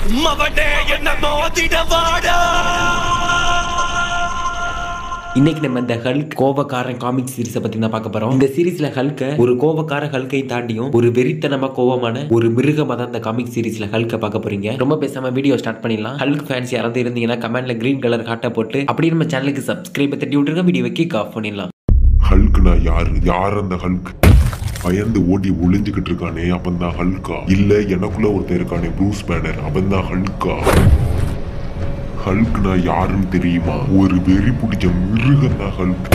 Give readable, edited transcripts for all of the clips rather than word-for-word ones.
இன்னைக்கு நம்ம இந்த ஹல்க் கோவக்காரன் காமிக் சீரிஸை பத்தி தான் பார்க்க போறோம். இந்த சீரிஸ்ல ஹல்க ஒரு கோவக்கார ஹல்கை தாண்டியும் ஒரு வெறித்தனமா கோவமான ஒரு மிருகமா தான் இந்த காமிக் சீரிஸ்ல ஹல்க பார்க்க போறீங்க. ரொம்ப பேசாம வீடியோ ஸ்டார்ட் பண்ணிடலாம். ஹல்க் ஃபேன்ஸ் யாராவது இருந்தீங்கன்னா கமெண்ட்ல கிரீன் கலர் ஹார்ட்டை போட்டு அப்படியே நம்ம சேனலுக்கு சப்ஸ்கிரைப் தட்டி விட்டுருங்க. வீடியோ கிக் ஆஃப் பண்ணிடலாம். ஹல்க்னா யார் அந்த ஹல்க்? பயந்து ஓடி ஒளிஞ்சுக்கிட்டு இருக்கானே அவன் தான் ஹல்கா? இல்ல எனக்குள்ள ஒருத்தர் இருக்கானே ப்ரூஸ் பேனர், அவன் தான் ஹல்கா? ஹல்க்னா யாருன்னு தெரியுமா? ஒரு வெறி பிடிச்ச மிருகம் தான் ஹல்க்.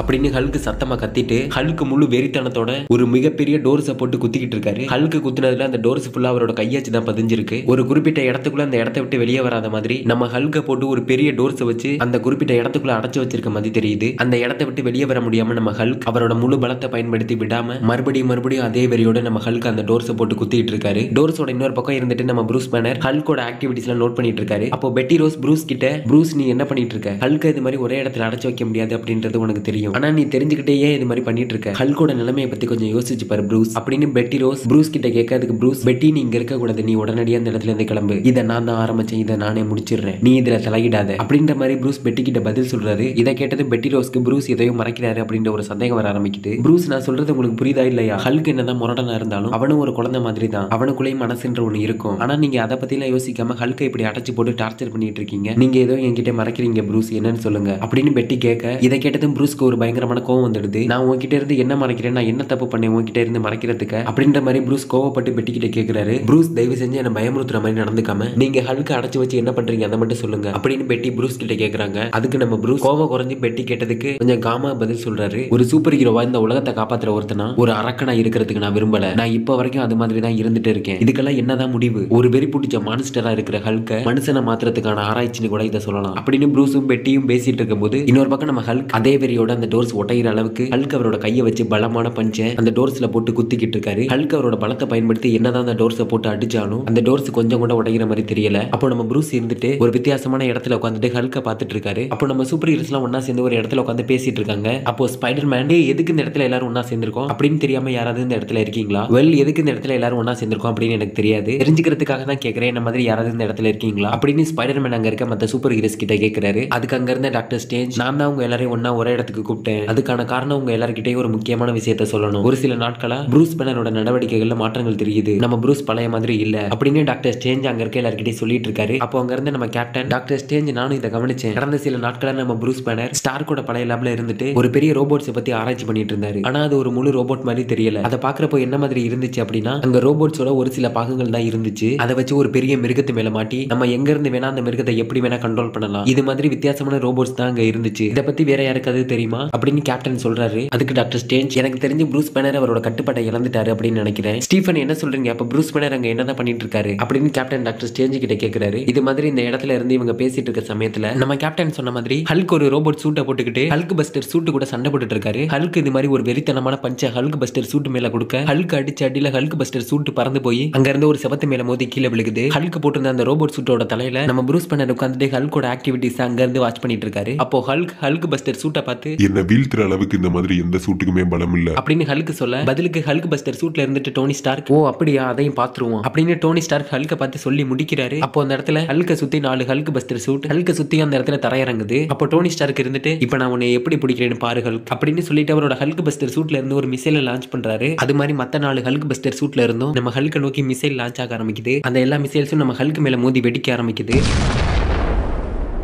அப்படின்னு ஹல்க் சத்தமா கத்திட்டு ஹல்க் முழு வெறித்தனத்தோட ஒரு மிகப்பெரிய டோர்ஸை போட்டு குத்திக்கிட்டு இருக்காரு. ஹல்க் குத்துனதுல அந்த டோர்ஸ் ஃபுல்லா அவரோட கையாச்சு தான் பதிஞ்சிருக்கு. ஒரு குறிப்பிட்ட இடத்துக்குள்ள அந்த இடத்தை விட்டு வெளியே வராத மாதிரி நம்ம ஹல்க போட்டு ஒரு பெரிய டோர்ஸை வச்சு அந்த குறிப்பிட்ட இடத்துக்குள்ள அடைச்சு வச்சிருக்க மாதிரி தெரியுது. அந்த இடத்தை விட்டு வெளியே வர முடியாம நம்ம ஹல்க் அவரோட முழு பலத்தை பயன்படுத்தி விடாம மறுபடியும் அதே வெறியோட நம்ம ஹல்க் அந்த டோர்ஸை போட்டு குத்திட்டு இருக்காரு. டோர்ஸோட இன்னொரு பக்கம் இருந்துட்டு நம்ம ப்ரூஸ் பேனர் ஹல்கோட ஆக்டிவிட்டிஸ் எல்லாம் நோட் பண்ணிட்டு இருக்காரு. அப்போ பெட்டி ரோஸ் ப்ரூஸ் கிட்ட, ப்ரூஸ் நீ என்ன பண்ணிட்டு இருக்க? ஹல்க இது மாதிரி ஒரே இடத்துல அடைச்சு வைக்க முடியாது அப்படின்றது உனக்கு தெரியும். ஆனா நீ தெரிஞ்சுக்கிட்டே ஏன் இது மாதிரி பண்ணிட்டு இருக்க? ஹல்கோட நிலைமையை பத்தி கொஞ்சம் யோசிச்சு பாரு ப்ரூஸ் அப்படின்னு பெட்டி ரோஸ் ப்ரூஸ் கிட்ட கேட்கறதுக்கு, ப்ரூஸ் பெட்டி நீ இங்க இருக்க கூடாது, நீ உடனடியா அந்த இடத்துல இருந்து கிளம்பு, இதை நான் தான் ஆரம்பிச்சேன், இதை நானே முடிச்சிடுறேன், நீ இதுல தலையிடாத அப்படின்ற மாதிரி ப்ரூஸ் பெட்டி கிட்ட பதில் சொல்றாரு. இதை கேட்டது பெட்டி ரோஸ்க்கு ப்ரூஸ் எதையும் மறைக்கிறாரு அப்படின்ற ஒரு சந்தேகம் வர ஆரம்பிக்குது. ப்ரூஸ் நான் சொல்றது உங்களுக்கு புரியுதா இல்லையா? ஹல்க் என்னதான் முரடனா இருந்தாலும் அவனும் ஒரு குழந்தை மாதிரி தான், அவனுக்குள்ளேயும் மனசுன்ற ஒண்ணு இருக்கும். ஆனா நீங்க அதை பத்தி எல்லாம் யோசிக்காம ஹல்கை இப்படி அடைச்சு போட்டு டார்ச்சர் பண்ணிட்டு இருக்கீங்க, நீங்க ஏதோ என்கிட்ட மறைக்கிறீங்க ப்ரூஸ், என்னன்னு சொல்லுங்க அப்படின்னு பெட்டி கேட்க, இதை கேட்டதும் ப்ரூஸ்க்கு ஒரு பயங்கரமான கோவம் வந்துடுது. நான் உன்கிட்ட இருந்து என்ன மறைக்கிறேன்? நான் என்ன தப்பு பண்ணேன் உன்கிட்ட இருந்து மறைக்கிறதுக்கு அப்படின்ற மாதிரி ப்ரூஸ் கோவப்பட்டு பெட்டி கிட்ட கேட்கிறாரு. ப்ரூஸ் தயவு செஞ்சு என்ன பயமுறுத்துற மாதிரி நடந்துக்காம நீங்க ஹல்க அடைச்சு வச்சு என்ன பண்றீங்க அதை மட்டும் சொல்லுங்க அப்படின்னு பெட்டி ப்ரூஸ் கிட்ட கேக்குறாங்க. அதுக்கு நம்ம ப்ரூஸ் கோவம் குறைஞ்சு பெட்டி கேட்டதுக்கு கொஞ்சம் காமா பதில் சொல்றாரு. ஒரு சூப்பர் ஹீரோவா இந்த உலகத்தை காப்பாத்துற ஒருத்தனா ஒரு அரக்கனா இருக்கிறதுக்கு நான் விரும்பல. நான் இப்ப வரைக்கும் அது மாதிரி தான் இருந்துட்டு இருக்கேன். இதுக்கெல்லாம் என்னதான் முடிவு? ஒரு வெறி பிடிச்ச மான்ஸ்டரா இருக்கிற ஹல்க மனுஷனை மாத்திரத்துக்கான ஆராய்ச்சின்னு கூட இதை சொல்லலாம் அப்படின்னு ப்ரூஸும் பெட்டியும் பேசிட்டு இருக்கும் போது இன்னொரு பக்கம் நம்ம ஹல்க் அதே வெறியோட அந்த டோர்ஸ் ஒட்டையிற அளவுக்கு ஹல்க் அவரோட கையை வச்சு பலமான பஞ்சை அந்த டோர்ஸ்ல போட்டு குத்திக்கிட்டு இருக்காரு. ஹல்க் அவரோட பலத்தை பயன்படுத்தி என்னதான் அந்த டோர்ஸை போட்டு அடிச்சாலும் அந்த டோர்ஸ் கொஞ்சம் கூட உடைகிற மாதிரி தெரியல. அப்போ நம்ம ப்ரூஸ் இருந்துட்டு ஒரு வித்தியாசமான இடத்துல உட்காந்துட்டு ஹல்க பார்த்துட்டு இருக்காரு. அப்போ நம்ம சூப்பர் ஹீரோஸ் எல்லாம் ஒன்னா சேர்ந்து ஒரு இடத்துல உட்காந்து பேசிட்டு இருக்காங்க. அப்போ ஸ்பைடர் மேன், எதுக்கு இந்த இடத்துல எல்லாரும் ஒன்னா சேர்ந்திருக்கோம் அப்படின்னு தெரியாம யாராவது இந்த இடத்துல இருக்கீங்களா? வெல், எதுக்கு இந்த இடத்துல எல்லாரும் ஒன்னா சேர்ந்திருக்கோம் அப்படின்னு எனக்கு தெரியாது, தெரிஞ்சுக்கிறதுக்காக தான் கேட்கிறேன், என்ன மாதிரி யாராவது இந்த இடத்துல இருக்கீங்களா அப்படின்னு ஸ்பைடர் மேன் அங்க இருக்க மத்த சூப்பர் ஹீரோஸ் கிட்ட கேட்கிறாரு. அதுக்கு அங்க இருந்த டாக்டர் ஸ்ட்ரேஞ்ச், நான் தான் உங்க எல்லாரையும் ஒன்னா ஒரே இடத்துக்கு கூப்பிட்டேன், அதுக்கான காரணம் உங்க எல்லார்கிட்டயும் ஒரு முக்கியமான விஷயத்தை சொல்லணும். ஒரு சில நாட்களா ப்ரூஸ் பேனரோட நடவடிக்கைகள்ல மாற்றங்கள் தெரியுது, நம்ம ப்ரூஸ் பழைய மாதிரி இல்ல அப்படின்னு டாக்டர் ஸ்ட்ரேஞ்ச் அங்க இருக்க எல்லார்கிட்டயும் சொல்லிட்டு இருக்காரு. அப்போ அங்க இருந்து நம்ம கேப்டன் டாக்டர் ஸ்ட்ரேஞ்ச், நானும் இதை கவனிச்சேன், கடந்த சில நாட்களா நம்ம ப்ரூஸ் பேனர் ஸ்டார்க்கோட பழைய லேப்ல இருந்துட்டு ஒரு பெரிய ரோபோட்ஸ் பத்தி ஆராய்ச்சி பண்ணிட்டு இருந்தாரு. ஆனா அது ஒரு முழு ரோபோட் மாதிரி தெரியல. அதை பாக்குறப்போ என்ன மாதிரி இருந்துச்சு அப்படின்னா அங்க ரோபோட்ஸோட ஒரு சில பாகங்கள் தான் இருந்துச்சு. அதை வச்சு ஒரு பெரிய மிருகத்து மேல மாட்டி நம்ம எங்க இருந்து வேணா அந்த மிருகத்தை எப்படி வேணா கண்ட்ரோல் பண்ணலாம், இது மாதிரி வித்தியாசமான ரோபோட்ஸ் தான் அங்க இருந்துச்சு. இதை பத்தி வேற யாருக்காவது தெரியுமா அப்படின்னு கேப்டன் சொல்றாரு. அதுக்கு டாக்டர் ஸ்ட்ரேஞ்ச், எனக்கு தெரிஞ்சு ப்ரூஸ் பேனர் அவரோட கட்டுப்பாட்டை இழந்துட்டாரு அப்படின்னு நினைக்கிறேன். ஸ்டீஃபன் என்ன சொல்றீங்க? அப்ப ப்ரூஸ் பேனர் அங்க என்னதான் பண்ணிட்டு இருக்காரு அப்படின்னு கேப்டன் டாக்டர் ஸ்ட்ரேஞ்ச் கிட்ட கேக்குறாரு. இது மாதிரி இந்த இடத்துல இருந்து இவங்க பேசிட்டு இருக்க சமயத்துல நம்ம கேப்டன் சொன்ன மாதிரி ஹல்க் ஒரு ரோபோட் சூட்டை போட்டுக்கிட்டு ஹல்க் பஸ்டர் சூட்டு கூட சண்டை போட்டுட்டு இருக்காரு. ஹல்க் இது மாதிரி ஒரு வெறித்தனமான பஞ்ச ஹல்க் பஸ்டர் சூட்டு மேல கொடுக்க ஹல்க் அடிச்சு அடியில ஹல்க் பஸ்டர் சூட்டு பறந்து போய் அங்க இருந்து ஒரு செவத்து மேல மோதி கீழே விழுகுது. ஹல்க் போட்டிருந்த அந்த ரோபோட் சூட்டோட தலையில நம்ம ப்ரூஸ் பேனர் உட்காந்துட்டு ஹல்கோட ஆக்டிவிட்டிஸ் அங்க இருந்து வாட்ச் பண்ணிட்டு இருக்காரு. அப்போ ஹல்க் பஸ்டர் சூட்டை பார்த்து, என்ன வீழ்த்துற அளவுக்கு இந்த மாதிரி எந்த சூட்டுக்குமே பலம் இல்ல அப்படின்னு ஹல்க் சொல்ல, பதிலுக்கு ஹல்க் பஸ்டர் சூட்ல இருந்துட்டு டோனி ஸ்டார்க், ஓ அப்படியா, அதையும் பாத்துருவோம் அப்படின்னு டோனி ஸ்டார்க் ஹல்க பார்த்து சொல்லி முடிக்கிறாரு. அப்போ அந்த இடத்துல ஹல்க சுத்தி 4 ஹல்க் பஸ்டர் சூட் ஹல்க சுத்தி அந்த இடத்துல தரையிறங்குது. அப்போ டோனி ஸ்டார்க் இருந்துட்டு, இப்ப நான் உன்னை எப்படி பிடிக்கிறேன்னு பாரு ஹல்க் அப்படின்னு சொல்லிட்டு அவரோட ஹல்க் பஸ்டர் சூட்ல இருந்து ஒரு மிசைலை லான்ச் பண்றாரு. அது மாதிரி மத்த 4 ஹல்க் பஸ்டர் சூட்ல இருந்தும் நம்ம ஹல்க நோக்கி மிசைல் லான்ச் ஆக ஆரம்பிக்குது. அந்த எல்லா மிசைல்ஸும் நம்ம ஹல்க் மேல மோதி வெடிக்க ஆரம்பிக்குது.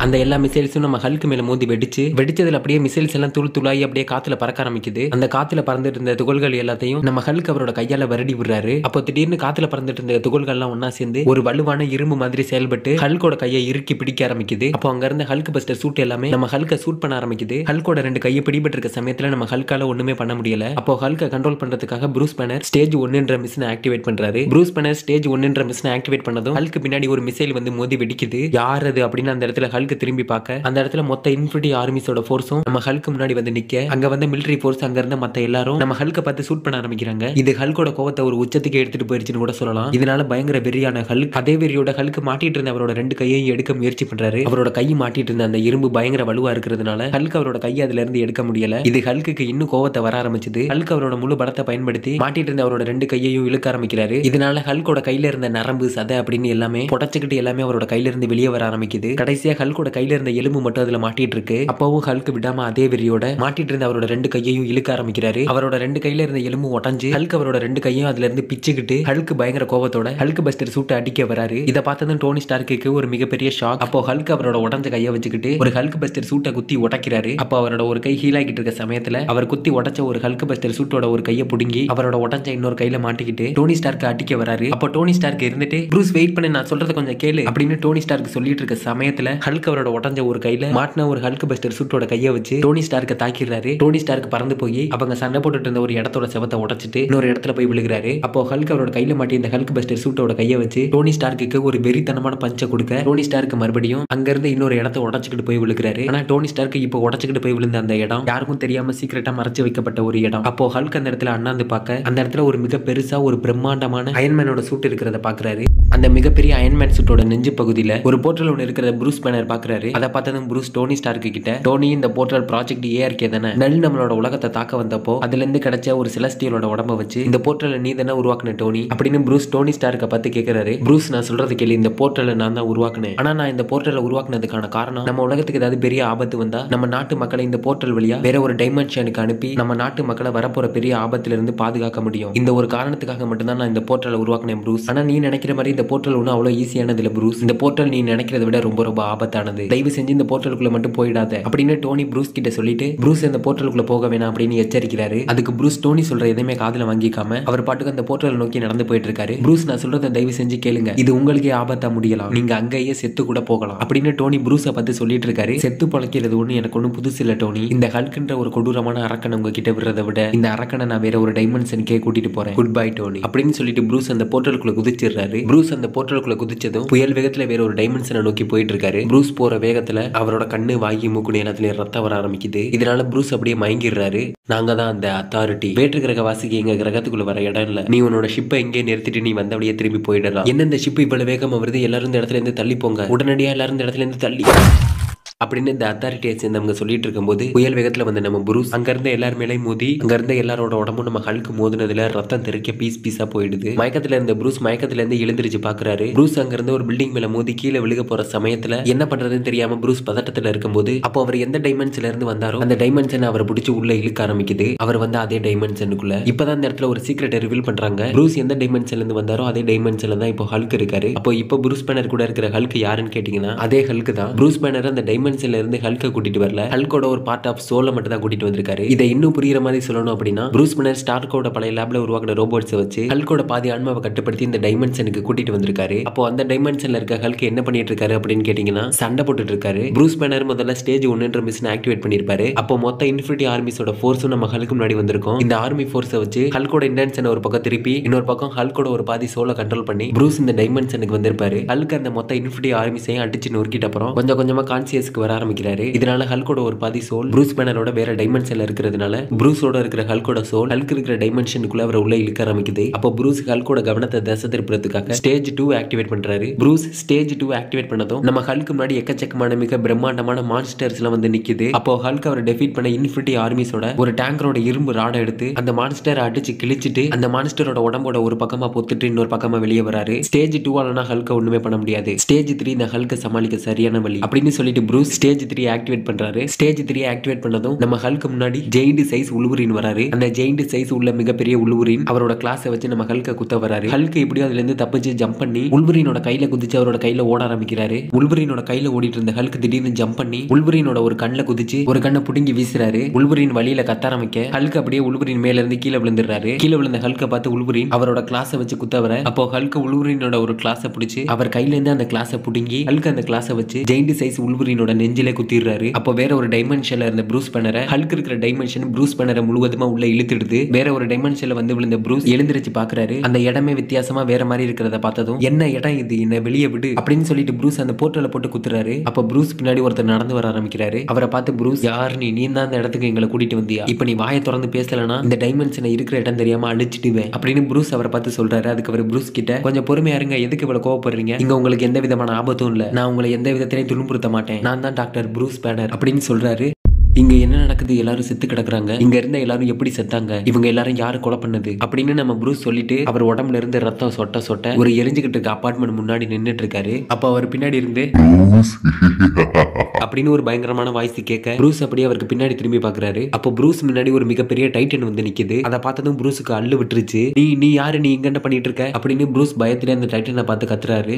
அந்த எல்லா மிசைல்ஸும் நம்ம ஹல்க் மேல மோதி வெடிச்சதுல அப்படியே மிசைல்ஸ் எல்லாம் துளாகி அப்படியே காத்துல பறக்க ஆரம்பிக்குது. அந்த காத்துல பறந்துட்டு இருந்த துகள்கள் எல்லாத்தையும் நம்ம ஹல்க் அவரோட கையால வருடி விடுறாரு. அப்போ திடீர்னு காத்துல பறந்துட்டு இருந்த துகள்கள் எல்லாம் ஒன்னா சேர்ந்து ஒரு வலுவான இரும்பு மாதிரி செயல்பட்டு ஹல்கோட கையை இறுக்கி பிடிக்க ஆரம்பிக்குது. அப்போ அங்க இருந்த ஹல்க் பஸ்டர் சூட் எல்லாமே நம்ம ஹல்க சூட் பண்ண ஆரம்பிக்குது. ஹல்கோட 2 கையை பிடிபட்டு இருக்க சமயத்துல நம்ம ஹல்கால ஒண்ணுமே பண்ண முடியல. அப்போ ஹல்க கண்ட்ரோல் பண்றதுக்காக ப்ரூஸ் பேனர் ஸ்டேஜ் 1ன்ற மிஷினை ஆக்டிவேட் பண்றாரு. ப்ரூஸ் பேனர் ஸ்டேஜ் 1ன்ற மிஷினை ஆக்டிவேட் பண்ணதும் ஹல்க் பின்னாடி ஒரு மிசைல் வந்து மோதி வெடிக்குது. யார் அது அப்படின்னு அந்த இடத்துல ஹல்க் ஹல்க் திரும்பி பார்க்க அந்த இடத்துல மொத்த இன்ஃபினிட்டி ஆர்மிஸோட ஃபோர்ஸும் நம்ம ஹல்க் முன்னாடி வந்து நிக்க அங்க வந்து மிலிட்டரி ஃபோர்ஸ் அங்க இருந்த மத்த எல்லாரும் நம்ம ஹல்க பார்த்து ஷூட் பண்ண ஆரம்பிக்கிறாங்க. இது ஹல்கோட கோவத்தை ஒரு உச்சத்துக்கு எடுத்துட்டு போயிருச்சுன்னு கூட சொல்லலாம். இதனால பயங்கர வெறியான ஹல்க் அதே வெறியோட ஹல்க் மாட்டிட்டு இருந்த அவரோட 2 கையையும் எடுக்க முயற்சி பண்றாரு. அவரோட கை மாட்டிட்டு இருந்த அந்த இரும்பு பயங்கர வலுவா இருக்கிறதுனால ஹல்க் அவரோட கையை அதுல இருந்து எடுக்க முடியல. இது ஹல்க்கு இன்னும் கோவத்தை வர ஆரம்பிச்சது. ஹல்க் அவரோட முழு பலத்தை பயன்படுத்தி மாட்டிட்டு இருந்த அவரோட 2 கையையும் இழுக்க ஆரம்பிக்கிறாரு. இதனால ஹல்கோட கையில இருந்த நரம்பு சதை அப்படின்னு எல்லாமே புடச்சுக்கிட்டு எல்லாமே அவரோட கையில இருந்து வெளியே வர ஆரம்பிக்குது. கடைசியா ஹல்கோட கையில இருந்த எலும்பு மட்டும் அதுல மாட்டிட்டு இருக்கு. அப்பவும் ஹல்க் விடாம அதே வெறியோட மாட்டிட்டு இருந்த அவரோட 2 கையையும் இழுக்க ஆரம்பிக்கிறாரு. அவரோட 2 கையில இருந்த எலும்பு உடஞ்சு ஹல்க் அவரோட 2 கையும் அதுல இருந்து பிச்சுக்கிட்டு ஹல்க் பயங்கர கோபத்தோட ஹல்க் பஸ்டர் சூட்டை அடிக்க வராரு. இதை பார்த்ததும் டோனி ஸ்டார்க்கு ஒரு மிகப்பெரிய ஷாக். அப்போ ஹல்க் அவரோட உடஞ்ச கையை வச்சுக்கிட்டு ஒரு ஹல்க் பஸ்டர் சூட்டை குத்தி உடைக்கிறாரு. அப்போ அவரோட ஒரு கை ஹீல் ஆகிட்டு இருக்க சமயத்துல அவர் குத்தி உடைச்ச ஒரு ஹல்க் பஸ்டர் சூட்டோட ஒரு கையை புடுங்கி அவரோட உடஞ்ச இன்னொரு கையில மாட்டிக்கிட்டு டோனி ஸ்டார்க்கு அடிக்க வராரு. அப்போ டோனி ஸ்டார்க் இருந்துட்டு ப்ரூஸ் வெயிட் பண்ணி நான் சொல்றத கொஞ்சம் கேளு அப்படின்னு டோனி ஸ்டார்க் சொல்லிட்டு இருக்க சமயத்துல ஹல்க் அவரோட உடஞ்ச ஒரு கையில மாட்டின ஒரு ஹல்க் பஸ்டர் சூட்டோட கையை வச்சு டோனி ஸ்டார்க்க தாக்கிடுறாரு. டோனி ஸ்டார்க் பறந்து போய் அவங்க சண்டை போட்டுட்டு இருந்த ஒரு இடத்தோட செவத்தை உடைச்சிட்டு இன்னொரு இடத்துல போய் விழுகிறாரு. அப்போ ஹல்க் அவரோட கையில மாட்டி இந்த ஹல்க் பஸ்டர் சூட்டோட கையை வச்சு டோனி ஸ்டார்க்கு ஒரு வெறித்தனமான பஞ்சை கொடுக்க டோனி ஸ்டார்க் மறுபடியும் அங்க இருந்து இன்னொரு இடத்தை உடைச்சிட்டு போய் விழுகிறாரு. ஆனா டோனி ஸ்டார்க் இப்போ உடைச்சிட்டு போய் விழுந்த அந்த இடம் யாருக்கும் தெரியாம சீக்கிரட்டா மறைச்சு வைக்கப்பட்ட ஒரு இடம். அப்போ ஹல்க் அந்த இடத்துல அண்ணாந்து பார்க்க அந்த இடத்துல ஒரு மிக பெருசா ஒரு பிரம்மாண்டமான அயன்மேனோட சூட் இருக்கிறத பாக்குறாரு. அந்த மிகப்பெரிய அயன்மேன் சூட்டோட நெஞ்சு பகுதியில ஒரு போர்ட்டல் ஒன்று இருக்கிறத ப்ரூஸ் பேனர் பாக்குறாரு. அதை பார்த்ததும் ப்ரூஸ் டோனி ஸ்டார்க் கிட்ட டோனி இந்த போர்ட்டல் ப்ராஜெக்ட் ஏஆர்கே தானே நல் நம்மளோட உலகத்தை தாக்க வந்தப்போ அதுல இருந்து கிடைச்ச ஒரு செலஸ்டியலோட உடம்ப வச்சு இந்த போர்ட்டலை நீ தானே உருவாக்குன டோனி அப்படின்னு ப்ரூஸ் டோனி ஸ்டார்க்க பார்த்து கேட்கிறாரு. ப்ரூஸ் நான் சொல்றது கேள்வி இந்த போர்ட்டலை நான் தான் உருவாக்குனேன். ஆனா நான் இந்த போர்ட்டலை உருவாக்குனதுக்கான காரணம் நம்ம உலகத்துக்கு ஏதாவது பெரிய ஆபத்து வந்தா நம்ம நாட்டு மக்களை இந்த போர்ட்டல் வழியா வேற ஒரு டைமென்ஷனுக்கு அனுப்பி நம்ம நாட்டு மக்களை வரப்போற பெரிய ஆபத்துல இருந்து பாதுகாக்க முடியும். இந்த ஒரு காரணத்துக்காக மட்டும்தான் நான் இந்த போர்ட்டலை உருவாக்குனேன் ப்ரூஸ். ஆனா நீ நினைக்கிற மாதிரி இந்த போர்ட்டல் ஒன்றும் அவ்வளவு ஈஸியானது இல்ல ப்ரூஸ். இந்த போர்ட்டல் நீ நினைக்கிறத விட ரொம்ப ரொம்ப ஆபத்தானது. தயவு செஞ்சு இந்த போர்ட்டலுக்குள்ள மட்டும் போயிடாத அப்படின்னு டோனி ப்ரூஸ் கிட்ட சொல்லிட்டு ப்ரூஸ் இந்த போர்ட்டலுக்குள்ள போக வேணாம் அப்படின்னு எச்சரிக்கிறாரு. அதுக்கு ப்ரூஸ் டோனி சொல்ற எதையுமே காதுல வாங்கிக்காம அவர் பாட்டுக்கு அந்த போர்ட்டலை நோக்கி நடந்து போயிட்டு இருக்காரு. ப்ரூஸ் நான் சொல்றத தயவு செஞ்சு கேளுங்க. இது உங்களுக்கே ஆபத்தா முடியலாம். நீங்க அங்கேயே செத்து கூட போகலாம் அப்படின்னு டோனி ப்ரூஸை பார்த்து சொல்லிட்டு இருக்காரு. செத்து பழக்கிறது ஒண்ணு எனக்கு ஒன்றும் புதுசு இல்ல டோனி. இந்த ஹல்க்ன்ற ஒரு கொடூரமான அரக்கனை உங்ககிட்ட விடுறதை விட இந்த அரக்கனை நான் வேற ஒரு டைமென்ஷனுக்கே கூட்டிட்டு போறேன். குட் பை டோனி அப்படின்னு சொல்லிட்டு ப்ரூஸ் அந்த போர்ட்டலுக்குள்ள குதிச்சிடுறாரு. ப்ரூஸ் அந்த போர்ட்டலுக்குள்ள குதிச்சதும் புயல் வேகத்துல வேற ஒரு டைமென்ஷனை நோக்கி போயிட்டு இருக்காரு. ப்ரூஸ் போற வேகத்துல அவரோட கண்ணு வாங்கி மூக்குனு எல்லாத்துலயும் ரத்தம் வர ஆரம்பிக்குது. இதனால ப்ரூஸ் அப்படியே மயங்கிடுறாரு. நாங்க தான் அந்த அத்தாரிட்டி. வேற்று கிரக வாசிக்கு எங்க கிரகத்துக்குள்ள வர இடம் இல்ல. நீ உன்னோட ஷிப்பை எங்கே நிறுத்திட்டு நீ வந்தபடியே திரும்பி போயிடலாம். என்ன இந்த ஷிப் இவ்வளவு வேகமா வருது? எல்லாரும் இந்த இடத்துல இருந்து தள்ளி போங்க. உடனடியா எல்லாரும் இந்த இடத்துல இருந்து தள்ளி அப்படின்னு இந்த அத்தாரிட்டியை சேர்ந்தவங்க சொல்லிட்டு இருக்கும்போது புயல் வேகத்துல வந்து நம்ம ப்ரூஸ் அங்க இருந்த எல்லார் மேலேயும் மோதி அங்க இருந்த எல்லாரோட உடம்பும் நம்ம ஹல்க் மோதினதுல ரத்தம் தெறிக்க பீஸ் பீஸா போயிடுது. மயக்கத்துல இருந்த ப்ரூஸ் மயக்கத்துல இருந்து எழுந்திருச்சு பாக்குறாரு. ப்ரூஸ் அங்க இருந்து ஒரு பில்டிங் மேல மோதி கீழே விழுக போற சமயத்துல என்ன பண்றதுன்னு தெரியாம ப்ரூஸ் பதட்டத்துல இருக்கும்போது அப்போ அவர் எந்த டைமென்ஷன்ல இருந்து வந்தாரோ அந்த டைமென்ஷன் அவரை பிடிச்சி உள்ள இழுக்க ஆரம்பிக்குது. அவர் வந்து அதே டைமென்ஷனுக்குள்ள இப்பதான் இந்த இடத்துல ஒரு சீக்ரெட்டை ரிவீல் பண்றாங்க. ப்ரூஸ் எந்த டைமென்ஷன்ல இருந்து வந்தாரோ அதே டைமென்ஷன்ல தான் இப்போ ஹல்க் இருக்காரு. அப்போ இப்போ ப்ரூஸ் பேனர் கூட இருக்கிற ஹல்க் யாருன்னு கேட்டீங்கன்னா அதே ஹல்க் தான். ப்ரூஸ் பேனர் அந்த டைமென்ஷன்ல இருந்து ஹல்க கூட்டிட்டு வரல. ஹல்கோட ஒரு பார்ட் ஆஃப் சோலை மட்டும் தான் கூட்டிட்டு வந்திருக்காரு. இதை இன்னும் புரியுற மாதிரி சொல்லணும் அப்படின்னா ப்ரூஸ் பேனர் ஸ்டார்க்கோட பழைய லேப்ல உருவாக்கின ரோபோட்ஸை வச்சு ஹல்கோட பாதி ஆன்மாவை கட்டுப்படுத்தி இந்த டைமென்ஷனுக்கு கூட்டிட்டு வந்திருக்காரு. அப்போ அந்த டைமென்ஷன்ல இருக்க ஹல்க் என்ன பண்ணிட்டு இருக்காரு அப்படின்னு கேட்டீங்கன்னா சண்டை போட்டுட்டு இருக்காரு. ப்ரூஸ் பேனர் முதல்ல ஸ்டேஜ் 1 மிஷின் ஆக்டிவேட் பண்ணிருப்பாரு. அப்போ மொத்த இன்ஃபினிட்டி ஆர்மிஸோட ஃபோர்ஸும் நம்ம ஹல்க்கு முன்னாடி வந்திருக்கும். இந்த ஆர்மி ஃபோர்ஸை வச்சு ஹல்கோட இன்டென்ஷனை ஒரு பக்கம் திருப்பி இன்னொரு பக்கம் ஹல்கோட ஒரு பாதி சோலை கண்ட்ரோல் பண்ணி ப்ரூஸ் இந்த டைமென்ஷனுக்கு வந்திருப்பாரு. ஹல்க் அந்த மொத்த இன்ஃபினிட்டி ஆர்மிஸையும் அடிச்சு நொறுக்கிட்ட அப்புறம் கொஞ்சம் கொஞ்சமா கான்சியஸ்க்கு வர ஆரம்பிக்கிறாரு. இதனால ஹல்கோட ஒரு பாதி சோல் ப்ரூஸ் பேனரோட வேற டைமென்ஷன்ல இருக்கிறதுனால ப்ரூஸோட இருக்கிற ஹல்கோட சோல் ஹல்க் இருக்கிற டைமென்ஷனுக்குள்ள அவர் உள்ள இழுக்க ஆரம்பிக்குது. அப்போ ப்ரூஸ் ஹல்கோட கவனத்தை திசை திருப்புறதுக்காக ஸ்டேஜ் 2 ஆக்டிவேட் பண்றாரு. ப்ரூஸ் ஸ்டேஜ் 2 ஆக்டிவேட் பண்ணதும் நம்ம ஹல்க்கு முன்னாடி எக்கச்சக்கமான மிக பிரம்மாண்டமான மான்ஸ்டர்ஸ் எல்லாம் வந்து நிக்குது. அப்போ ஹல்க் அவரை டெஃபீட் பண்ண இன்ஃபினிட்டி ஆர்மிஸோட ஒரு டேங்கரோட இரும்பு ராடை எடுத்து அந்த மான்ஸ்டரை அடிச்சு கிழிச்சிட்டு அந்த மான்ஸ்டரோட உடம்போட ஒரு பக்கமா பொத்துட்டு இன்னொரு பக்கமா வெளியே வராரு. ஸ்டேஜ் 2 ஆலனா ஹல்க ஒண்ணுமே பண்ண முடியாது. ஸ்டேஜ் 3 இந்த ஹல்க சமாளிக்க சரியான வழி அப்படின்னு சொல்லிட்டு ப்ரூஸ் ஸ்டேஜ் 3 ஆக்டிவேட் பண்றாரு. ஸ்டேஜ் 3 ஆக்டிவேட் பண்ணதும் நம்ம ஹல்க்கு முன்னாடி ஜெயிண்ட் சைஸ் உல்வரின் வராரு. அந்த ஜெயிண்ட் சைஸ் உள்ள மிகப்பெரிய உல்வரின் அவரோட கிளாஸை வச்சு நம்ம ஹல்க குத்த வராரு. ஹல்க் இப்படியோ அதுல இருந்து தப்பிச்சு ஜம்ப் பண்ணி உல்வரினோட கையில குதிச்சு அவரோட கையில ஓட ஆரம்பிக்கிறாரு. உல்வரினோட கையில ஓடிட்டு இருந்த ஹல்க் திடீர்னு ஜம்ப் பண்ணி உல்வரினோட ஒரு கண்ணில் குதிச்சு ஒரு கண்ணை புடுங்கி வீசுறாரு. உல்வரின் வழியில கத்த ஆரம்பிக்க ஹல்க் அப்படியே உல்வரின் மேல இருந்து கீழே விழுந்துடுறாரு. கீழே விழுந்த ஹல்க பார்த்து உல்வரின் அவரோட கிளாஸை வச்சு குத்த வர அப்போ ஹல்க் உல்வரினோட ஒரு கிளாஸை பிடிச்சு அவர் கையில இருந்து அந்த கிளாஸை புடுங்கி ஹல்க் அந்த கிளாஸை வச்சு ஜெயிண்ட் சைஸ் உல்வரினோட நெஞ்சிலே குத்திடுறாரு. அப்போ வேற ஒரு டைமென்ஷன்ல இருந்த ப்ரூஸ் பேனரை ஹல்க் இருக்கிற டைமென்ஷன் ப்ரூஸ் பேனரை முழுவதுமா உள்ள இழுத்துடுது. வேற ஒரு டைமென்ஷன்ல வந்து விழுந்த ப்ரூஸ் எழுந்திருச்சு பாக்குறாரு. அந்த இடமே வித்தியாசமா வேற மாதிரி இருக்கிறத பார்த்ததும் என்ன இடம் இது, என்ன வெளியே விடு அப்படின்னு சொல்லிட்டு ப்ரூஸ் அந்த போர்ட்டலை போட்டு குத்துறாரு. அப்ப ப்ரூஸ் பின்னாடி ஒருத்தர் நடந்து வர ஆரம்பிக்கிறாரு. அவரை பார்த்து ப்ரூஸ், யார் நீ தான் அந்த இடத்துக்கு எங்களை கூட்டிட்டு வந்தியா? இப்ப நீ வாயை திறந்து பேசலனா இந்த டைமென்ஷனை இருக்கிற இடம் தெரியாம அழிச்சிடுவேன் அப்படின்னு ப்ரூஸ் அவரை பார்த்து சொல்றாரு. அதுக்கு அவர் ப்ரூஸ் கிட்ட, கொஞ்சம் பொறுமையா இருங்க, எதுக்கு இவ்வளவு கோவப்படுறீங்க? இங்க உங்களுக்கு எந்த விதமான ஆபத்தும் இல்ல, நான் உங்களை எந்த விதத்திலையும் துன்புறுத்த மாட்டேன், நான் தான் டாக்டர் ப்ரூஸ் பேனர் அப்படின்னு சொல்றாரு. இங்க என்ன நடக்குது? எல்லாரும் செத்து கிடக்குறாங்க. இங்க இருந்த எல்லாரும் எப்படி செத்தாங்க? இவங்க எல்லாரும் யாரு கொலை பண்ணது அப்படின்னு நம்ம ப்ரூஸ் சொல்லிட்டு அவர் உடம்புல இருந்து ரத்தம் சொட்ட சொட்ட ஒரு எரிஞ்சுக்கிட்டு இருக்க அபார்ட்மெண்ட் முன்னாடி நின்னுட்டு இருக்காரு. அப்ப அவர் பின்னாடி இருந்து அப்படின்னு ஒரு பயங்கரமான வாய்ஸ் கேட்க ப்ரூஸ் அப்படியே அவருக்கு பின்னாடி திரும்பி பாக்குறாரு. அப்போ ப்ரூஸ் முன்னாடி ஒரு மிகப்பெரிய டைட்டன் வந்து நிக்குது. அதை பார்த்ததும் ப்ரூஸுக்கு அள்ளு விட்டுருச்சு. நீ யாரு? நீ இங்க என்ன பண்ணிட்டு இருக்க அப்படின்னு ப்ரூஸ் பயத்துல அந்த டைட்டனை பார்த்து கத்துறாரு.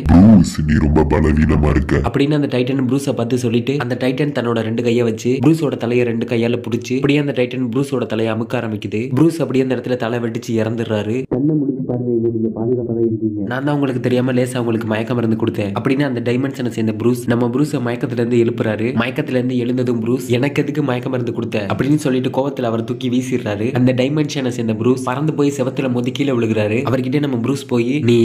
நீ ரொம்ப பலவீனமா இருக்க அப்படின்னு அந்த டைட்டன் ப்ரூஸை பார்த்து சொல்லிட்டு அந்த டைட்டன் தன்னோட 2 கையை வச்சு ப்ரூஸோட தலையை 2 கையால பிடிச்சு அப்படியே அந்த டைட்டன் ப்ரூஸோட தலையை அமுக்க ஆரம்பிக்குது. ப்ரூஸ் அப்படியே அந்த இடத்துல தலை வெடிச்சு இறந்துடுறாரு. கண்ணை முடிச்சு பாருங்க, நீங்க பாதுகாப்பா தான் இருக்கீங்க, நான் தான் உங்களுக்கு தெரியாம லேசா உங்களுக்கு மயக்க மருந்து கொடுத்தேன் அப்படின்னு அந்த டைமென்ஷனை சேர்ந்த ப்ரூஸ் நம்ம ப்ரூஸை மயக்கத்துல இருந்து எழுப்புறாரு. மயக்கத்துல இருந்து எழுந்ததும் ப்ரூஸ், எனக்கு எதுக்கு மயக்க மருந்து கொடுத்த அப்படின்னு சொல்லிட்டு கோவத்துல அவர் தூக்கி வீசிடுறாரு. அந்த டைமென்ஷனை சேர்ந்த ப்ரூஸ் பறந்து போய் செவத்துல மோதி கீழே விழுகிறாரு. அவர்கிட்ட நம்ம ப்ரூஸ் போய், நீ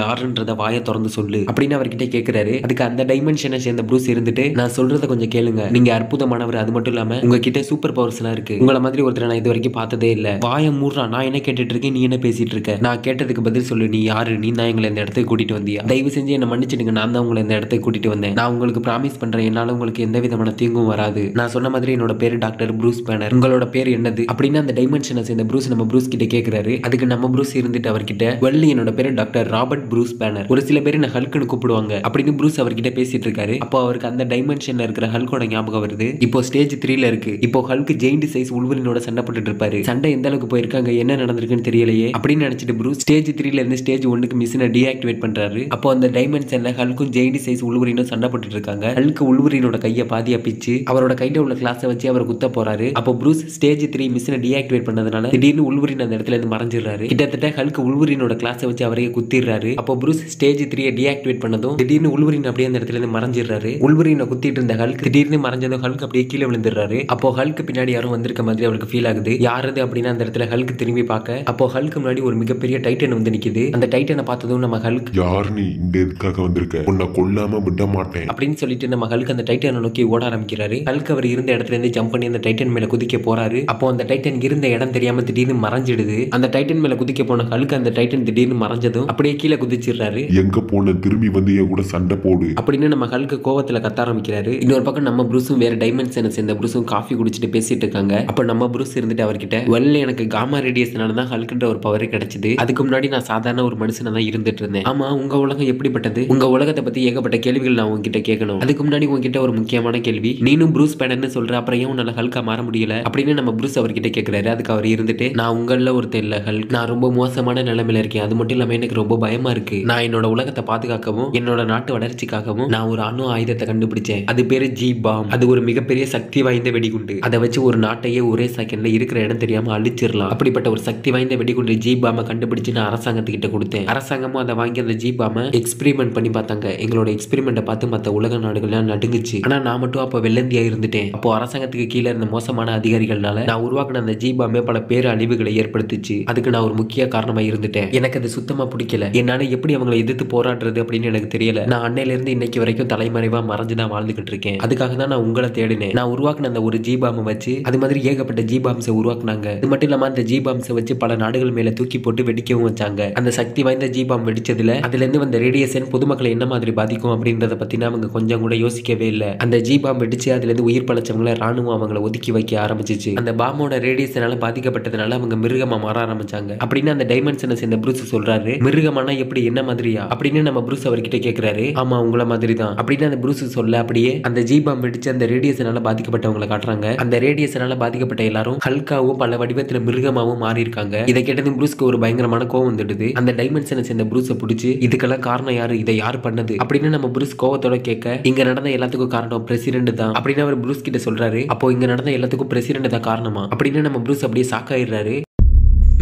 யாருன்றத வாயை திறந்து சொல்லு அப்படின்னு அவர்கிட்ட கேட்கிறாரு. அதுக்கு அந்த டைமென்ஷனை சேர்ந்த ப்ரூஸ் இருந்துட்டு, நான் சொல்றத கொஞ்சம் கேளுங்க, நீங்க அற்புதமானவர், அது மட்டும் இல்லாம உங்ககிட்ட சூப்பர் பவர்ஸ் எல்லாம் இருக்கு, உங்களை மாதிரி ஒருத்தர் நான் இது வரைக்கும் பார்த்ததே இல்ல, வாயை மூடுறா, நான் என்ன கேட்டுட்டு இருக்கேன், நீ என்ன பேசிட்டு இருக்க, நான் கேட்டதுக்கு பதில் சொல்லு, நீ யாரு? நீ தான் எங்களை இந்த இடத்துக்கு கூட்டிட்டு வந்தியா? தயவு செஞ்சு என்ன மன்னிச்சிடுங்க, நான் தான் உங்களை இந்த இடத்துக்கு கூட்டிட்டு வந்தேன், நான் உங்களுக்கு ப்ராமிஸ் பண்றேன் என்னால உங்களுக்கு எந்த விதமான தீங்கும் வராது, நான் சொன்ன மாதிரி என்னோட பேரு டாக்டர் ப்ரூஸ் பேனர், உங்களோட பேர் என்னது அப்படின்னு அந்த டைமென்ஷனை சேர்ந்த ப்ரூஸ் நம்ம ப்ரூஸ் கிட்ட கேட்கிறாரு. அதுக்கு நம்ம ப்ரூஸ் இருந்துட்டு அவர்கிட்ட, வெள்ளி என்னோட பேரு டாக்டர் ராபர்ட் ப்ரூஸ் பேனர், ஒரு சில பேர் என்ன ஹல்க்னு கூப்பிடுவாங்க அப்படின்னு ப்ரூஸ் அவர்கிட்ட பேசிட்டு இருக்காரு. அப்போ அவருக்கு அந்த டைமென்ஷன்ல இருக்கிற ஹல்கோட ஞாபகம் வருது. இப்போ ஸ்டேஜ் 3ல இருக்கு. இப்போ ஹல்க் ஜெயிண்ட் சைஸ் உல்வரினோட சண்டை போட்டுட்டு இருப்பாரு. சண்டை எந்த அளவுக்கு போயிருக்காங்க, என்ன நடந்திருக்குன்னு தெரியலையே அப்படின்னு நினைச்சிட்டு ப்ரூஸ் ஸ்டேஜ் 3ல இருந்து ஸ்டேஜ் 1க்கு மிஷினை டீஆக்டிவேட் பண்றாரு. அப்போ அந்த டைமென்ஷன்ல ஹல்க்கும் ஜெயிண்ட் சைஸ் உல்வரினும் சண்டை போட்டுட்டு இருக்காங்க. ஹல்க் உல்வரினோட கையை பாதியா பிச்சு அவரோட கையில உள்ள கிளாஸை வச்சு அவர் குத்த போறாரு. அப்போ ப்ரூஸ் ஸ்டேஜ் 3 மிஷினை டீஆக்டிவேட் பண்ணதுனால திடீர்னு உல்வரின் அந்த இடத்துல இருந்து மறைஞ்சிடுறாரு. கிட்டத்தட்ட ஹல்க் உல்வரினோட கிளாஸை வச்சு அவரையே குத்திடுறாரு. அப்போ ப்ரூஸ் ஸ்டேஜ் 3 டீஆக்டிவேட் பண்ணதும் திடீர்னு உல்வரின் அப்படியே அந்த இடத்துல இருந்து மறைஞ்சிடுறாரு. உல்வரினை குத்திட்டு இருந்த ஹல்க் திடீர்னு மறைஞ்சதும் ஹல்க் அப்படியே கீழே விழுந்துடுறாரு. அப்போ ஹல்க் பின்னாடி யாரும் வந்திருக்க மாதிரி அவருக்கு ஃபீல் ஆகுது. யாருது அப்படின்னு அந்த இடத்துல ஹல்க் திரும்பி பார்க்க அப்போ ஹல்க் முன்னாடி ஒரு மிகப்பெரிய டைட்டன் வந்து நிக்குது. அந்த டைட்டனை பார்த்ததும் நம்ம ஹல்க், யார் நீ இங்க எதுக்காக வந்திருக்க, உன்னை கொல்லாம விட மாட்டேன் அப்படின்னு சொல்லிட்டு நம்ம ஹல்க் அந்த டைட்டனை நோக்கி ஓட ஆரம்பிக்கிறாரு. ஹல்க் அவர் இருந்த இடத்துல இருந்து ஜம்ப் பண்ணி அந்த டைட்டன் மேல குதிக்க போறாரு. அப்போ அந்த டைட்டன் இருந்த இடம் தெரியாம திடீர்னு மறைஞ்சிடுது. அந்த டைட்டன் மேல குதிக்க போன ஹல்க் அந்த டைட்டன் திடீர்னு மறைஞ்சதும் அப்படியே கீழே குதிச்சிடுறாரு. எங்க போன, திரும்பி வந்து என் கூட சண்டை போடு அப்படின்னு நம்ம ஹல்க் கோவத்துல கத்த ஆரம்பிக்கிறாரு. இன்னொரு பக்கம் நம்ம ப்ரூஸும் வேற டைமென்ஷனை சேர்ந்த ப்ரூஸும் காஃபி குடிச்சிட்டு பேசிட்டு இருக்காங்க. அப்ப நம்ம ப்ரூஸ் இருந்துட்டு அவர்கிட்ட, வெள்ள எனக்கு காமா ரேடியேஷனால தான் ஹல்க்ன்ற ஒரு பவர் கிடைச்சது, அதுக்கு முன்னாடி நான் சாதாரண ஒரு மனுஷனா தான் இருந்துட்டு இருந்தேன். ஆமா, உங்க உலகம் எப்படிப்பட்டது? உங்க உலகத்தை பத்தி ஏகப்பட்ட கேள்விகள் நான் உங்ககிட்ட கேட்கணும். அதுக்கு முன்னாடி உங்ககிட்ட ஒரு முக்கியமான கேள்வி, நீனும் ப்ரூஸ் பேனர்னு சொல்ற, அப்புறம் ஏன் உன்னால ஹல்கா மாற முடியல அப்படின்னு நம்ம ப்ரூஸ் அவர்கிட்ட கேட்கிறாரு. அதுக்கு அவர் இருந்துட்டு, நான் உங்கள ஒருத்தர் இல்ல ஹல்க், நான் ரொம்ப மோசமான நிலைமையில இருக்கேன், அது மட்டும் இல்லாம எனக்கு ரொம்ப பயமா இருக்கு, நான் என்னோட உலகத்தை பாதுகாக்கவும் என்னோட நாட்டு வளர்ச்சிக்காகவும் நான் ஒரு அணு ஆயுதத்தை கண்டுபிடிச்சேன், அது பேரு ஜி பாம், அது ஒரு மிகப்பெரிய சக்தி வாய்ந்த வெடிகுண்டு, அதை வச்சு ஒரு நாட்டையே ஒரே செகண்ட்ல இருக்கிற இடம் தெரியாம அழிச்சிடலாம், அப்படிப்பட்ட ஒரு சக்தி வாய்ந்த வெடிகுண்டு ஜி பாம கண்டுபிடிச்சு நான் அரசாங்கத்துக்கிட்ட கொடுத்தேன், அரசாங்கமும் அதை வாங்கி அந்த ஜி பாம எக்ஸ்பெரிமெண்ட் பண்ணி பார்த்தாங்க, எங்களோட எக்ஸ்பெரிமெண்ட்டை பார்த்து மற்ற உலக நாடுகள்லாம் நடுங்குச்சு, ஆனா நான் மட்டும் அப்போ வெள்ளந்தியா இருந்துட்டேன், அப்போ அரசாங்கத்துக்கு கீழே இருந்த மோசமான அதிகாரிகள்னால நான் உருவாக்கின அந்த ஜி பாமே பல பேர் அழிவுகளை ஏற்படுத்துச்சு, அதுக்கு நான் ஒரு முக்கிய காரணமா இருந்துட்டேன், எனக்கு அது சுத்தமா பிடிக்கல, என்னால எப்படி அவங்களை எதிர்த்து போராடுறது அப்படின்னு எனக்கு தெரியல, நான் அன்னையில இருந்து இன்னைக்கு வரைக்கும் தலைமறைவா மறைஞ்சு நான் வாழ்ந்துகிட்டு இருக்கேன், அதுக்காக தான் நான் உங்களை தேடினேன், நான் உருவாக்கின அந்த ஒரு ஜி பாம் வச்சு அது மாதிரி ஏகப்பட்ட ஜி பாம்ஸை உருவாக்குனாங்க, இது மட்டும் இல்லாம அந்த ஜி பாம்ஸை வச்சு பல நாடுகள் மேல தூக்கி போட்டு வெடிக்கவும் வச்சாங்க, அந்த சக்தி வாய்ந்த ஜி பாம் வெடிச்சதுல அதுல இருந்து வந்த ரேடியேஷன் பொதுமக்களை என்ன மாதிரி பாதிக்கும் அப்படின்றத பத்தி அவங்க கொஞ்சம் கூட யோசிக்கவே இல்லை, அந்த ஜி பாம் வெடிச்சு அதுல இருந்து உயிர் பழச்சவங்களை ராணுவம் அவங்களை ஒதுக்கி வைக்க ஆரம்பிச்சிச்சு, அந்த பாமோட ரேடியேஷனால பாதிக்கப்பட்டதுனால அவங்க மிருகமா மாற ஆரம்பிச்சாங்க அப்படின்னு அந்த டைமென்ஷனை சேர்ந்த ப்ரூஸ் சொல்றாரு. மிருகமானா எப்படி, என்ன மாதிரியா அப்படின்னு நம்ம ப்ரூஸ் அவர்கிட்ட கேட்கிறாரு. ஆமா, உங்கள மாதிரி தான் அப்படின்னு அந்த ப்ரூஸ் சொல்ல அப்படியே அந்த ஜி பாம் வெடிச்சு அந்த ரேடியேஷனால பாதிக்கப்பட்டவங்களை காட்டுறாங்க. அந்த ரேடியேஷனால பாதிக்கப்பட்ட எல்லாரும் ஹல்காவும் பல வடிவத்துல மிருகமாவும் மாறி இருக்காங்க. இதை கேட்டது ப்ரூஸ்க்கு ஒரு பயங்கரமான கோவம் வந்துடுது. அந்த டைமென்ஷனை சேர்ந்த ப்ரூஸை பிடிச்சி, இதுக்கெல்லாம் காரணம் யாரு, இதை யார் பண்ணது அப்படின்னு நம்ம ப்ரூஸ் கோவத்தோட கேட்க, இங்க நடந்த எல்லாத்துக்கும் காரணம் பிரசிடென்ட் தான் அப்படின்னு அவர் ப்ரூஸ் கிட்ட சொல்றாரு. அப்போ இங்க நடந்த எல்லாத்துக்கும் பிரசிடென்ட் தான் காரணமா அப்படின்னு நம்ம ப்ரூஸ் அப்படியே ஷாக் ஆயிடுறாரு.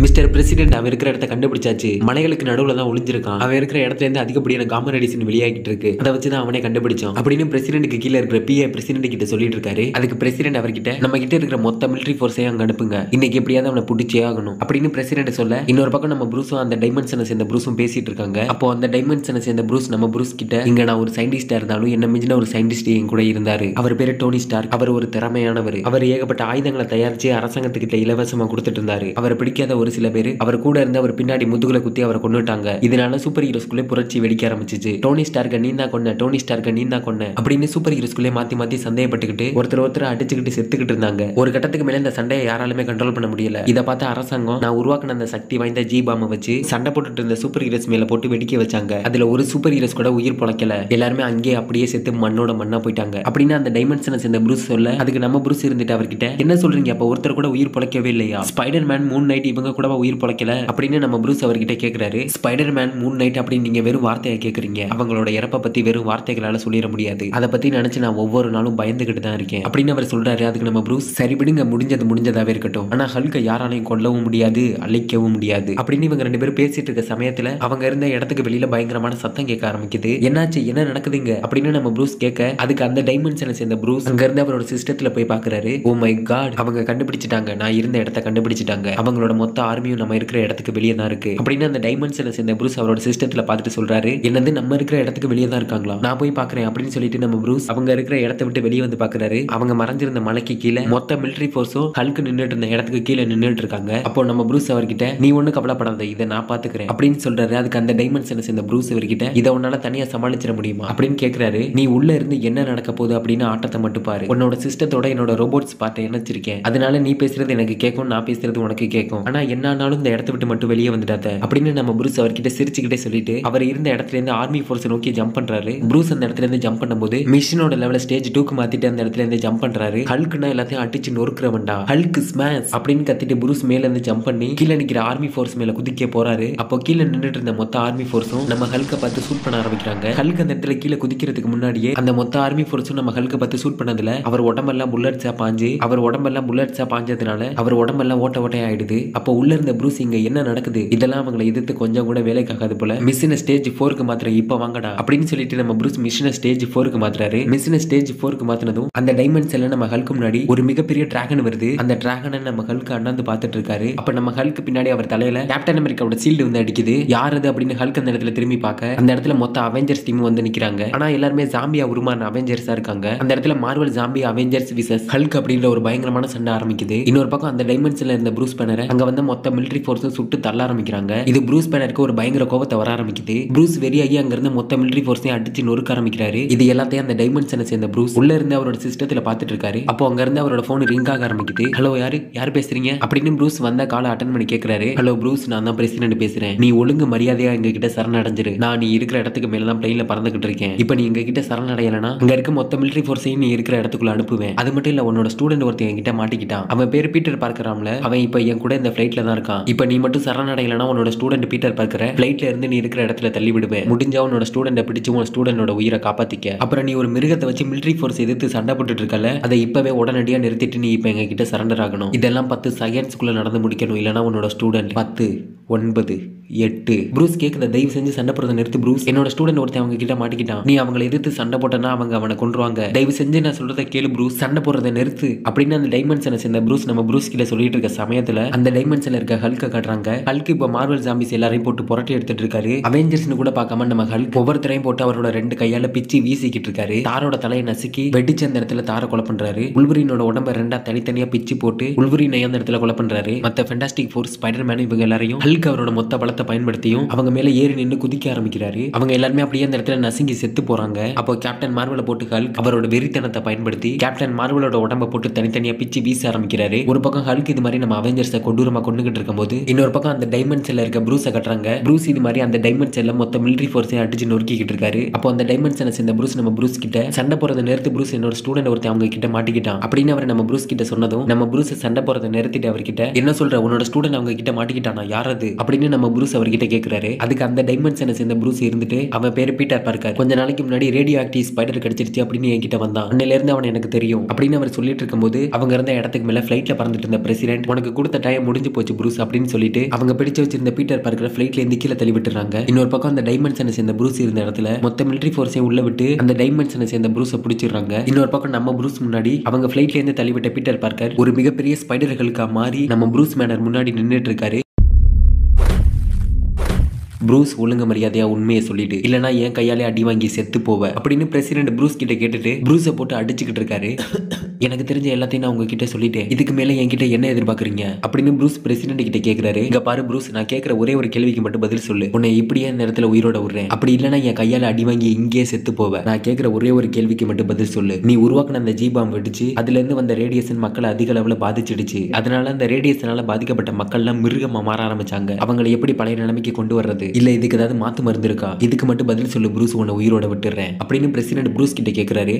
மிஸ்டர் பிரசிடென்ட் அவன் இருக்கிற இடத்த கண்டுபிடிச்சாச்சு. மலைகளுக்கு நடுவுல தான் ஒளிஞ்சிருக்கான். அவன் இருக்கிற இடத்துல இருந்து அதிகப்படியான காமா ரேடியேஷன் வெளியாகிட்டு இருக்கு. அதை வச்சுதான் அவனை கண்டுபிடிச்சோம் அப்படின்னு பிரசிடென்ட்க்கு கீழே இருக்கிற பிஏ பிரசிடென்ட் கிட்ட சொல்லிட்டு இருக்காரு. அதுக்கு பிரசிடென்ட் அவர்கிட்ட நம்ம கிட்ட இருக்கிற மொத்த மிலிட்டரி ஃபோர்ஸையும் அங்க அனுப்புங்க, இன்னைக்கு எப்படியாவது அவனை பிடிச்சே ஆகணும் அப்படின்னு பிரசிடென்ட் சொல்ல, இன்னொரு பக்கம் நம்ம ப்ரூஸும் அந்த டைமென்ஷனை சேர்ந்த ப்ரூஸும் பேசிட்டு இருக்காங்க. அப்போ அந்த டைமென்ஷனை சேர்ந்த ப்ரூஸ் நம்ம ப்ரூஸ் கிட்ட, இங்க நான் ஒரு சயின்டிஸ்டா இருந்தாலும் என்ன மிஞ்சின ஒரு சயின்டிஸ்ட் என் கூட இருந்தாரு. அவர் பேரு டோனி ஸ்டார்க். அவர் ஒரு திறமையானவர். அவர் ஏகப்பட்ட ஆயுதங்களை தயாரிச்சு அரசாங்கத்துக்கிட்ட இலவசமா கொடுத்துட்டு இருந்தாரு. அவரை பிடிக்காத ஒரு சில பேர் அவர் கூட இருந்து அவர் பின்னாடி முதுகுல குத்தி அவரை கொண்டுட்டாங்க. இதனால சூப்பர் ஹீரோஸ்குள்ளே புரட்சி வெடிக்க ஆரம்பிச்சிச்சு. டோனி ஸ்டார்க்க நீ தான் கொன்ன, டோனி ஸ்டார்க்க நீ தான் கொன்ன அப்படின்னு சூப்பர் ஹீரோஸ்குள்ளே மாத்தி மாத்தி சந்தேகப்பட்டுக்கிட்டு ஒருத்தர் அடிச்சுக்கிட்டு செத்துக்கிட்டு இருந்தாங்க. ஒரு கட்டத்துக்கு மேல இந்த சண்டையை யாராலுமே கண்ட்ரோல் பண்ண முடியல. இதை பார்த்த அரசாங்கம் நான் உருவாக்கின அந்த சக்தி வாய்ந்த ஜி பாம்பை வச்சு சண்டை போட்டுட்டு இருந்த சூப்பர் ஹீரோஸ் மேல போட்டு வெடிக்க வச்சாங்க. அதுல ஒரு சூப்பர் ஹீரோஸ் கூட உயிர் பொழைக்கல. எல்லாருமே அங்கேயே அப்படியே செத்து மண்ணோட மண்ணா போயிட்டாங்க அப்படின்னு அந்த டைமென்ஷனை சேர்ந்த ப்ரூஸ் சொல்ல, அதுக்கு நம்ம ப்ரூஸ் இருந்துட்டு அவர்கிட்ட, என்ன சொல்றீங்க, அப்ப ஒருத்தர் கூட உயிர் பொழைக்கவே இல்லையா? ஸ்பைடர் மேன், மூன் நைட் இவங்க கூட உயிர் பொழைக்கல அப்படின்னு நம்ம ப்ரூஸ் அவர்கிட்ட கேக்குறாரு. ஸ்பைடர் மேன், மூன் நைட் அப்படின்னு நீங்க வெறும் வார்த்தையை கேக்குறீங்க. அவங்களோட இறப்ப பத்தி வெறும் வார்த்தைகளால சொல்லிட முடியாது. அதை பத்தி நினைச்சு நான் ஒவ்வொரு நாளும் பயந்துகிட்டு தான் இருக்கேன் அப்படின்னு அவர் சொல்றாரு. அதுக்கு நம்ம ப்ரூஸ், சரி விடுங்க, முடிஞ்சதாவே இருக்கட்டும். ஆனா ஹல்கை யாராலையும் கொல்லவும் முடியாது, அழிக்கவும் முடியாது அப்படின்னு இவங்க ரெண்டு பேரும் பேசிட்டு இருக்க சமயத்துல அவங்க இருந்த இடத்துக்கு வெளியில பயங்கரமான சத்தம் கேட்க ஆரம்பிக்குது. என்னாச்சு, என்ன நடக்குதுங்க அப்படின்னு நம்ம ப்ரூஸ் கேட்க, அதுக்கு அந்த டைமென்ஷனை சேர்ந்த ப்ரூஸ் அங்க இருந்து அவரோட சிஸ்டத்துல போய் பாக்குறாரு. ஓ மை காட், அவங்க கண்டுபிடிச்சிட்டாங்க, நான் இருந்த இடத்த கண்டுபிடிச்சிட்டாங்க. அவங்களோட மொத்த ஆர்மியும் நம்ம இருக்கிற இடத்துக்கு வெளியே தான் இருக்கு அப்படின்னு அந்த டைமென்ஷனை சேர்ந்த ப்ரூஸ் அவரோட சிஸ்டத்துல பார்த்துட்டு சொல்றாரு. என்னது, நம்ம இருக்கிற இடத்துக்கு வெளியே தான் இருக்காங்களா? நான் போய் பாக்குறேன் அப்படின்னு சொல்லிட்டு நம்ம ப்ரூஸ் அவங்க இருக்கிற இடத்தை விட்டு வெளியே வந்து பாக்குறாரு. அவங்க மறைஞ்சிருந்த மலைக்கு கீழே மொத்த மிலிட்டரி ஃபோர்ஸும் ஹல்க் நின்னுட்டு இருந்த இடத்துக்கு கீழே நின்னுட்டு இருக்காங்க. அப்போ நம்ம ப்ரூஸ் அவர்கிட்ட, நீ ஒண்ணு கவலைப்படாத, இதை நான் பாத்துக்கிறேன் அப்படின்னு சொல்றாரு. அதுக்கு அந்த டைமென்ஷனை சேர்ந்த ப்ரூஸ் அவர்கிட்ட, இதை உன்னால தனியா சமாளிச்சிட முடியுமா அப்படின்னு கேக்குறாரு. நீ உள்ள இருந்து என்ன நடக்க போகுது அப்படின்னு ஆட்டத்தை மட்டும் பாரு. உன்னோட சிஸ்டத்தோட என்னோட ரோபோட்ஸ் பார்ட்டை இணைச்சிருக்கேன். அதனால நீ பேசுறது எனக்கு கேட்கும், நான் பேசுறது உனக்கு கேட்கும். ஆனா என்னானாலும் இந்த இடத்த விட்டு மட்டும் வெளியே வந்துடாத அப்படின்னு நம்ம ப்ரூஸ் அவர்கிட்ட சிரிச்சுக்கிட்டே சொல்லிட்டு அவர் இருந்த இடத்துல இருந்து ஆர்மி ஃபோர்ஸ் நோக்கி ஜம்ப் பண்றாரு. ப்ரூஸ் அந்த இடத்துல இருந்து ஜம்ப் பண்ணும்போது மிஷினோட லெவல ஸ்டேஜ் 2க்கு மாத்திட்டு அந்த இடத்துல இருந்து ஜம்ப் பண்றாரு. ஹல்க்னா எல்லாத்தையும் அடிச்சு நொறுக்குறவன்டா, ஹல்க் ஸ்மாஷ் அப்படின்னு கத்திட்டு ப்ரூஸ் மேல இருந்து ஜம்ப் பண்ணி கீழே நிக்கிற ஆர்மி ஃபோர்ஸ் மேல குதிக்க போறாரு. அப்போ கீழே நின்னுட்டு இருந்த மொத்த ஆர்மி ஃபோர்ஸும் நம்ம ஹல்க பார்த்து ஷூட் பண்ண ஆரம்பிக்கிறாங்க. ஹல்க் அந்த இடத்துல கீழே குதிக்கிறதுக்கு முன்னாடியே அந்த மொத்த ஆர்மி ஃபோர்ஸும் நம்ம ஹல்க பார்த்து ஷூட் பண்ணதுல அவர் உடம்பெல்லாம் புல்லட்ஸா பாஞ்சதுனால அவர் உடம்பெல்லாம் ஓட்ட ஆயிடுது. அப்போ உள்ள இருந்த ப்ரூஸ், இங்க என்ன நடக்குது, இதெல்லாம் அவங்களை எதிர்த்து கொஞ்சம் கூட வேலைக்காகாது போல, மிஷினை ஸ்டேஜ் 4க்கு மாத்திர, இப்ப வாங்கடா அப்படின்னு சொல்லிட்டு நம்ம ப்ரூஸ் மிஷினை ஸ்டேஜ் 4க்கு மாத்துறாரு. மிஷினை ஸ்டேஜ் 4க்கு மாத்தினதும் அந்த டைமென்ஷன்ல நம்ம ஹல்க்கு முன்னாடி ஒரு மிகப்பெரிய டிராகன் வருது. அந்த டிராகனை நம்ம ஹல்க் அண்ணாந்து பார்த்துட்டு இருக்காரு. அப்ப நம்ம ஹல்க்கு பின்னாடி அவர் தலையில கேப்டன் அமெரிக்காவோட ஷீல்டு வந்து அடிக்குது. யார் அது அப்படின்னு ஹல்க் அந்த இடத்துல திரும்பி பார்க்க அந்த இடத்துல மொத்த அவெஞ்சர்ஸ் டீம் வந்து நிக்கிறாங்க. ஆனா எல்லாருமே ஜாம்பியா உருமான அவெஞ்சர்ஸா இருக்காங்க. அந்த இடத்துல Marvel zombie Avengers vicious Hulk அப்படின்ற ஒரு பயங்கரமான சண்டை ஆரம்பிக்குது. இன்னொரு பக்கம் அந்த டைமென்ஷன்ல இருந்த ப்ரூஸ் பேனரை அங்க வந்து மொத்த மிலிட்டரி ஃபோர்ஸும் சுட்டு தள்ள ஆரம்பிக்கிறாங்க. இது ப்ரூஸ் பேனருக்கு ஒரு பயங்கர கோபத்தை வர ஆரம்பிக்குது. ப்ரூஸ் வெறியாகி அங்க இருந்து மொத்த மிலிட்டரி ஃபோர்ஸையும் அடிச்சு நொறுக்க ஆரம்பிக்கிறாரு. இது எல்லாத்தையும் அந்த டைமென்ஷனை சேர்ந்த ப்ரூஸ் உள்ள இருந்து அவரோட சிஸ்டத்துல பார்த்துட்டு இருக்காரு. அப்போ அங்க இருந்து அவரோட போன் ரிங் ஆக ஆரம்பிக்குது. ஹலோ, யாரு பேசுறீங்க அப்படின்னு ப்ரூஸ் வந்த காலை அட்டன் பண்ணி கேட்கிறாரு. ஹலோ ப்ரூஸ், நான் தான் பிரசிடென்ட் பேசுறேன். நீ ஒழுங்கு மரியாதையா எங்க கிட்ட சரணடைஞ்சிரு. நான் நீ இருக்கிற இடத்துக்கு மேலதான் பிளைன்ல பறந்துகிட்டு இருக்கேன். இப்போ நீ எங்க கிட்ட சரணடையலனா அங்க இருக்க மொத்த மிலிட்டரி ஃபோர்ஸையும் நீ இருக்கிற இடத்துக்குள்ள அனுப்புவேன். அது மட்டும் இல்ல, உன்னோட ஸ்டூடெண்ட் ஒருத்தன் என்கிட்ட மாட்டிக்கிட்டான். அவன் பேர் பீட்டர் பார்க்கறாம்ல, அவன் இப்ப என் கூட இந்த பிளைட்ல தான் இருக்கான். இப்போ நீ மட்டும் சரணடையலனா உன்னோட ஸ்டூடெண்ட் பீட்டர் பார்க்கற பிளைட்ல இருந்து நீ இருக்கிற இடத்துல தள்ளி விடுவேன். முடிஞ்சா உன்னோட ஸ்டூடெண்ட பிடிச்சு உன் ஸ்டூடெண்டோட உயிரை காப்பாத்திக்க. அப்புறம் நீ ஒரு மிருகத்தை வச்சு மிலிட்டரி ஃபோர்ஸ் எதிர்த்து சண்டை போட்டுட்டு இருக்கல, அதை இப்பவே உடனடியா நிறுத்திட்டு நீ இப்ப எங்க கிட்ட சரண்டர் ஆகணும். இதெல்லாம் 10 செகண்ட்ஸ்க்குள்ள நடந்து முடிக்கணும். இல்லனா உன்னோட ஸ்டூடெண்ட் 10, 9, 8. ப்ரூஸ் கேக்குத, தயவு செஞ்சு சண்டை போடுறத நிறுத்து ப்ரூஸ். என்னோட ஸ்டூடெண்ட் ஒருத்தன் அவங்க கிட்ட மாட்டிக்கிட்டான். நீ அவங்களை எதிர்த்து சண்டை போட்டனா அவங்க அவனை கொன்றுவாங்க. தயவு செஞ்சு நான் சொல்றத கேளு ப்ரூஸ், சண்டை போடுறத நிறுத்து அப்படின்னு அந்த டைமென்ஷனை சேர்ந்த ப்ரூஸ் நம்ம ப்ரூஸ் கிட்ட சொல்லிட்டு இருக்க சமயத்துல அந்த டைமென்ஷன்ல இருக்க ஹல்க காட்டுறாங்க. ஹல்க் இப்ப மார்வல் ஜாம்பிஸ் எல்லாரையும் போட்டு புரட்டி எடுத்துட்டு இருக்காரு. அவெஞ்சர்ஸ்னு கூட பார்க்காம நம்ம ஹல்க் ஒவ்வொருத்தரையும் போட்டு அவரோட 2 கையால பிச்சு வீசிக்கிட்டு இருக்காரு. தாரோட தலையை நசுக்கி வெடிச்சு அந்த இடத்துல தாரை கொலை பண்றாரு. உல்வரினோட உடம்ப 2 தனித்தனியா பிச்சு போட்டு உல்வரினை அந்த இடத்துல கொலை பண்றாரு. மத்த ஃபென்டாஸ்டிக் ஃபோர்ஸ், ஸ்பைடர் மேன் இவங்க எல்லாரையும் ஹல்க் அவரோட மொத்த பலத்தை பயன்படுத்தியும் அவங்க மேல ஏறி நின்று குதிக்க ஆரம்பிக்கிறாரு. அவங்க எல்லாருமே அப்படியே அந்த இடத்துல நசுங்கி செத்து போறாங்க. அப்போ கேப்டன் மார்வலை போட்டு ஹல்க் அவரோட வெறித்தனத்தை பயன்படுத்தி கேப்டன் மார்வலோட உடம்ப போட்டு தனித்தனியா பிச்சு வீச ஆரம்பிக்கிறாரு. ஒரு பக்கம் ஹல்க் இது மாதிரி நம்ம அவெஞ்சர்ஸை கொடூரமா கொண்டுகிட்டு இருக்கும்போது இன்னொரு பக்கம் அந்த டைமென்ஷன்ல இருக்க ப்ரூஸை கட்டுறாங்க. ப்ரூஸ் இது மாதிரி அந்த டைமென்ஷன்ல மொத்த மிலிட்டரி ஃபோர்ஸையும் அடிச்சு நொறுக்கிட்டு இருக்காரு. அப்போ அந்த டைமென்ஷனை சேர்ந்த ப்ரூஸ் நம்ம ப்ரூஸ் கிட்ட, சண்டை போறதை நிறுத்தி ப்ரூஸ், என்னோட ஸ்டூடெண்ட் ஒருத்தன் அவங்க கிட்ட மாட்டிக்கிட்டான் அப்படின்னு அவர் நம்ம ப்ரூஸ் கிட்ட சொன்னதும் நம்ம ப்ரூஸ் சண்டை போறதை நிறுத்திட்டு அவர்கிட்ட, என்ன சொல்ற, உன்னோட ஸ்டூடெண்ட் அவங்க கிட்ட மாட்டிக்கிட்டானா, யார் அது அப்படின்னு நம்ம ப்ரூஸ் அவர்கிட்ட கேக்குறாரு. அதுக்கு அந்த டைமென்ஷனை சேர்ந்த ப்ரூஸ் இருந்துட்டு அவன் பேரு பீட்டர் பார்க்கர், கொஞ்ச நாளைக்கு முன்னாடி ரேடியோ ஆக்டிவ் ஸ்பைடர் கிடைச்சிருச்சு அப்படின்னு என்கிட்ட வந்தான், அன்னையில இருந்து அவன் எனக்கு தெரியும் அப்படின்னு அவர் சொல்லிட்டு இருக்கும்போது அவங்க இருந்த இடத்துக்கு மேல ஃபிளைட்ல பறந்துட்டு இருந்த பிரசிடென்ட், உனக்கு கொடுத்த டைம் முடிஞ்சு போச்சு ப்ரூஸ் அப்படின்னு சொல்லிட்டு அவங்க பிடிச்சு வச்சிருந்த பீட்டர் பார்க்கர் ஃபிளைட்ல இருந்து கீழே தள்ளி விட்டுறாங்க. இன்னொரு பக்கம் அந்த டைமென்ஷனை சேர்ந்த ப்ரூஸ் இருந்த இடத்துல மொத்த மிலிட்டரி ஃபோர்ஸையும் உள்ள விட்டு அந்த டைமென்ஷனை சேர்ந்த ப்ரூஸை பிடிச்சிடுறாங்க. இன்னொரு பக்கம் நம்ம ப்ரூஸ் முன்னாடி அவங்க ஃபிளைட்ல இருந்து தள்ளிவிட்ட பீட்டர் பார்க்கர் ஒரு மிகப்பெரிய ஸ்பைடர்களுக்கா மாறி நம்ம ப்ரூஸ் மேனர் முன்னாடி நின்னுட்டு இருக்காரு. ப்ரூஸ் ஒழுங்கு மரியாதையா உண்மையை சொல்லிட்டு இல்லனா என் கையாலே அடி வாங்கி செத்து போவ அப்படின்னு பிரசிடென்ட் ப்ரூஸ் கிட்ட கேட்டுட்டு ப்ரூஸை போட்டு அடிச்சுக்கிட்டு இருக்காரு. எனக்கு தெரிஞ்ச எல்லாத்தையும் நான் உங்ககிட்ட சொல்லிட்டேன், இதுக்கு மேல என்கிட்ட என்ன எதிர்பார்க்கறீங்க அப்படின்னு ப்ரூஸ் பிரசிடென்ட் கிட்ட கேக்குறாரு. இங்க பாரு ப்ரூஸ், நான் கேட்கிற ஒரே ஒரு கேள்விக்கு மட்டும் பதில் சொல்லு, உன்னை இப்படியே நேரத்துல உயிரோட விடுறேன், அப்படி இல்லனா என் கையால அடி வாங்கி இங்கே செத்து போவ. நான் கேட்கிற ஒரே ஒரு கேள்விக்கு மட்டும் பதில் சொல்லு. நீ உருவாக்குன அந்த ஜி பாம் வெடிச்சு அதுல இருந்து வந்த ரேடியேஷன் மக்களை அதிக அளவுல பாதிச்சிடுச்சு, அதனால அந்த ரேடியேஷனால பாதிக்கப்பட்ட மக்கள்லாம் மிருகமா மாற ஆரம்பிச்சாங்க, அவங்களை எப்படி பழைய நிலைமைக்கு கொண்டு வர்றது, இல்ல இதுக்கு ஏதாவது மாத்து மருந்து இருக்கா, இதுக்கு மட்டும் பதில் சொல்லு ப்ரூஸ், உன்னை உயிரோட விட்டுறேன் அப்படின்னு பிரசிடென்ட் ப்ரூஸ் கிட்ட கேக்குறாரு.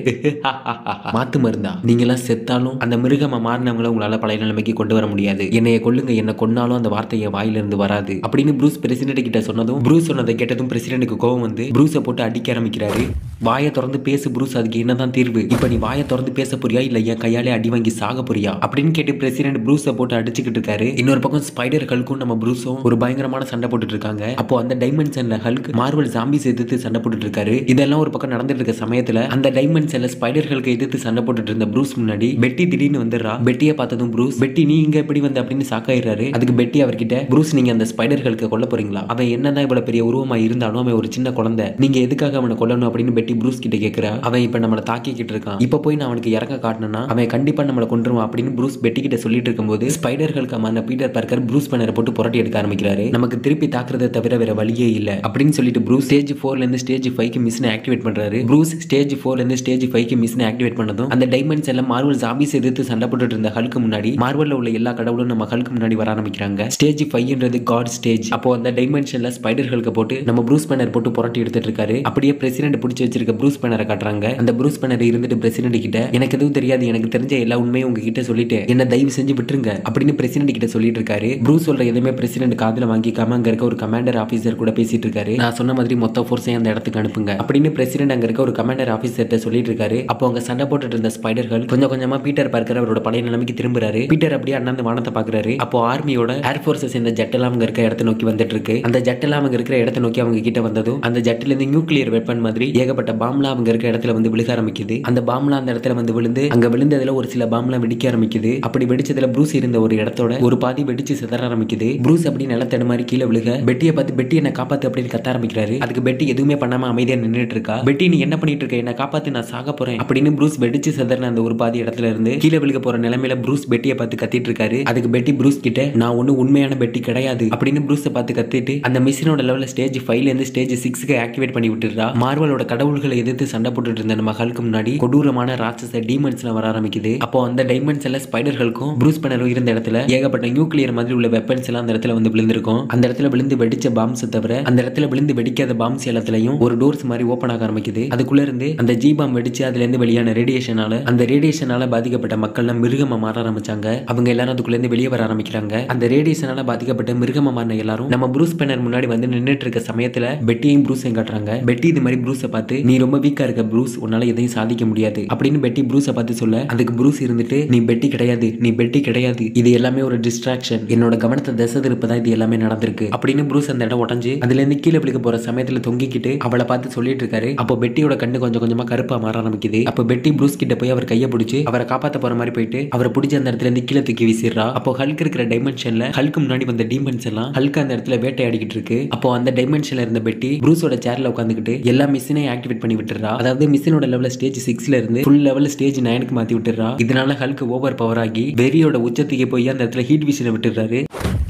மாத்து மருந்தா, நீங்க எல்லாம் செத்தாலும் அந்த மிருகமா மாறினவங்களை உங்களால பழைய நிலைமைக்கு கொண்டு வர முடியாது, என்னைய கொல்லுங்க, என்ன கொன்னாலும் அந்த வார்த்தையை வாயிலிருந்து வராது அப்படின்னு ப்ரூஸ் பிரசிடென்ட் கிட்ட சொன்னதும் ப்ரூஸ் சொன்னதை கேட்டதும் பிரசிடென்ட்க்கு கோவம் வந்து ப்ரூஸை போட்டு அடிக்க ஆரம்பிக்கிறாரு. வாயை திறந்து பேசு ப்ரூஸ், அதுக்கு என்னதான் தீர்வு, இப்ப நீ வாயை திறந்து பேச போறியா இல்ல என் கையாலே அடி வாங்கி சாக போறியா அப்படின்னு கேட்டு பிரசிடென்ட் ப்ரூஸை போட்டு அடிச்சுக்கிட்டு இருக்காரு. இன்னொரு பக்கம் ஸ்பைடர்களுக்கும் நம்ம ப்ரூஸும் ஒரு பயங்கரமான சண்டை போட்டுட்டு இருக்காங்க. அப்போ அந்த டைமென்ஷன்ல ஹல்க் மார்வல் ஜாம்பிஸ் எதிர்த்து சண்டை போட்டுட்டு இருக்காரு. இதெல்லாம் ஒரு பக்கம் நடந்துட்டு இருக்க சமயத்துல அந்த டைமென்ஷன்ல ஸ்பைடர்களுக்கு எதிர்த்து சண்டை போட்டுட்டு இருந்த ப்ரூஸ் முன்னாடி பெட்டி திடீர்னு வந்துடுறா. பெட்டியை பார்த்ததும் ப்ரூஸ், பெட்டி நீ இங்க எப்படி வந்த அப்படின்னு சாக்காயிடுறாரு. அதுக்கு பெட்டி அவர்கிட்ட, ப்ரூஸ் நீங்க அந்த ஸ்பைடர்களுக்கு கொல்ல போறீங்களா, அவன் என்னதான் இவ்வளவு பெரிய உருவமா இருந்தாலும் அவன் ஒரு சின்ன குழந்தை, நீங்க எதுக்காக அவனை கொல்லணும் அப்படின்னு பெட்டி ப்ரூஸ் கிட்ட கேக்குறா. அவன் இப்ப நம்மளை தாக்கிக்கிட்டு இருக்கான், இப்ப போய் நான் அவனுக்கு இறக்க காட்டணும்னா அவன் கண்டிப்பா நம்மளை கொன்றுவான் அப்படின்னு ப்ரூஸ் பெட்டி கிட்ட சொல்லிட்டு இருக்கும்போது ஸ்பைடர்களுக்கு அம்மான பீட்டர் பார்க்கர் ப்ரூஸ் பேனரை போட்டு புரட்டி எடுக்க ஆரம்பிக்கிறாரு. நமக்கு திருப்பி தாக்குறதை தவிர வேற வழியே இல்ல அப்படின்னு சொல்லிட்டு ப்ரூஸ் ஸ்டேஜ் 4ல இருந்து ஸ்டேஜ் 5க்கு மிஷனை ஆக்டிவேட் பண்றாரு. ப்ரூஸ் ஸ்டேஜ் 4ல இருந்து ஸ்டேஜ் 5க்கு மிஷனை ஆக்டிவேட் பண்ணதும் அந்த டைமென்ஷன்ல மார்வல் ஜாம்பிஸ் எதிர்த்து சண்டை போட்டுட்டு இருந்த ஹல்க் முன்னாடி மார்வல்ல உள்ள எல்லா கடவுளும் நம்ம ஹல்க் முன்னாடி வர ஆரம்பிக்கிறாங்க. ஸ்டேஜ் 5ன்றது காட் ஸ்டேஜ். அப்போ அந்த டைமென்ஷன்ல ஸ்பைடர்களுக்கு போட்டு நம்ம ப்ரூஸ் பேனர் போட்டு புரட்டி எடுத்துட்டு இருக்காரு. அப்படியே பிரசிடென்ட் பிடிச்சு வச்சிருக்க ப்ரூஸ் பேனரை காட்டுறாங்க. அந்த ப்ரூஸ் பேனர் இருந்துட்டு பிரசிடென்ட் கிட்ட, எனக்கு எதுவும் தெரியாது, எனக்கு தெரிஞ்ச எல்லா உண்மையும் உங்ககிட்ட சொல்லிட்டு என்ன தயவு செஞ்சு விட்டுருங்க அப்படின்னு பிரசிடென்ட் கிட்ட சொல்லிட்டு இருக்காரு. ப்ரூஸ் சொல்ற எதுவுமே பிரசிடென்ட் காதுல வாங்கிக்காம அங்க இருக்க ஒரு கமாண்டர் ஆபீசர் கூட பேசிட்டு இருக்காரு. நான் சொன்ன மாதிரி மொத்த ஃபோர்ஸையும் அந்த இடத்துக்கு அனுப்புங்க அப்படின்னு பிரசிடென்ட் அங்க இருக்க ஒரு கமாண்டர் ஆபீசர்ட்ட சொல்லிட்டு இருக்காரு. அப்போ அங்க சண்டை போட்டுட்டு இருந்த ஸ்பைடர்கள் கொஞ்சம் கொஞ்சமா பீட்டர் பார்க்கர் அவரோட பழைய நிலைமைக்கு திரும்புறாரு. பீட்டர் அப்படியே அண்ணாந்து வானத்தை பாக்குறாரு. அப்போ ஆர்மியோட ஏர்ஃபோர்ஸஸ் இந்த ஜெட் எல்லாம் அங்க இருக்க இடத்தை நோக்கி வந்துட்டு இருக்கு. அந்த ஜெட் எல்லாம் அங்க இருக்கிற இடத்தை நோக்கி அவங்க கிட்ட வந்ததும் அந்த ஜெட்ல இருந்து நியூக்ளியர் வெப்பன் மாதிரி ஏகப்பட்ட பாம்லாம் அவங்க இருக்க இடத்துல வந்து விழுக ஆரம்பிக்குது. அந்த பாம்லாம் அந்த இடத்துல வந்து விழுந்து அங்க விழுந்ததுல ஒரு சில பாம்லாம் வெடிக்க ஆரம்பிக்குது. அப்படி வெடிச்சதுல ப்ரூஸ் இருந்த ஒரு இடத்தோட ஒரு பாதி வெடிச்சு சிதற ஆரம்பிக்குது. ப்ரூஸ் அப்படி நிலத்தடு மாதிரி கீழே விழுக பெட்டியை பார்த்து பெட்டி என்ன காப்பாத்து அப்படின்னு கத்த ஆரம்பிக்கிறாரு. அதுக்கு பெட்டி எதுவுமே பண்ணாம அமைதியா நின்னுட்டு இருக்கா. பெட்டி நீ என்ன பண்ணிட்டு இருக்க, என்ன காப்பாத்து, நான் சாக போறேன் அப்படின்னு ப்ரூஸ் வெடிச்சு சிதறின அந்த ஒரு பாதி இடத்துல இருந்து கீழே விழுக போற நிலைமையில ப்ரூஸ் பெட்டியை பார்த்து கத்திட்டு இருக்காரு. அதுக்கு பெட்டி ப்ரூஸ் கிட்ட, நான் ஒண்ணு உண்மையான பெட்டி கிடையாது அப்படின்னு ப்ரூஸை பார்த்து கத்திட்டு அந்த மிஷினோட லெவல்ல ஸ்டேஜ் 5ல இருந்து ஸ்டேஜ் 6க்கு ஆக்டிவேட் பண்ணி விட்டுறா. மார்வலோட கடவுள்களை எதிர்த்து சண்டை போட்டுட்டு இருந்த நம்ம ஹல்க் முன்னாடி கொடூரமான ராட்சச டீமன்ஸ்லாம் வர ஆரம்பிக்குது. அப்போ அந்த டைமென்ஷன்ல ஸ்பைடர்களுக்கும் ப்ரூஸ் பேனரும் இருந்த இடத்துல ஏகப்பட்ட நியூக்ளியர் மாதிரி உள்ள வெப்பன்ஸ் எல்லாம் அந்த இடத்துல வந்து விழுந்திருக்கும். அந்த இடத்துல விழுந்து வெடிச்ச பாம்ஸ் தவிர அந்த இடத்துல விழுந்து வெடிக்காத பாம்ஸ் எல்லாத்துலயும் ஒரு டோர்ஸ் மாதிரி ஓபன் ஆக ஆரம்பிக்குது. அதுக்குள்ள இருந்து அந்த ஜி பாம் வெடிச்சு அதுல இருந்து வெளியான ரேடியேஷனால பாதிக்கப்பட்ட மக்கள் மிருகமா மாற ஆரம்பிச்சாங்க. அவங்க எல்லாரும் அதுக்குள்ள இருந்து வெளியே வர ஆரம்பிக்கிறாங்க. அந்த ரேடியேஷனால பாதிக்கப்பட்ட மிருகமா மாறின எல்லாரும் நம்ம ப்ரூஸ் பேனர் முன்னாடி வந்து நின்னுட்டு இருக்க சமயத்துல பெட்டியையும் ப்ரூஸையும் காட்டுறாங்க. பெட்டி இது மாதிரி ப்ரூஸை பார்த்து, நீ ரொம்ப வீக்கா இருக்க ப்ரூஸ், உன்னால எதையும் சாதிக்க முடியாது அப்படின்னு பெட்டி ப்ரூஸை பார்த்து சொல்ல, அதுக்கு ப்ரூஸ் இருந்துட்டு, நீ பெட்டி கிடையாது, நீ பெட்டி கிடையாது, இது எல்லாமே ஒரு டிஸ்ட்ராக்ஷன், என்னோட கவனத்தை திசை திருப்பதான் இது எல்லாமே நடந்திருக்கு அப்படின்னு ப்ரூஸ் அந்த இடம் உடஞ்சு அதுல இருந்து கீழே விழுக போற சமயத்துல தொங்கிக்கிட்டு அவளை பார்த்து சொல்லிட்டு இருக்காரு. அப்போ பெட்டியோட கண்ணு கொஞ்சம் கொஞ்சமா கருப்பா மாற ஆரம்பிக்குது. அப்போ பெட்டி ப்ரூஸ் கிட்ட போய் அவர் கையை பிடிச்சு அவரை காப்பாத்த போற மாதிரி போயிட்டு அவரை பிடிச்ச அந்த இடத்துல இருந்து கீழே தூக்கி வீசிடுறா. அப்போ ஹல்க் இருக்கிற டைமென்ஷன்ல ஹல்க் முன்னாடி வந்த டீமன்ஸ் எல்லாம் ஹல்க் அந்த இடத்துல வேட்டையாடிக்கிட்டு இருக்கு. அப்போ அந்த டைமென்ஷன்ல இருந்த பெட்டி ப்ரூஸோட சேர்ல உட்காந்துக்கிட்டு எல்லா மிஷினையும் ஆக்டிவேட் பண்ணி விட்டுறா. அதாவது மிஷினோட லெவல் ஸ்டேஜ் 6ல இருந்து ஃபுல் லெவல் ஸ்டேஜ் 9க்கு மாத்தி விட்டுறா. இதனால ஹல்க் ஓவர் பவர் ஆகி வெறியோட உச்சத்துக்கு போய் அந்த இடத்துல ஹீட் விஷனை விட்டுறாரு.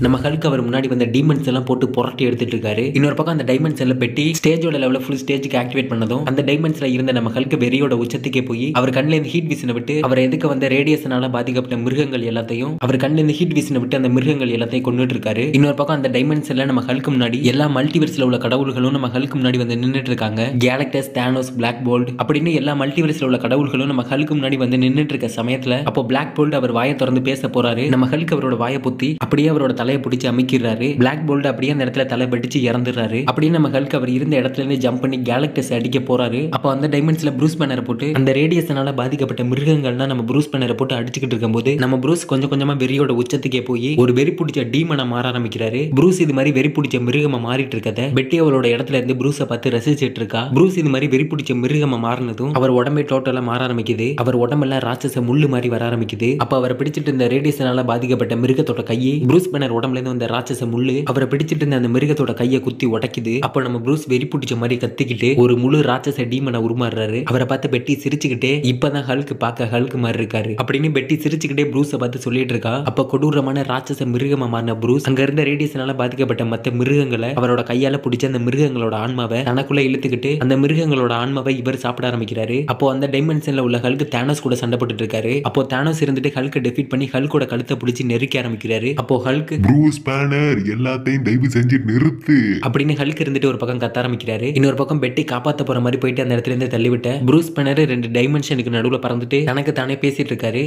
நம்ம ஹல்க் அவர் முன்னாடி வந்த டீமன்ஸ் எல்லாம் போட்டு புரட்டி எடுத்துட்டு இருக்காரு. இன்னொரு பக்கம் அந்த டைமென்ஷன்ல பெட்டி ஸ்டேஜோட லெவல்ல ஃபுல் ஸ்டேஜ்க்கு ஆக்டிவேட் பண்ணதும் அந்த டைமென்ஷன்ல இருந்த நம்ம ஹல்க் வெறியோட உச்சத்துக்கே போய் அவர் கண்ணுல இருந்து ஹீட் விஷனை விட்டு அவர் எதுக்கு வந்த ரேடியேஷனால பாதிக்கப்பட்ட மிருகங்கள் எல்லாத்தையும் அவர் கண்ணுல இருந்து ஹீட் விஷனை விட்டு அந்த மிருகங்கள் எல்லாத்தையும் கொண்டுட்டு இருக்காரு. இன்னொரு பக்கம் அந்த டைமென்ஷன்ல நம்ம ஹல்க் முன்னாடி எல்லா மல்டிவர்ஸ்ல உள்ள கடவுள்களும் நம்ம ஹல்க் முன்னாடி வந்து நின்னுட்டு இருக்காங்க. கேலக்டஸ், தானோஸ், பிளாக் போல்ட் அப்படின்னு எல்லா மல்டிவர்ஸ்ல உள்ள கடவுள்களும் நம்ம ஹல்க் முன்னாடி வந்து நின்னுட்டு இருக்க சமயத்துல அப்போ பிளாக் போல்ட் அவர் வாயை திறந்து பேச போறாரு. நம்ம ஹல்க் அவரோட வாயை புத்தி அப்படியே அவரோட தலையை பிடிச்சி அமைக்கிறாரு. பிளாக் போல்ட் அப்படியே அந்த இடத்துல தலை வெடிச்சு இறந்துறாரு. அப்படியே நம்ம ஹல்க் அவர் இருந்த இடத்துல இருந்து ஜம்ப் பண்ணி கேலக்டஸ் அடிக்க போறாரு. அப்போ அந்த டைமென்ஷன்ல ப்ரூஸ் பேனரை போட்டு அந்த ரேடியேஷனால பாதிக்கப்பட்ட மிருகங்கள்லாம் நம்ம ப்ரூஸ் பேனரை போட்டு அடிச்சுக்கிட்டு இருக்கும்போது நம்ம ப்ரூஸ் கொஞ்சம் கொஞ்சமா வெறியோட உச்சத்துக்கே போய் ஒரு வெறி பிடிச்ச டீமனா மாற ஆரம்பிக்கிறாரு. ப்ரூஸ் இது மாதிரி வெறி பிடிச்ச மிருகமா மாறிட்டு இருக்கத பெட்டி அவளோட இடத்துல இருந்து ப்ரூஸை பார்த்து ரசிச்சிட்டு இருக்கா. ப்ரூஸ் இது மாதிரி வெறி பிடிச்ச மிருகமா மாறினதும் அவர் உடம்பே டோட்டலா மாற ஆரம்பிக்குது. அவர் உடம்பெல்லாம் ராட்சச முள்ளு மாதிரி வர ஆரம்பிக்குது. அப்ப அவரை பிடிச்சிட்டு இருந்த ரேடியேஷனால பாதிக்கப்பட்ட மிருகத்தோட கையை ப்ரூஸ் பேனர் உடம்புல இருந்து வந்த ராட்சச முள்ளு அவரை பிடிச்சிட்டு இருந்த அந்த மிருகத்தோட கையை குத்தி உடைக்குது. அப்ப நம்ம ப்ரூஸ் வெறி பிடிச்ச மாதிரி கத்திக்கிட்டு ஒரு முழு ராட்சச டீமனை உருமாறுறாரு. அவரை பார்த்து பெட்டி சிரிச்சுக்கிட்டே இப்பதான் ஹல்க் பார்க்க ஹல்க் மாதிரி இருக்காரு அப்படின்னு பெட்டி சிரிச்சுக்கிட்டே ப்ரூஸை பார்த்து சொல்லிட்டு இருக்கா. அப்ப கொடூரமான ராட்சச மிருகமா மாறின ப்ரூஸ் அங்க இருந்த ரேடியேஷனால பாதிக்கப்பட்ட மத்த மிருகங்களை அவரோட கையால பிடிச்ச அந்த மிருகங்களோட ஆன்மாவை தனக்குள்ள இழுத்துக்கிட்டு அந்த மிருகங்களோட ஆன்மாவை இவர் சாப்பிட ஆரம்பிக்கிறாரு. அப்போ அந்த டைமென்ஷன்ல உள்ள ஹல்க் தானோஸ் கூட சண்டை போட்டுட்டு இருக்காரு. அப்போ தானோஸ் இருந்துட்டு ஹல்க டெஃபீட் பண்ணி ஹல்கோட கழுத்தை பிடிச்சி நெருக்க ஆரம்பிக்கிறாரு. அப்போ ஹல்க் ப்ரூஸ் பேனர் எல்லாத்தையும் தயவு செஞ்சு நிறுத்து அப்படின்னு ஹல்க் இருந்துட்டு ஒரு பக்கம் கத்த ஆரம்பிக்கிறாரு. இன்னொரு பக்கம் பெட்டி காப்பாத்த போற மாதிரி போயிட்டு அந்த இடத்துல இருந்து தள்ளிவிட்ட ப்ரூஸ் பேனர் 2 டைமென்ஷனுக்கு நடுவுல பறந்துட்டு தனக்கு தானே பேசிட்டு இருக்காரு.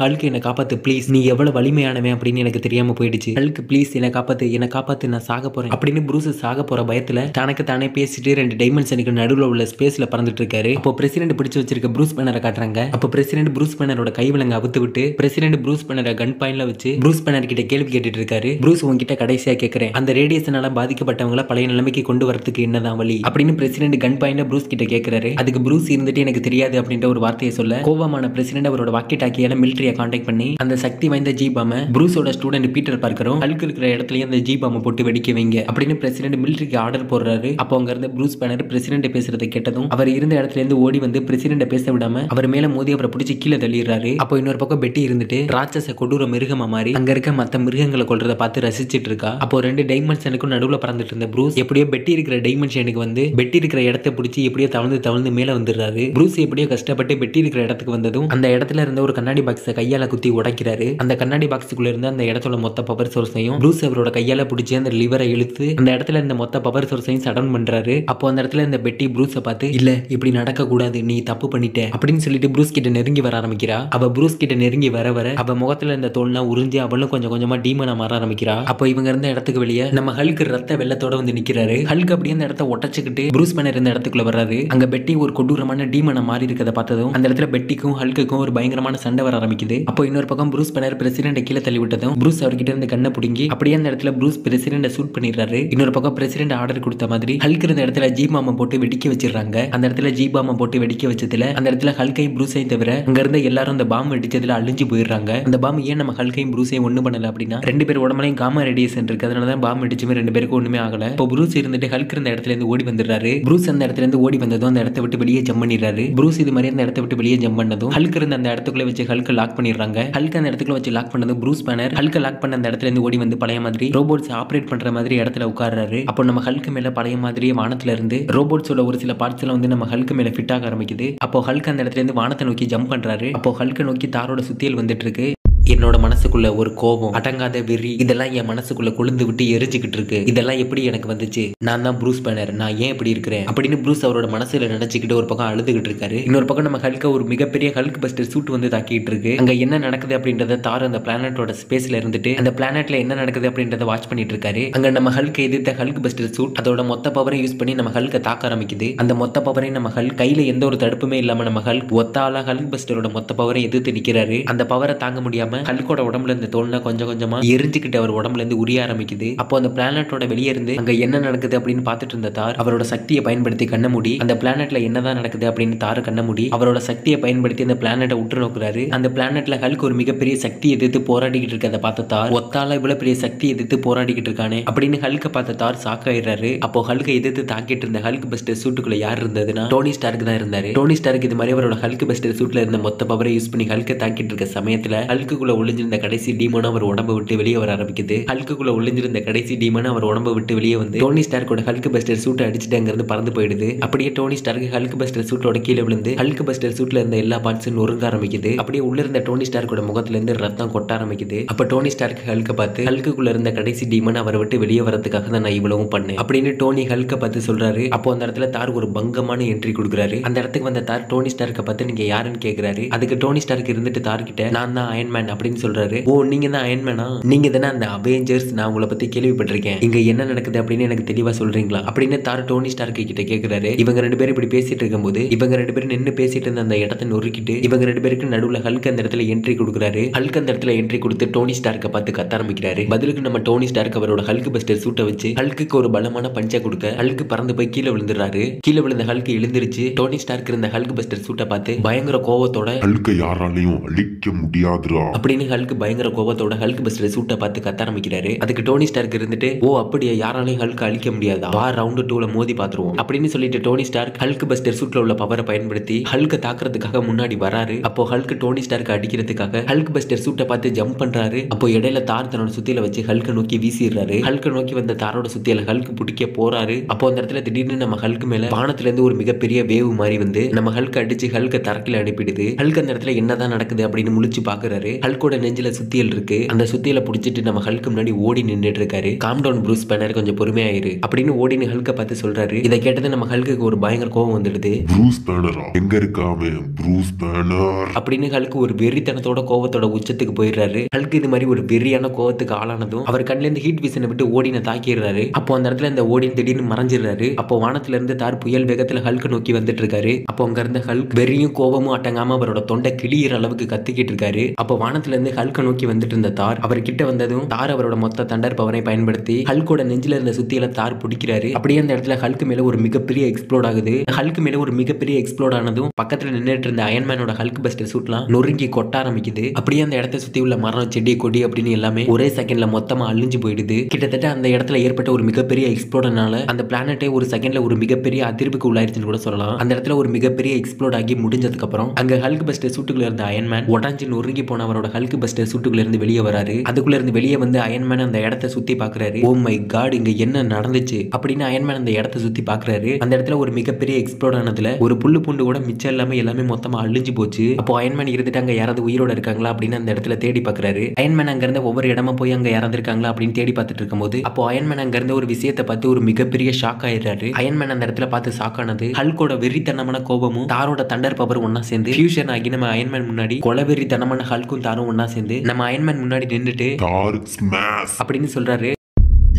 ஹல்க் என்னை காப்பாத்து ப்ளீஸ், நீ எவ்வளவு வலிமையானவன் அப்படின்னு எனக்கு தெரியாம போயிடுச்சு. ஹல்க் ப்ளீஸ் என்னை காப்பாத்து நான் சாக போறேன் அப்படின்னு ப்ரூஸ் சாக போற பயத்துல தனக்கு தானே பேசிட்டு 2 டைமென்ஷனுக்கு நடுவுல உள்ள ஸ்பேஸ்ல பறந்துட்டு இருக்காரு. அப்போ பிரசிடென்ட் பிடிச்சு வச்சிருக்க ப்ரூஸ் பேனரை காட்டுறாங்க. அப்போ பிரசிடென்ட் ப்ரூஸ் பேனரோட கைவிலங்க அவுத்து விட்டு பிரசிடென்ட் ப்ரூஸ் பேனரை கன் பாயிண்ட்ல வச்சு ப்ரூஸ் பேனர் கிட்ட கேள்வி கேட்டுட்டு இருக்காரு. ப்ரூஸ் உன்கிட்ட கடைசியா கேட்கிறேன், அந்த ரேடியேஷனால பாதிக்கப்பட்டவங்கள பழைய நிலைமைக்கு கொண்டு வரதுக்கு என்னதான் வழி அப்படின்னு பிரசிடென்ட் கன் பாயிண்ட்ல ப்ரூஸ் கிட்ட கேட்கிறாரு. அதுக்கு ப்ரூஸ் இருந்துட்டு எனக்கு தெரியாது அப்படின்ற ஒரு வார்த்தையை சொல்ல கோபமான பிரசிடென்ட் அவரோட வாக்கி டாக்கியால மிலிட்டரியை கான்டாக்ட் பண்ணி அந்த சக்தி வாய்ந்த ஜி பாம ப்ரூஸோட ஸ்டூடெண்ட் பீட்டர் பார்க்கரும் ஹல்க் இருக்கிற இடத்துலயே அந்த ஜி பாம போட்டு வெடிக்க வைங்க அப்படின்னு பிரசிடென்ட் மிலிட்டரிக்கு ஆர்டர் போடுறாரு. அப்போ அங்க இருந்த ப்ரூஸ் பேனர் பிரசிடென்ட் பேசுறதை கேட்டதும் அவர் இருந்த இடத்துல இருந்து ஓடி வந்து பிரசிடென்ட் பேச விடாம அவர் மேல மோதி அவரை பிடிச்சி கீழே தள்ளிடுறாரு. அப்போ இன்னொரு பக்கம் பெட்டி இருந்துட்டு ராட்சச கொடூர மிருகமா மாறி அங்க இருக்க மத்த மிருகங்களை கொல்றதை பார்த்து ரசிச்சிட்டு இருக்கா. அப்போ 2 டைமென்ஷனுக்கும் நடுவுல பறந்துட்டு இருந்த ப்ரூஸ் எப்படியோ பெட்டி இருக்கிற டைமென்ஷனுக்கு வந்து பெட்டி இருக்கிற இடத்தை பிடிச்சி எப்படியோ தவழ்ந்து மேல வந்துடுறாரு. ப்ரூஸ் எப்படியோ கஷ்டப்பட்டு பெட்டி இருக்கிற இடத்துக்கு வந்ததும் அந்த இடத்துல இருந்த ஒரு கண்ணாடி பாக்ஸை கையால குத்தி உடைக்கிறாரு. அந்த கண்ணாடி பாக்ஸுக்குள்ள இருந்த அந்த இடத்தோட மொத்த பவர் சோர்ஸையும் ப்ரூஸ் அவரோட கையால பிடிச்சி அந்த லிவரை இழுத்து அந்த இடத்துல இருந்த மொத்த பவர் சோர்ஸையும் சடன் பண்றாரு. அப்போ அந்த இடத்துல இந்த பெட்டி ப்ரூஸை பார்த்து இல்ல இப்படி நடக்க கூடாது, நீ தப்பு பண்ணிட்ட அப்படின்னு சொல்லிட்டு ப்ரூஸ் கிட்ட நெருங்கி வர ஆரம்பிக்கிறா. அவ ப்ரூஸ் கிட்ட நெருங்கி வர அவ முகத்துல இருந்த தோல்லாம் உறிஞ்சி அவளும் கொஞ்சம் கொஞ்சமா டீமனா மாற ஆரம்பிக்கிறா. அப்போ இவங்க இருந்த இடத்துக்கு வெளியே நம்ம ஹல்க் ரத்த வெள்ளத்தோட வந்து நிக்கிறாரு. ஹல்க் அப்படியே அந்த இடத்த ஒட்டச்சுக்கிட்டு ப்ரூஸ் பேனர் இருந்த இடத்துக்குள்ள வர்றாரு. அங்க பெட்டி ஒரு கொடூரமான டீமனா மாறி இருக்கதை பார்த்ததும் அந்த இடத்துல பெட்டிக்கும் ஹல்க்குக்கும் ஒரு பயங்கரமான சண்டை வர ஆரம்பிக்குது. அப்போ இன்னொரு பக்கம் ப்ரூஸ் பேனர் பிரசிடென்ட் கீழே தள்ளி விட்டதும் ப்ரூஸ் அவர்கிட்ட இருந்து கண்ணை பிடுங்கி அப்படியே அந்த இடத்துல ப்ரூஸ் பிரசிடென்ட் ஷூட் பண்ணிடுறாரு. இன்னொரு பக்கம் பிரசிடென்ட் ஆர்டர் கொடுத்த மாதிரி ஹல்க் இருந்த இடத்துல ஜி பாம போட்டு வெடிக்க வச்சிடறாங்க. அந்த இடத்துல ஜி பாம போட்டு வெடிக்க வச்சதுல அந்த இடத்துல ஹல்கையும் ப்ரூஸையும் தவிர அங்க இருந்த எல்லாரும் அந்த பாம் வெடிச்சதுல அழிஞ்சு போயிடுறாங்க. அந்த பாம் ஏன் நம்ம ஹல்கையும் ப்ரூஸையும் ஒண்ணு பண்ணல அப்படின்னா 2 பேர் உடம்புலையும் காமா ரேடியேஷன் இருக்கு, அதனாலதான் பாம் வெடிச்சுமே 2 பேருக்கு ஒண்ணுமே ஆகல. இப்போ ப்ரூஸ் இருந்துட்டு ஹல்க் இருந்த இடத்துல இருந்து ஓடி வந்துடுறாரு. ப்ரூஸ் அந்த இடத்துல இருந்து ஓடி வந்ததும் அந்த இடத்தை விட்டு வெளியே ஜம்ப் பண்ணிடுறாரு. ப்ரூஸ் இது மாதிரி அந்த இடத்தை விட்டு வெளியே ஜம்ப் பண்ணதும் ஹல்க் இருந்த அந்த இடத்துக்குள்ள வச்சு ஹல்க் லாக் பண்ணிடுறாங்க. ஹல்க் அந்த இடத்துக்குள்ள வச்சு லாக் பண்ணதும் ப்ரூஸ் பேனர் ஹல்க் லாக் பண்ண அந்த இடத்துல இருந்து ஓடி வந்து பழைய மாதிரி ரோபோட்ஸ் ஆபரேட் பண்ற மாதிரி இடத்துல உட்கார்றாரு. அப்போ நம்ம ஹல்க் மேல பழைய மாதிரியே வானத்துல இருந்து ரோபோட்ஸோட ஒரு சில பார்ட்ஸ் எல்லாம் வந்து நம்ம ஹல்க் மேல ஃபிட் ஆக ஆரம்பிக்குது. அப்போ ஹல்க் அந்த இடத்துல இருந்து வானத்தை நோக்கி ஜம்ப் பண்றாரு. அப்போ ஹல்க நோக்கி தாரோட சுத்தியல் வந்துட்டு இருக்கு. என்னோட மனசுக்குள்ள ஒரு கோபம், அடங்காத வெறி, இதெல்லாம் என் மனசுக்குள்ள கொழுந்து விட்டு எரிஞ்சுக்கிட்டு இருக்கு. இதெல்லாம் எப்படி எனக்கு வந்துச்சு? நான் தான் ப்ரூஸ் பேனர், நான் ஏன் இப்படி இருக்கிறேன் அப்படின்னு ப்ரூஸ் அவரோட மனசுல நினைச்சுக்கிட்டு ஒரு பக்கம் அழுதுகிட்டு இருக்காரு. இன்னொரு பக்கம் நம்ம ஹல்க ஒரு மிகப்பெரிய ஹல்க் பஸ்டர் சூட் வந்து தாக்கிட்டு இருக்கு. அங்க என்ன நடக்குது அப்படின்றத தார் அந்த பிளானட்டோட ஸ்பேஸ்ல இருந்துட்டு அந்த பிளானட்ல என்ன நடக்குது அப்படின்றத வாட்ச் பண்ணிட்டு இருக்காரு. அங்க நம்ம ஹல்க எதிர்த்த ஹல்க் பஸ்டர் சூட் அதோட மொத்த பவரை யூஸ் பண்ணி நம்ம ஹல்க தாக்க ஆரம்பிக்குது. அந்த மொத்த பவரை நம்ம ஹல்க் கையில எந்த ஒரு தடுப்புமே இல்லாம நம்ம ஹல்க் ஒத்தால ஹல்க் பஸ்டரோட மொத்த பவரை எதிர்த்து நிக்கிறாரு. அந்த பவரை தாங்க முடியாம ஹல்கோட உடம்புல இந்த தோல்னா கொஞ்சம் கொஞ்சமா எரிஞ்சுக்கிட்டு அவர் உடம்புல இருந்து உரிய ஆரம்பிக்குது. அப்போ அந்த பிளானட்டோட வெளியே இருந்து அங்க என்ன நடக்குது அப்படின்னு பார்த்துட்டு இருந்த தார் அவரோட சக்தியை பயன்படுத்தி கண்ண மூடி அந்த பிளானட்ல என்னதான் நடக்குது அப்படின்னு தாரு கண்ண மூடி அவரோட சக்தியை பயன்படுத்தி அந்த பிளானட்டை உற்று நோக்குறாரு. அந்த பிளானட்ல ஹல்க் ஒரு மிகப்பெரிய சக்தி எதிர்த்து போராடிக்கிட்டு இருக்கதை பார்த்த தார் ஒத்தால இவ்வளவு பெரிய சக்தி எதிர்த்து போராடிக்கிட்டு இருக்கானே அப்படின்னு ஹல்க பார்த்த தார் சாக்காயிடுறாரு. அப்போ ஹல்க எதிர்த்து தாக்கிட்டு இருந்த ஹல்க் பஸ்டர் சூட்டுக்குள்ள யார் இருந்ததுன்னா டோனி ஸ்டார்க் தான் இருந்தாரு. டோனி ஸ்டார்க் இது மாதிரி அவரோட ஹல்க் பஸ்டர் சூட்ல இருந்த மொத்த பவரை யூஸ் பண்ணி ஹல்க தாக்கிட்டு இருக்க சமயத்துல ஹல்குள்ள ஒளிஞ்சிருந்த கடைசி டீமன் அவர் உடம்பை விட்டு வெளியே வர ஆரம்பிக்குது. ஹல்குள்ள ஒளிஞ்சிருந்த கடைசி டீமன் அவர் உடம்பை விட்டு வெளியே வந்து டோனி ஸ்டார்க்கோட ஹல்க் பஸ்டர் சூட்டை அடிச்சுட்டு அங்கிருந்து பறந்து போயிடுது. அப்படியே டோனி ஸ்டார்க் ஹல்க் பஸ்டர் சூட்டோட கீழே விழுந்து ஹல்க் பஸ்டர் சூட்ல இருந்த எல்லா பார்ட்ஸும் நொறுங்க ஆரம்பிக்குது. அப்படியே உள்ள இருந்த டோனி ஸ்டார்க்கோட முகத்துல இருந்து ரத்தம் கொட்ட ஆரம்பிக்குது. அப்ப டோனி ஸ்டார்க் ஹல்க பார்த்து ஹல்குள்ள இருந்த கடைசி டீமன் அவரை விட்டு வெளியே வரதுக்காக தான் நான் இவ்வளவும் பண்ணேன் அப்படின்னு டோனி ஹல்க பார்த்து சொல்றாரு. அப்போ அந்த இடத்துல தார் ஒரு பங்கமான என்ட்ரி கொடுக்குறாரு. அந்த இடத்துக்கு வந்த தார் டோனி ஸ்டார்க்க பார்த்து நீங்க யாருன்னு கேக்குறாரு. அதுக்கு டோனி ஸ்டார்க் இருந்துட்டு தார் கிட்ட நான் தான் அயன் மேன் அப்படின்னு சொல்றாரு. ஓ நீங்க தான் அயன்மேனா, நீங்க தானே அந்த அவெஞ்சர்ஸ், நான் உங்களை பத்தி கேள்விப்பட்டிருக்கேன், இங்க என்ன நடக்குது அப்படின்னு எனக்கு தெளிவா சொல்றீங்களா அப்படின்னு தார் டோனி ஸ்டார்க் கிட்ட கேக்குறாரு. இவங்க ரெண்டு பேரும் இப்படி பேசிட்டு இருக்கும்போது இவங்க ரெண்டு பேரும் நின்னு பேசிட்டு இருந்த அந்த இடத்தை நொறுக்கிட்டு இவங்க ரெண்டு பேருக்கு நடுவுல ஹல்க் அந்த இடத்துல என்ட்ரி கொடுக்குறாரு. ஹல்க் அந்த இடத்துல என்ட்ரி கொடுத்து டோனி ஸ்டார்க்க பார்த்து கத்த ஆரம்பிக்கிறாரு. பதிலுக்கு நம்ம டோனி ஸ்டார்க் அவரோட ஹல்க் பஸ்டர் சூட்டை வச்சு ஹல்க்கு ஒரு பலமான பஞ்சை கொடுக்க ஹல்க் பறந்து போய் கீழே விழுந்துறாரு. கீழே விழுந்த ஹல்க் எழுந்திருச்சு டோனி ஸ்டார்க் இருந்த ஹல்க் பஸ்டர் சூட்டை பார்த்து பயங்கர கோவத்தோட ஹல்கை யாராலையும் அழிக்க முடியாதுடா அப்படின்னு ஹல்க் பயங்கர கோபத்தோட ஹல்க் பஸ்டர் சூட்டை பார்த்து கத்த ஆரம்பிக்கிறாரு. அதுக்கு டோனி ஸ்டார்க் இருந்துட்டு ஓ அப்படியே யாராலையும் ஹல்க் அழிக்க முடியாதா, வா ரவுண்ட் 2ல மோதி பாத்துருவோம் அப்படின்னு சொல்லிட்டு டோனி ஸ்டார்க் ஹல்க் பஸ்டர் சூட்ல உள்ள பவரை பயன்படுத்தி ஹல்க தாக்குறதுக்காக முன்னாடி வராரு. அப்போ ஹல்க் டோனி ஸ்டார்க் அடிக்கிறதுக்காக ஹல்க் பஸ்டர் சூட்டை பார்த்து ஜம்ப் பண்றாரு. அப்போ இடையில தார் தன்னோட சுத்தியில வச்சு ஹல்க நோக்கி வீசிடுறாரு. ஹல்க நோக்கி வந்த தாரோட சுத்தியில ஹல்க் பிடிக்க போறாரு. அப்போ அந்த இடத்துல திடீர்னு நம்ம ஹல்க் மேல வானத்துல இருந்து ஒரு மிகப்பெரிய வேவ் மாதிரி வந்து நம்ம ஹல்க் அடிச்சு ஹல்க தரக்கில அனுப்பிடுது. ஹல்க் அந்த இடத்துல என்னதான் நடக்குது அப்படின்னு முழிச்சு பாக்குறாரு. ஹல்கோட நெஞ்சில சுத்தியல் இருக்கு. அந்த சுத்தியல புடிச்சிட்டு நம்ம ஹல்க் முன்னாடி ஓடி நின்றுட்டு இருக்காரு. காம் டவுன் ப்ரூஸ் பேனர், கொஞ்சம் பொறுமையாயிரு அப்படின்னு ஓடினு ஹல்க பார்த்து சொல்றாரு. இதை கேட்டது நம்ம ஹல்க்கு ஒரு பயங்கர கோவம் வந்துடுது. ப்ரூஸ் பேனரா, எங்க இருக்காமே ப்ரூஸ் பேனர் அப்படின்னு ஹல்க் ஒரு வெறித்தனத்தோட கோவத்தோட உச்சத்துக்கு போயிடுறாரு. ஹல்க் இது மாதிரி ஒரு வெறியான கோவத்துக்கு ஆளானதும் அவர் கண்ணுல இருந்து ஹீட் விசனை விட்டு ஓடின தாக்கிடுறாரு. அப்போ அந்த இடத்துல இந்த ஓடின் திடீர்னு மறைஞ்சிடுறாரு. அப்போ வானத்துல இருந்து தார் புயல் வேகத்துல ஹல்க் நோக்கி வந்துட்டு இருக்காரு. அப்போ அங்க இருந்த ஹல்க் வெறியும் கோவமும் அட்டங்காம அவரோட தொண்டை கிளியிற அளவுக்கு கத்திக்கிட்டு இருக்காரு. அப்போ வானத்துல இருந்து ஹல்க நோக்கி வந்துட்டு இருந்த தார் அவர் கிட்ட வந்ததும் தார் அவரோட மொத்த தண்டர் பவரை பயன்படுத்தி ஹல்கோட நெஞ்சில இருந்த சுத்தியில தார் பிடிக்கிறாரு. அப்படியே அந்த இடத்துல ஹல்க் மேல ஒரு மிகப்பெரிய எக்ஸ்ப்ளோட் ஆகுது. ஹல்க் மேல ஒரு மிகப்பெரிய எக்ஸ்ப்ளோட் ஆனதும் பக்கத்துல நின்றுட்டு இருந்த அயன்மேனோட ஹல்க் பஸ்டர் சூட்லாம் நொறுங்கி கொட்ட ஆரம்பிக்குது. அப்படியே அந்த இடத்தை சுத்தி உள்ள மரம், செடி, கொடி அப்படின்னு எல்லாமே ஒரே செகண்ட்ல மொத்தமா அழிஞ்சு போயிடுது. கிட்டத்தட்ட அந்த இடத்துல ஏற்பட்ட ஒரு மிகப்பெரிய எக்ஸ்ப்ளோடனால அந்த பிளானட்டே ஒரு செகண்ட்ல ஒரு மிகப்பெரிய அதிர்வுக்கு உள்ளாயிருச்சுன்னு கூட சொல்லலாம். அந்த இடத்துல ஒரு மிகப்பெரிய எக்ஸ்ப்ளோட் ஆகி முடிஞ்சதுக்கு அப்புறம் அங்க ஹல்க் பஸ்டர் சூட்டுக்குள்ள இருந்த அயன்மேன் உடஞ்சு நொறுங்கி போன அவரோட ஹல்க் பஸ்டர் சூட்டுக்குள்ள இருந்து வெளியே வராரு. அதுக்குள்ள இருந்து வெளியே வந்து அயன்மேன் அந்த இடத்தை சுத்தி பாக்குறாரு. ஓ மை காட், இங்க என்ன நடந்துச்சு அப்படின்னு அயன்மேன் அந்த இடத்தை சுத்தி பாக்குறாரு. அந்த இடத்துல ஒரு மிகப்பெரிய எக்ஸ்ப்ளோட் ஆனதுல ஒரு புல்லு பூண்டு கூட மிச்சம் எல்லாமே மொத்தமா அழிஞ்சு போச்சு. அப்போ அயன்மேன் இருந்துட்டு அங்க யாராவது உயிரோட இருக்காங்களா அப்படின்னு அந்த இடத்துல தேடி பாக்குறாரு. அயன்மேன் அங்க இருந்த ஒவ்வொரு இடமா போய் அங்க யாராவது இருக்காங்களா அப்படின்னு தேடி பார்த்துட்டு இருக்கும்போது அப்போ அயன்மேன் அங்க இருந்த ஒரு விஷயத்தை பார்த்து ஒரு மிகப்பெரிய ஷாக் ஆயிடுறாரு. அயன்மேன் அந்த இடத்துல பார்த்து ஷாக் ஆனது ஹல்கோட வெறித்தனமான கோபமும் தாரோட தண்டர் பவர் ஒன்னா சேர்ந்து ஃபியூஷன் ஆகி நம்ம அயன்மேன் முன்னாடி கொலவெறித்தனமான ஹல்க்கும் தாரும் ஒன்னா சேர்ந்து நம்ம அயன்மேன் முன்னாடி நின்றுட்டு தார் ஸ்மாஷ் அப்படின்னு சொல்றாரு.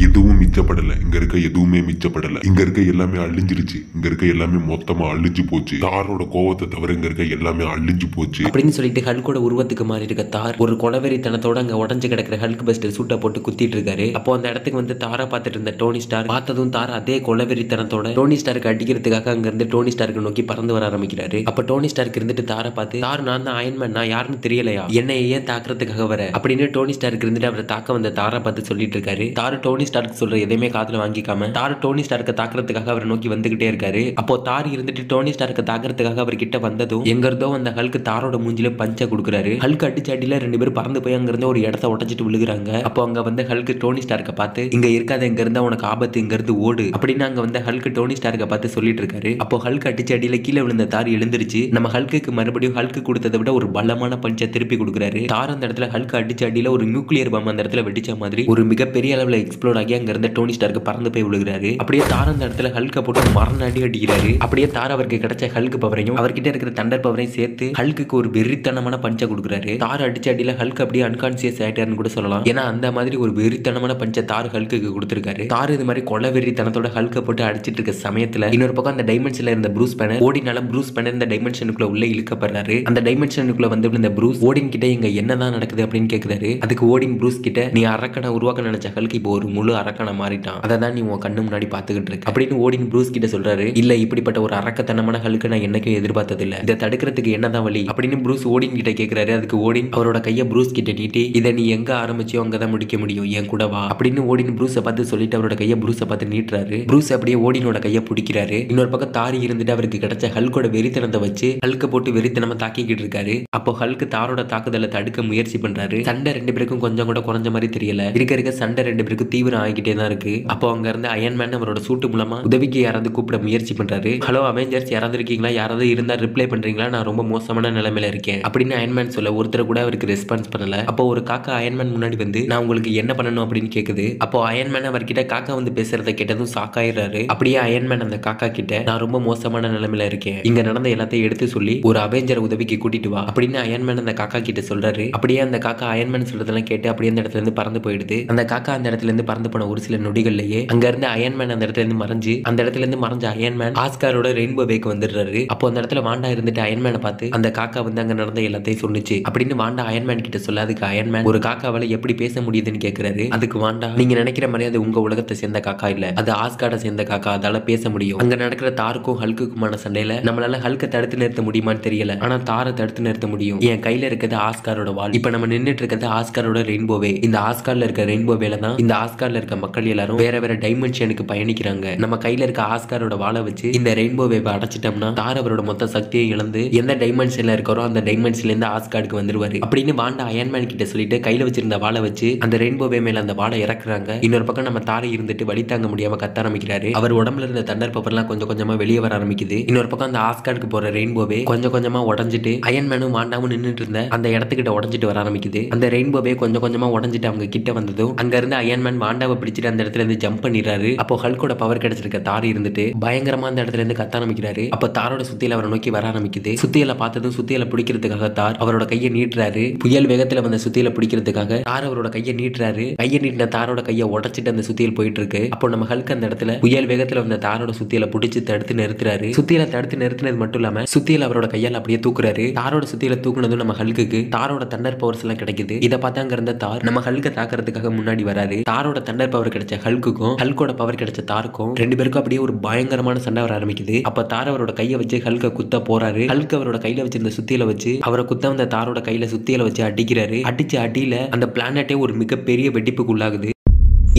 எதுவும் மிச்சப்படல, இங்க இருக்க எதுவுமே மிச்சப்படல, இங்க இருக்க எல்லாமே அழிஞ்சிருச்சு, இங்க இருக்க எல்லாமே மொத்தமா அழிஞ்சு போச்சு, தாரோட கோவத்தை தவிர இங்க இருக்க எல்லாமே அழிஞ்சு போச்சு அப்படின்னு சொல்லிட்டு ஹல்கோட உருவத்துக்கு மாறி இருக்க தார் ஒரு கொலவெறித்தனத்தோட அங்க உடஞ்சு கிடக்கிற ஹல்க் பஸ்டர் சூட்டை போட்டு குத்திட்டு இருக்காரு. அப்போ அந்த இடத்துக்கு வந்து தாரா பார்த்துட்டு இருந்த டோனி ஸ்டார் பார்த்ததும் தார் அதே கொலவெறித்தனத்தோட டோனி ஸ்டாருக்கு அடிக்கிறதுக்காக அங்க இருந்து டோனி ஸ்டாருக்கு நோக்கி பறந்து வர ஆரம்பிக்கிறாரு. அப்ப டோனி ஸ்டாருக்கு இருந்துட்டு தாரை பார்த்து தார் நான் தான் அயன்மேன், நான் யாருன்னு தெரியலையா, என்னை ஏன் தாக்குறதுக்காக வர அப்படின்னு டோனி ஸ்டாருக்கு இருந்துட்டு அவரை தாக்க வந்த தாரை பார்த்து சொல்லிட்டு இருக்காரு. தார் டோனி ஸ்டார்க் சொல்ற எதையுமே காதுல வாங்கிக்காம தார் டோனி ஸ்டார்க்க தாக்குறதுக்காக அவரை நோக்கி வந்துகிட்டே இருக்காரு. அப்போ தார் இருந்துட்டு டோனி ஸ்டார்க்க தாக்குறதுக்காக அவர் கிட்ட வந்ததும் எங்க இருந்தோ அந்த ஹல்க் தாரோட மூஞ்சில பஞ்ச கொடுக்குறாரு. ஹல்க் அடிச்சு அடியில ரெண்டு பேரும் பறந்து போய் அங்க இருந்த ஒரு இடத்த உடச்சிட்டு விழுகுறாங்க. அப்போ அங்க வந்து ஹல்க் டோனி ஸ்டார்க்க பார்த்து இங்க இருக்காத, இங்க இருந்தா உனக்கு ஆபத்து, இங்க இருந்து ஓடு அப்படின்னு அங்க வந்து ஹல்க் டோனி ஸ்டார்க்க பார்த்து சொல்லிட்டு இருக்காரு. அப்போ ஹல்க் அடிச்சு அடியில கீழே விழுந்த தார் எழுந்திருச்சு நம்ம ஹல்க்கு மறுபடியும் ஹல்க் கொடுத்ததை விட ஒரு பலமான பஞ்ச திருப்பி கொடுக்குறாரு. தார் அந்த இடத்துல ஹல்க் அடிச்சு அடியில ஒரு நியூக்ளியர் பாம் அந்த இடத்துல வெடிச்ச மாதிரி ஒரு மிகப்பெரிய அளவுல எக்ஸ்ப்ளோட் ஆகி அங்க இருந்த டோனி ஸ்டார்க்கு பறந்து போய் விழுகிறாரு. அப்படியே தார் அந்த இடத்துல ஹல்க போட்டு மரண அடி அடிக்கிறாரு. அப்படியே தார் அவருக்கு கிடைச்ச ஹல்க் பவரையும் அவர்கிட்ட இருக்கிற தண்டர் பவரையும் சேர்த்து ஹல்க்கு ஒரு வெறித்தனமான பஞ்ச கொடுக்குறாரு. தார் அடிச்ச அடியில ஹல்க் அப்படியே அன்கான்சியஸ் ஆயிட்டாருன்னு கூட சொல்லலாம். ஏன்னா அந்த மாதிரி ஒரு வெறித்தனமான பஞ்ச தார் ஹல்க்கு கொடுத்திருக்காரு. தார் இது மாதிரி கொலை வெறித்தனத்தோட ஹல்க போட்டு அடிச்சிட்டு இருக்க சமயத்துல இன்னொரு பக்கம் அந்த டைமென்ஷன்ல இருந்த ப்ரூஸ் பேனர் ஓடினால ப்ரூஸ் பேனர் இந்த டைமென்ஷனுக்குள்ள உள்ள இழுக்கப்படுறாரு. அந்த டைமென்ஷனுக்குள்ள வந்து இந்த ப்ரூஸ் ஓடின் கிட்ட இங்க என்னதான் நடக்குது அப்படின்னு கேக்குறாரு. அதுக்கு ஓடின் ப்ரூஸ் கிட்ட நீ அரக்கனை உருவாக்க நினைச்ச ஹல்க் இப்போ ஒரு முழு அரக்கனை மாறிட்டான், அதை தான் நீ உன் கண்ணு முன்னாடி பாத்துக்கிட்டு இருக்கு அப்படின்னு ஓடின் ப்ரூஸ் கிட்ட சொல்றாரு. இல்ல இப்படிப்பட்ட ஒரு அரக்கத்தனமான ஹல்க்கு நான் என்னைக்கும் எதிர்பார்த்தது இல்ல, இதை தடுக்கிறதுக்கு என்னதான் வழி அப்படின்னு ப்ரூஸ் ஓடின் கிட்ட கேக்குறாரு. அதுக்கு ஓடின் அவரோட கைய ப்ரூஸ் கிட்ட நீட்டி இதை நீ எங்க ஆரம்பிச்சியோ அங்கதான் முடிக்க முடியும், என் கூட வா அப்படின்னு ஓடின் ப்ரூஸை பார்த்து சொல்லிட்டு அவரோட கைய ப்ரூஸை பார்த்து நீட்டுறாரு. ப்ரூஸ் அப்படியே ஓடினோட கைய பிடிக்கிறாரு. இன்னொரு பக்கம் தாரி இருந்துட்டு அவருக்கு கிடைச்ச ஹல்கோட வெறித்தனத்தை வச்சு ஹல்க போட்டு வெறித்தனமா தாக்கிக்கிட்டு இருக்காரு. அப்போ ஹல்க் தாரோட தாக்குதலை தடுக்க முயற்சி பண்றாரு. சண்டை ரெண்டு பேருக்கும் கொஞ்சம் கூட குறைஞ்ச மாதிரி தெரியல. இருக்க சண்டை ரெண்டு பேருக்கும் தீவிரம் ஆகிக்கிட்டே தான் இருக்கு. அப்போ அங்க இருந்து அயன்மேன் அவரோட சூட்டு மூலமா உதவிக்கு யாராவது கூப்பிட முயற்சி பண்றாரு. ஹலோ அவெஞ்சர்ஸ், யாராவது இருக்கீங்களா? யாராவது இருந்தா ரிப்ளை பண்றீங்களா? நான் ரொம்ப மோசமான நிலைமையில இருக்கேன் அப்படின்னு அயன்மேன் சொல்ல ஒருத்தர் கூட அவருக்கு ரெஸ்பான்ஸ் பண்ணல. அப்போ ஒரு காக்கா அயன்மேன் முன்னாடி வந்து நான் உங்களுக்கு என்ன பண்ணணும் அப்படின்னு கேக்குது. அப்போ அயன்மேன் அவர்கிட்ட காக்கா வந்து பேசுறத கேட்டதும் சாக்காயிடுறாரு. அப்படியே அயன்மேன் அந்த காக்கா கிட்ட நான் ரொம்ப மோசமான நிலைமையில இருக்கேன், இங்க நடந்த எல்லாத்தையும் எடுத்து சொல்லி ஒரு அவெஞ்சர் உதவிக்கு கூட்டிட்டு வா அப்படின்னு அயன்மேன் அந்த காக்கா கிட்ட சொல்றாரு. அப்படியே அந்த காக்கா அயன்மேன் சொல்றதெல்லாம் கேட்டு அப்படியே அந்த இடத்துல இருந்து பறந்து போயிடுது. அந்த காக்கா அந்த இடத்துல இருந்து பறந்து போன ஒரு சில நொடிகள்லயே அங்க இருந்து அயன்மேன் அந்த இடத்துல இருந்து மறைஞ்சு அந்த இடத்துல இருந்து மறைஞ்ச அயன்மேன் ஆஸ்காரோட ரெயின்போ வேக்கு வந்துடுறாரு. அப்போ அந்த இடத்துல வாண்டா இருந்துட்டு அயன்மேனை பார்த்து அந்த காக்கா வந்து அங்க நடந்த எல்லாத்தையும் சொன்னுச்சு அப்படின்னு வாண்டா அயன்மேன் கிட்ட சொல்ல, அதுக்கு அயன்மேன் ஒரு காக்காவால எப்படி பேச முடியுதுன்னு கேக்குறாரு. அதுக்கு வாண்டா, நீங்க நினைக்கிற மாதிரி அது உங்க உலகத்தை சேர்ந்த காக்கா இல்ல, அது ஆஸ்கார்டை சேர்ந்த காக்கா, அதால பேச முடியும். அங்க நடக்கிற தாருக்கும் ஹல்குக்குமான சண்டையில நம்மளால ஹல்கை தடுத்து நிறுத்த முடியுமான்னு தெரியல, ஆனா தாரை தடுத்து நிறுத்த முடியும். என் கையில இருக்கிறது ஆஸ்காரோட வால். இப்ப நம்ம நின்னுட்டு இருக்கிறது ஆஸ்காரோட ரெயின்போவே. இந்த ஆஸ்கார்ல இருக்க ரெயின்போவேல தான் இந்த ஆஸ்கார்ல இருக்க மக்கள் எல்லாரும் வேற வேற டைமென்ஷனுக்கு பயணிக்கிறாங்க. நம்ம கையில இருக்க ஆஸ்காரோட வாளை வச்சு இந்த ரெயின்போவேவை அடைச்சிட்டோம்னா தார் அவரோட மொத்த சக்தியை இழந்து எந்த டைமென்ஷன்ல இருக்காரோ அந்த டைமென்ஷன்ல இருந்து ஆஸ்கார்டுக்கு வந்துருவாரு அப்படின்னு வாண்டா அயன்மேன் கிட்ட சொல்லிட்டு கையில வச்சிருந்த வாளை வச்சு அந்த ரெயின்போவே மேல அந்த வாளை இறக்குறாங்க. இன்னொரு பக்கம் நம்ம தாரை இருந்துட்டு வழி தாங்க முடியாம கத்த ஆரம்பிக்கிறாரு. அவர் உடம்புல இருந்த தண்டர் பப்பர்லாம் கொஞ்சம் கொஞ்சமா வெளியே வர ஆரம்பிக்குது. இன்னொரு பக்கம் அந்த ஆஸ்கார்டுக்கு போற ரெயின்போவே கொஞ்சம் கொஞ்சமா உடஞ்சிட்டு அயன்மேனும் வாண்டாவும் நின்னுட்டு இருந்த அந்த இடத்துக்கிட்ட உடஞ்சிட்டு வர ஆரம்பிக்குது. அந்த ரெயின்போவே கொஞ்சம் கொஞ்சமா உடஞ்சிட்டு அவங்க கிட்ட வந்ததும் அங்க இருந்து அயன்மேன் வாண்டாவை பிடிச்சிட்டு அந்த இடத்துல இருந்து ஜம்ப் பண்ணிடுறாரு. அப்போ ஹல்கோட பவர் கிடைச்சிருக்க தார் இருந்துட்டு பயங்கரமா அந்த இடத்துல இருந்து கத்த ஆரம்பிக்கிறாரு. அப்ப தாரோட சுத்தியில அவரை நோக்கி வர ஆரம்பிக்குது. சுத்தியில பார்த்ததும் சுத்தியில பிடிக்கிறதுக்காக தார் அவரோட கையை நீட்டுறாரு. புயல் வேகத்துல வந்த சுத்தியில பிடிக்கிறதுக்காக தார் அவரோட கையை நீட்டுறாரு. கையை நீட்டின தாரோட கையை உடைச்சிட்டு அந்த சுத்தியல் போயிட்டு இருக்கு. அப்போ நம்ம ஹல்க் அந்த இடத்துல புயல் வேகத்துல வந்த தாரோட சுத்தியில பிடிச்சு தடுத்து நிறுத்துறாரு. சுத்தியில தடுத்து நிறுத்தினது மட்டும் இல்லாம சுத்தியில அவரோட கையால் அப்படியே தூக்குறாரு. தாரோட சுத்தியில தூக்குனதும் நம்ம ஹல்குக்கு தாரோட தண்டர் பவர்ஸ் எல்லாம் கிடைக்குது. இதை பார்த்தா அங்க இருந்த தார் நம்ம ஹல்கை தாக்குறதுக்காக முன்னாடி வராரு. தாரோட தண்டர் பவர் கிடைச்ச ஹல்குக்கும் ஹல்கோட பவர் கிடைச்ச தாருக்கும் ரெண்டு பேருக்கும் அப்படியே ஒரு பயங்கரமான சண்டை வர ஆரம்பிக்குது. அப்ப தார் அவரோட கையை வச்சு ஹல்க குத்த போறாரு. ஹல்க் அவரோட கையில வச்சிருந்த சுத்தியில வச்சு அவரை குத்த வந்த தாரோட கையில சுத்தியில வச்சு அடிக்கிறாரு. அடிச்ச அடியில அந்த பிளானட்டே ஒரு மிகப்பெரிய வெடிப்புக்கு உள்ளாகுது.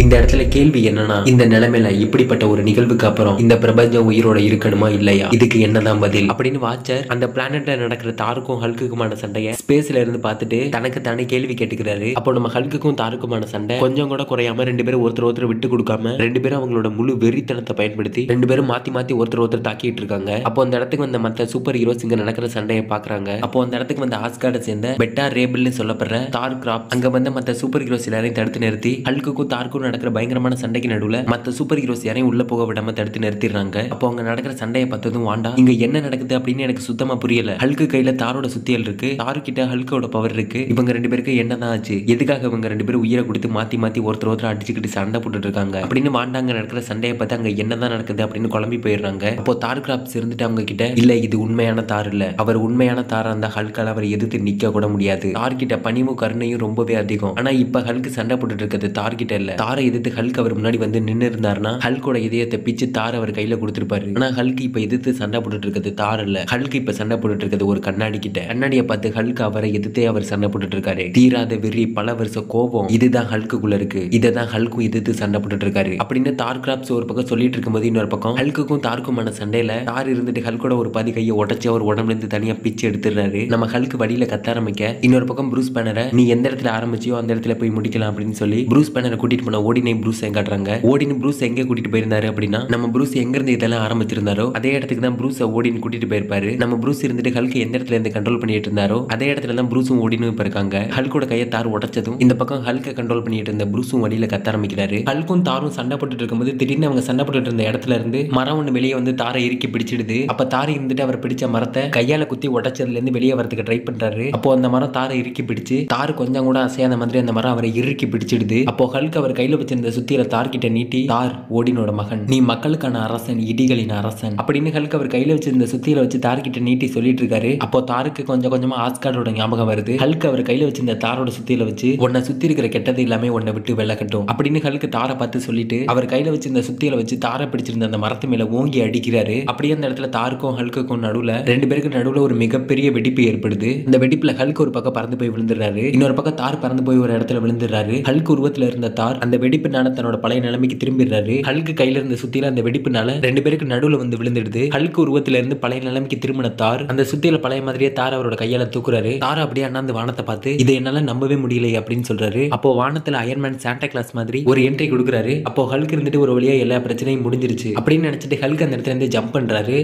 இந்த இடத்துல கேள்வி என்னன்னா, இந்த நிலைமையில இப்படிப்பட்ட ஒரு நிகழ்வுக்கு அப்புறம் இந்த பிரபஞ்சம் உயிரோட இருக்கணுமா இல்லையா, இதுக்கு என்னதான் பதில் அப்படின்னு வாட்சர் அந்த பிளானட்ல நடக்கிற தாருக்கும் ஹல்குக்குமான சண்டைய ஸ்பேஸ்ல இருந்து பார்த்துட்டு தனக்கு தானே கேள்வி கேட்டுக்கிறாரு. அப்போ நம்ம ஹல்குக்கும் தாருக்குமான சண்டை கொஞ்சம் கூட குறையாம ரெண்டு பேரும் ஒருத்தர் விட்டு கொடுக்காம ரெண்டு பேரும் அவங்களோட முழு வெறித்தனத்தை பயன்படுத்தி ரெண்டு பேரும் மாத்தி மாத்தி ஒருத்தர் தாக்கிட்டு இருக்காங்க. அப்போ அந்த இடத்துக்கு வந்த மத்த சூப்பர் ஹீரோஸ் இங்க நடக்கிற சண்டையை பாக்குறாங்க. அப்போ அந்த இடத்துக்கு வந்த ஆஸ்கார்டை சேர்ந்த பெட்டா ரேபிள்னு சொல்லப்படுற தார் கிராப் அங்க வந்த மத்த சூப்பர் ஹீரோஸ் எல்லாரையும் தடுத்து நிறுத்தி ஹல்குக்கும் தாருக்கும் நடக்கிற பயங்கரமான சண்டைக்கு நடுவுல மத்த சூப்பர் ஹீரோஸ் யாரையும் உள்ள போக விடாம தடுத்து நிறுத்திடுறாங்க. அப்போ அங்க நடக்கிற சண்டையை பார்த்ததும் வாண்டா, இங்க என்ன நடக்குது அப்படின்னு எனக்கு சுத்தமா புரியல. ஹல்கு கையில தாரோட சுத்தியல் இருக்கு, தாரு கிட்ட ஹல்கோட பவர் இருக்கு. இவங்க ரெண்டு பேருக்கு என்னதான் ஆச்சு, எதுக்காக இவங்க ரெண்டு பேரும் உயிரை கொடுத்து மாத்தி மாத்தி ஒருத்தர் அடிச்சுக்கிட்டு சண்டை போட்டுட்டு இருக்காங்க அப்படின்னு வாண்டாங்க நடக்கிற சண்டையை பார்த்து அங்க என்னதான் நடக்குது அப்படின்னு குழம்பி போயிடுறாங்க. அப்போ தார் கிராப்ஸ் இருந்துட்டு அவங்க கிட்ட, இல்ல இது உண்மையான தார் இல்ல, அவர் உண்மையான தாரா அந்த ஹல்கால அவர் எதிர்த்து நிக்க கூட முடியாது. தார் கிட்ட பணிவும் கருணையும் ரொம்பவே அதிகம். ஆனா இப்ப ஹல்கு சண்டை போட்டுட்டு இருக்கிறது தார் கிட்ட இல்ல. தாரை எதிர்த்து ஹல்க் அவர் முன்னாடி வந்து நின்று இருந்தாருன்னா ஹல்கோட இதயத்தை பிச்சு தார் அவர் கையில கொடுத்திருப்பாரு. ஆனா ஹல்க் இப்ப எதிர்த்து சண்டை போட்டுட்டு இருக்கிறது தார் இல்ல, ஹல்க் இப்ப சண்டை போட்டுட்டு இருக்கிறது ஒரு கண்ணாடி கிட்ட. கண்ணாடியை பார்த்து ஹல்க் அவரை எதிர்த்தே அவர் சண்டை போட்டுட்டு இருக்காரு. தீராத வெறி, பல வருஷ கோபம், இதுதான் ஹல்குக்குள்ள இருக்கு. இதைதான் ஹல்க்கும் எதிர்த்து சண்டை போட்டுட்டு இருக்காரு அப்படின்னு தார் கிராப்ஸ் ஒரு பக்கம் சொல்லிட்டு இருக்கும்போது இன்னொரு பக்கம் ஹல்குக்கும் தாருக்குமான சண்டையில தார் இருந்துட்டு ஹல்கோட ஒரு பாதி கையை உடச்சு அவர் உடம்புல இருந்து தனியா பிச்சு எடுத்துறாரு. நம்ம ஹல்க் வழியில கத்த ஆரம்பிக்க இன்னொரு பக்கம் ப்ரூஸ் பேனரை நீ எந்த இடத்துல ஆரம்பிச்சியோ அந்த இடத்துல போய் முடிக்கலாம் அப்படின்னு சொல்லி ப்ரூஸ் பேனரை கூட்டிட்டு போன ஓடினை ப்ரூஸ் காட்டுறாங்க. ஓடின் ப்ரூஸ் எங்க கூட்டிட்டு போயிருந்தாரு அப்படின்னா, நம்ம ப்ரூஸ் எங்க இருந்து இதெல்லாம் ஆரம்பிச்சிருந்தாரோ அதே இடத்துக்கு தான் ப்ரூஸ் ஓடின் கூட்டிட்டு போயிருப்பாரு. நம்ம ப்ரூஸ் இருந்துட்டு ஹல்க் எந்த இடத்துல இருந்து கண்ட்ரோல் பண்ணிட்டு இருந்தாரோ அதே இடத்துல தான் ப்ரூஸும் ஓடினும் இப்ப இருக்காங்க. ஹல்கோட கையை தார் உடைச்சதும் இந்த பக்கம் ஹல்கை கண்ட்ரோல் பண்ணிட்டு இருந்த ப்ரூஸும் வழியில கத்த ஆரம்பிக்கிறாரு. ஹல்கும் தாரும் சண்டை போட்டுட்டு இருக்கும்போது திடீர்னு அவங்க சண்டை போட்டுட்டு இருந்த இடத்துல இருந்து மரம் ஒண்ணு வெளியே வந்து தாரை இறுக்கி பிடிச்சிடுது. அப்ப தாரை இருந்துட்டு அவர் பிடிச்ச மரத்தை கையால குத்தி உடைச்சதுல இருந்து வெளியே வரதுக்கு ட்ரை பண்றாரு. அப்போ அந்த மரம் தாரை இறுக்கி பிடிச்சு தாரு கொஞ்சம் கூட அசையாத மாதிரி அந்த மரம் அவரை இறுக்கி பிடிச்சிடுது. அப்போ ஹல்க் அவர் கையில வச்சிருந்த சுத்தியில தார் கிட்ட நீட்டி, தார் ஓடினோட மகன், நீ மக்களுக்கான அரசன், இடிகளின் அரசன் அப்படின்னு ஹல்க் அவர் கையில வச்சிருந்த சுத்தியில வச்சு தார் கிட்ட நீட்டி சொல்லிட்டு இருக்காரு. அப்போ தாருக்கு கொஞ்சம் கொஞ்சமா ஆஸ்கார்டோட ஞாபகம் வருது. ஹல்க் அவர் கையில வச்சிருந்த தாரோட சுத்தியில வச்சு உன்னை சுத்தி இருக்கிற கெட்டது எல்லாமே உன்னை விட்டு விலகட்டும் அப்படின்னு ஹல்க் தாரை பார்த்து சொல்லிட்டு அவர் கையில வச்சிருந்த சுத்தியில வச்சு தாரை பிடிச்சிருந்த அந்த மரத்து மேல ஓங்கி அடிக்கிறாரு. அப்படியே அந்த இடத்துல தாருக்கும் ஹல்குக்கும் நடுவுல ரெண்டு பேருக்கு நடுவுல ஒரு மிகப்பெரிய வெடிப்பு ஏற்படுது. இந்த வெடிப்புல ஹல்க் ஒரு பக்கம் பறந்து போய் விழுந்துறாரு, இன்னொரு பக்கம் தார் பறந்து போய் ஒரு இடத்துல விழுந்துறாரு. ஹல்க் உருவத்துல இருந்த தார் அந்த அந்த வெடிப்புனால தன்னோட பழைய நிலைமைக்கு திரும்பிடுறாரு. ஹல்க் கையில இருந்த சுத்தியில அந்த வெடிப்புனால 2 பேருக்கு நடுவுல வந்து விழுந்துடுது. ஹல்க் உருவத்துல இருந்து பழைய நிலைமைக்கு திரும்பின தார் அந்த சுத்தியில பழைய மாதிரியே தார் அவரோட கையால தூக்குறாரு. தார் அப்படியே அண்ணாந்து வானத்தை பார்த்து இதை என்னால நம்பவே முடியல அப்படின்னு சொல்றாரு. அப்போ வானத்துல அயர்மேன் சாண்டா கிளாஸ் மாதிரி ஒரு என்ட்ரி கொடுக்குறாரு. அப்போ ஹல்க் இருந்துட்டு ஒரு வழியா எல்லா பிரச்சனையும் முடிஞ்சிருச்சு அப்படின்னு நினைச்சிட்டு ஹல்க் அந்த இடத்துல இருந்து ஜம்ப் பண்றாரு.